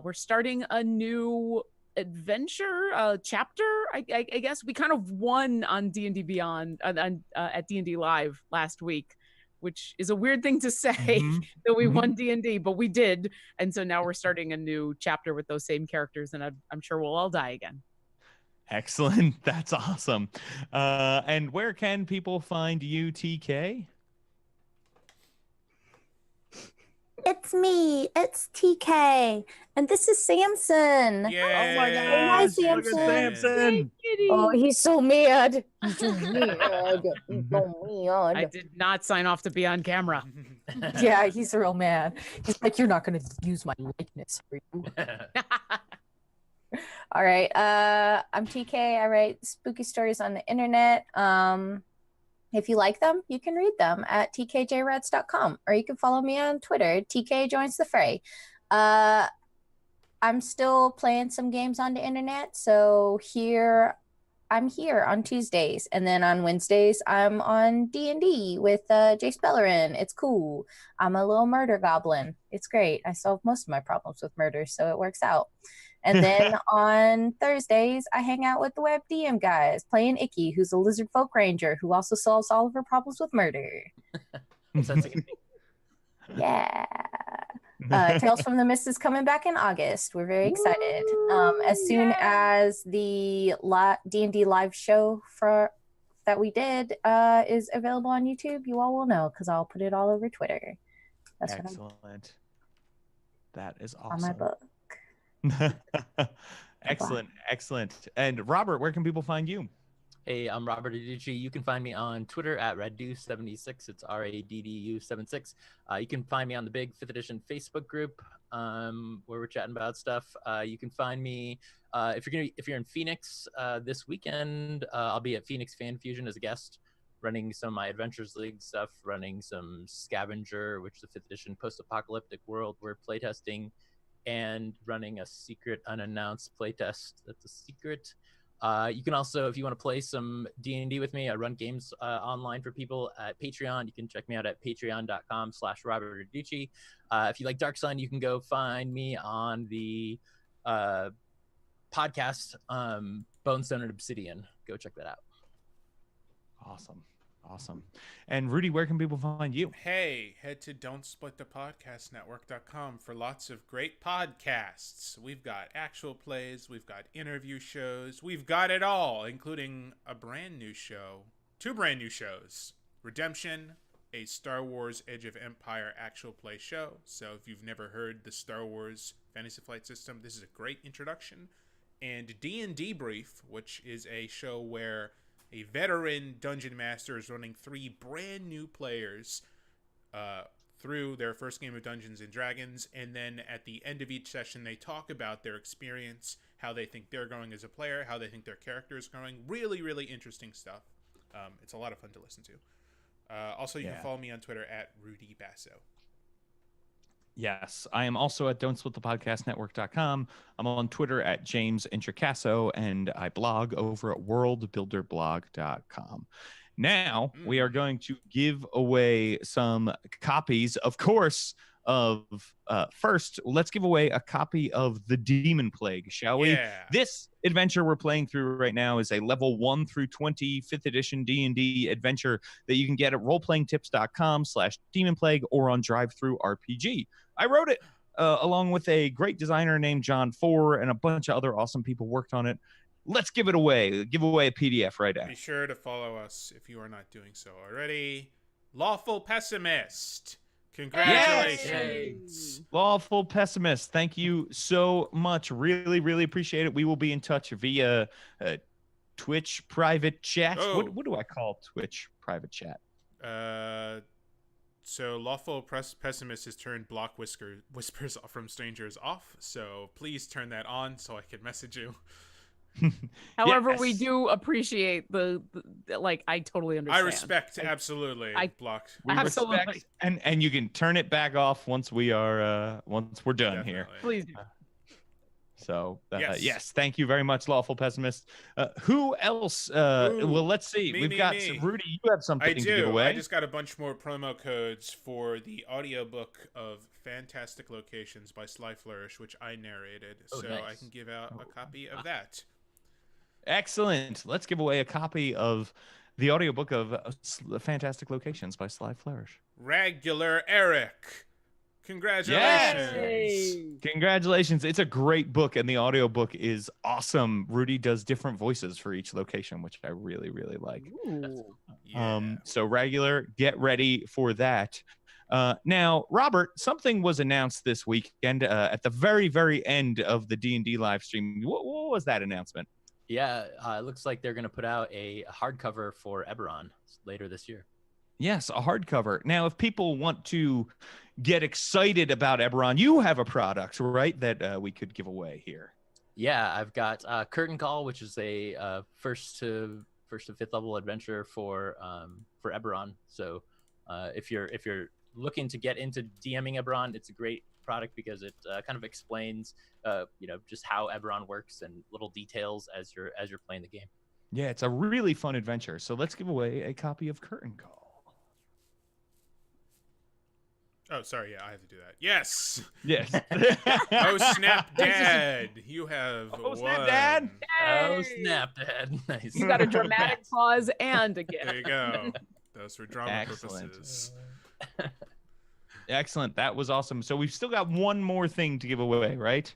Speaker 3: We're starting a new adventure chapter, I guess. We kind of won on D&D Beyond at D&D Live last week, which is a weird thing to say, that we won D&D, but we did. And so now we're starting a new chapter with those same characters, and I'm sure we'll all die again.
Speaker 1: Excellent. That's awesome. And where can people find you, TK?
Speaker 5: It's me. It's TK. And this is Samson.
Speaker 2: Yeah.
Speaker 1: Oh my God.
Speaker 5: Hi, Samson.
Speaker 1: Samson.
Speaker 5: Oh, he's so mad. He's so mad. He's so mad.
Speaker 3: I did not sign off to be on camera.
Speaker 5: Yeah, he's real mad. He's like, you're not going to use my likeness for you. All right. I'm TK. I write spooky stories on the internet. If you like them, you can read them at tkjreds.com, or you can follow me on Twitter. TK joins the fray. I'm still playing some games on the internet, so I'm here on Tuesdays, and then on Wednesdays I'm on D&D with Jace Bellerin. It's cool. I'm a little murder goblin. It's great. I solve most of my problems with murder, so it works out. And then on Thursdays, I hang out with the web DM guys, playing Icky, who's a lizard folk ranger who also solves all of her problems with murder. Yeah. Tales from the Mist is coming back in August. We're very excited. As soon as the D&D live show that we did is available on YouTube, you all will know because I'll put it all over Twitter. That's
Speaker 1: excellent. That is awesome.
Speaker 5: On my book.
Speaker 1: Excellent. And Robert, where can people find you?
Speaker 6: Hey, I'm Robert Adducci. You can find me on Twitter at Raddu76. It's RADDU76. You can find me on the big 5th edition Facebook group where we're chatting about stuff. You can find me if you're in Phoenix this weekend. I'll be at Phoenix Fan Fusion as a guest, running some of my Adventures League stuff, running some Scavenger, which is a 5th edition post-apocalyptic world we're playtesting, and running a secret unannounced playtest that's a secret. You can also, if you want to play some D&D with me, I run games online for people at Patreon. You can check me out at patreon.com/Robert Adduci. If you like Dark Sun, you can go find me on the podcast Bonestone and Obsidian. Go check that out.
Speaker 1: Awesome. And Rudy, where can people find you?
Speaker 2: Hey, head to don'tsplitthepodcastnetwork.com for lots of great podcasts. We've got actual plays, we've got interview shows, we've got it all, including a brand new show, 2 brand new shows. Redemption, a Star Wars Edge of Empire actual play show. So if you've never heard the Star Wars Fantasy Flight System, this is a great introduction. And D&D Brief, which is a show where a veteran dungeon master is running 3 brand new players through their first game of Dungeons and Dragons, and then at the end of each session they talk about their experience, how they think they're going as a player, how they think their character is going. Really, really interesting stuff. It's a lot of fun to listen to. Also, you can follow me on Twitter at Rudy Basso.
Speaker 1: Yes, I am also at don'tsplitthepodcastnetwork.com. I'm on Twitter at James Intricasso, and I blog over at worldbuilderblog.com. Now we are going to give away some copies, of course, of first, let's give away a copy of the Demonplague, shall we? This adventure we're playing through right now is a level 1 through 20 5th edition D&D adventure that you can get at roleplayingtips.com/Demonplague or on DriveThruRPG. I wrote it along with a great designer named John Four, and a bunch of other awesome people worked on it. Let's give it away. Give away a PDF right now.
Speaker 2: Be sure to follow us if you are not doing so already. Lawful Pessimist. Congratulations.
Speaker 1: Yes! Lawful Pessimist. Thank you so much. Really, really appreciate it. We will be in touch via Twitch private chat.
Speaker 2: Oh.
Speaker 1: What do I call Twitch private chat?
Speaker 2: So Lawful Pessimist has turned block whispers from strangers off. So please turn that on so I can message you.
Speaker 3: However, we do appreciate the like. I totally understand.
Speaker 2: I respect absolutely. Blocked.
Speaker 1: We respect, and you can turn it back off once we are once we're done. Definitely. Here.
Speaker 3: Please do.
Speaker 1: So yes, thank you very much, Lawful Pessimist. Who else? Well, let's see. We've got Rudy. You have something to give away.
Speaker 2: I just got a bunch more promo codes for the audiobook of Fantastic Locations by Sly Flourish, which I narrated. Nice. I can give out a copy of that.
Speaker 1: Excellent. Let's give away a copy of the audiobook of Fantastic Locations by Sly Flourish.
Speaker 2: Regular Eric. Congratulations.
Speaker 1: Yes! Congratulations. It's a great book, and the audiobook is awesome. Rudy does different voices for each location, which I really, really like. So regular, get ready for that. Now, Robert, something was announced this weekend at the very, very end of the D&D live stream. What was that announcement?
Speaker 6: Yeah, it looks like they're going to put out a hardcover for Eberron later this year.
Speaker 1: Yes, a hardcover. Now, if people want to get excited about Eberron, you have a product, right, that we could give away here.
Speaker 6: Yeah, I've got Curtain Call, which is a first to 5th level adventure for Eberron. So if you're looking to get into DMing Eberron, it's a great product because it kind of explains just how Eberron works and little details as you're playing the game.
Speaker 1: Yeah, it's a really fun adventure. So let's give away a copy of Curtain Call.
Speaker 2: Oh, sorry. Yeah, I have to do that. Yes.
Speaker 1: Yes.
Speaker 2: Oh, snap, Dad. You have
Speaker 1: won. Snap, Dad.
Speaker 6: Oh, snap, Dad. Nice.
Speaker 3: You got a dramatic pause and a gift.
Speaker 2: There you go. Those for drama purposes.
Speaker 1: Excellent. That was awesome. So we've still got one more thing to give away, right?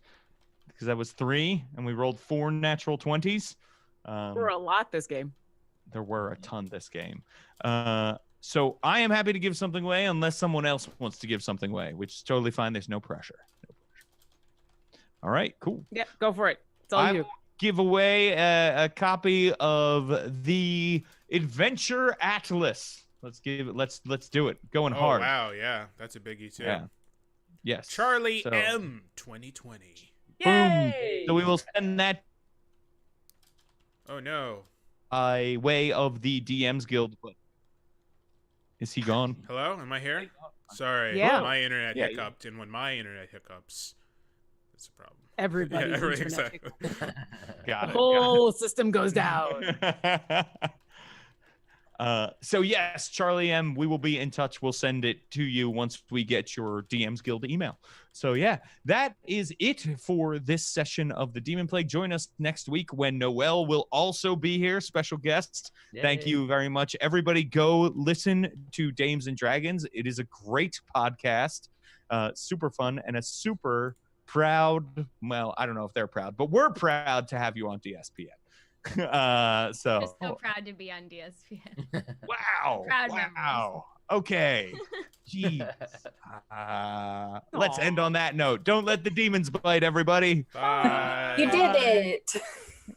Speaker 1: Because that was 3, and we rolled 4 natural 20s.
Speaker 3: We're a lot this game.
Speaker 1: there were a ton this game. So I am happy to give something away unless someone else wants to give something away, which is totally fine. There's no pressure. All right, cool.
Speaker 3: Yep, go for it. It's all you.
Speaker 1: Will give away a copy of the Adventure Atlas. Let's do it. Going hard.
Speaker 2: Wow, yeah, that's a biggie too.
Speaker 1: Yeah. Yes.
Speaker 2: Charlie M 2020.
Speaker 3: Yay!
Speaker 1: Boom. So we will send that.
Speaker 2: Oh no.
Speaker 1: By way of the DMs Guild. Is he gone?
Speaker 2: Hello, am I here? Sorry,
Speaker 3: Yeah.
Speaker 2: my internet hiccuped, and when my internet hiccups, that's a problem.
Speaker 3: Everybody's internet
Speaker 2: exactly.
Speaker 1: Got
Speaker 3: the
Speaker 1: it.
Speaker 3: whole system goes down.
Speaker 1: So yes, Charlie M, we will be in touch. We'll send it to you once we get your DMs Guild email. So yeah, that is it for this session of the Demonplague. Join us next week when Noelle will also be here, special guest.
Speaker 6: Yay.
Speaker 1: Thank you very much. Everybody go listen to Dames and Dragons. It is a great podcast, super fun, and a super proud, well, I don't know if they're proud, but we're proud to have you on DSPN.
Speaker 4: We're so proud to be on DSPN.
Speaker 1: Wow.
Speaker 4: Proud
Speaker 1: wow. Okay. Jeez. Let's end on that note. Don't let the demons bite, everybody.
Speaker 2: Bye.
Speaker 5: You did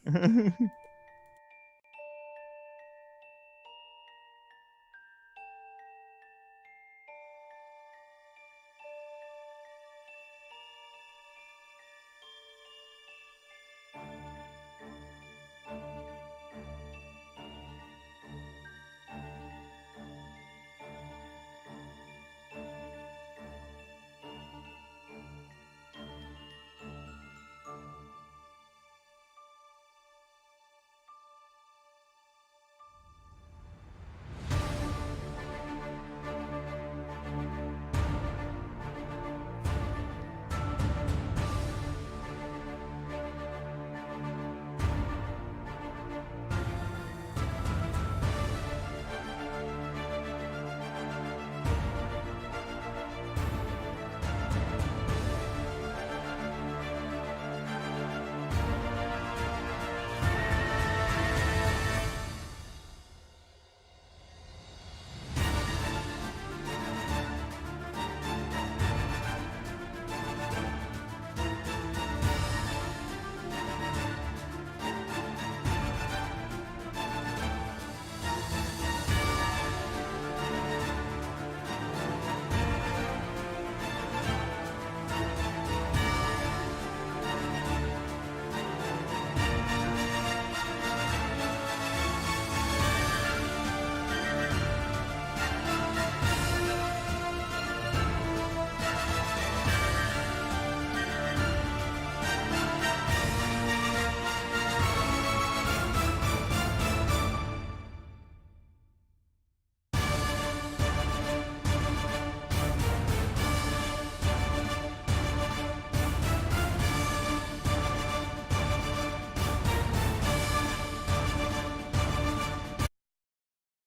Speaker 5: it.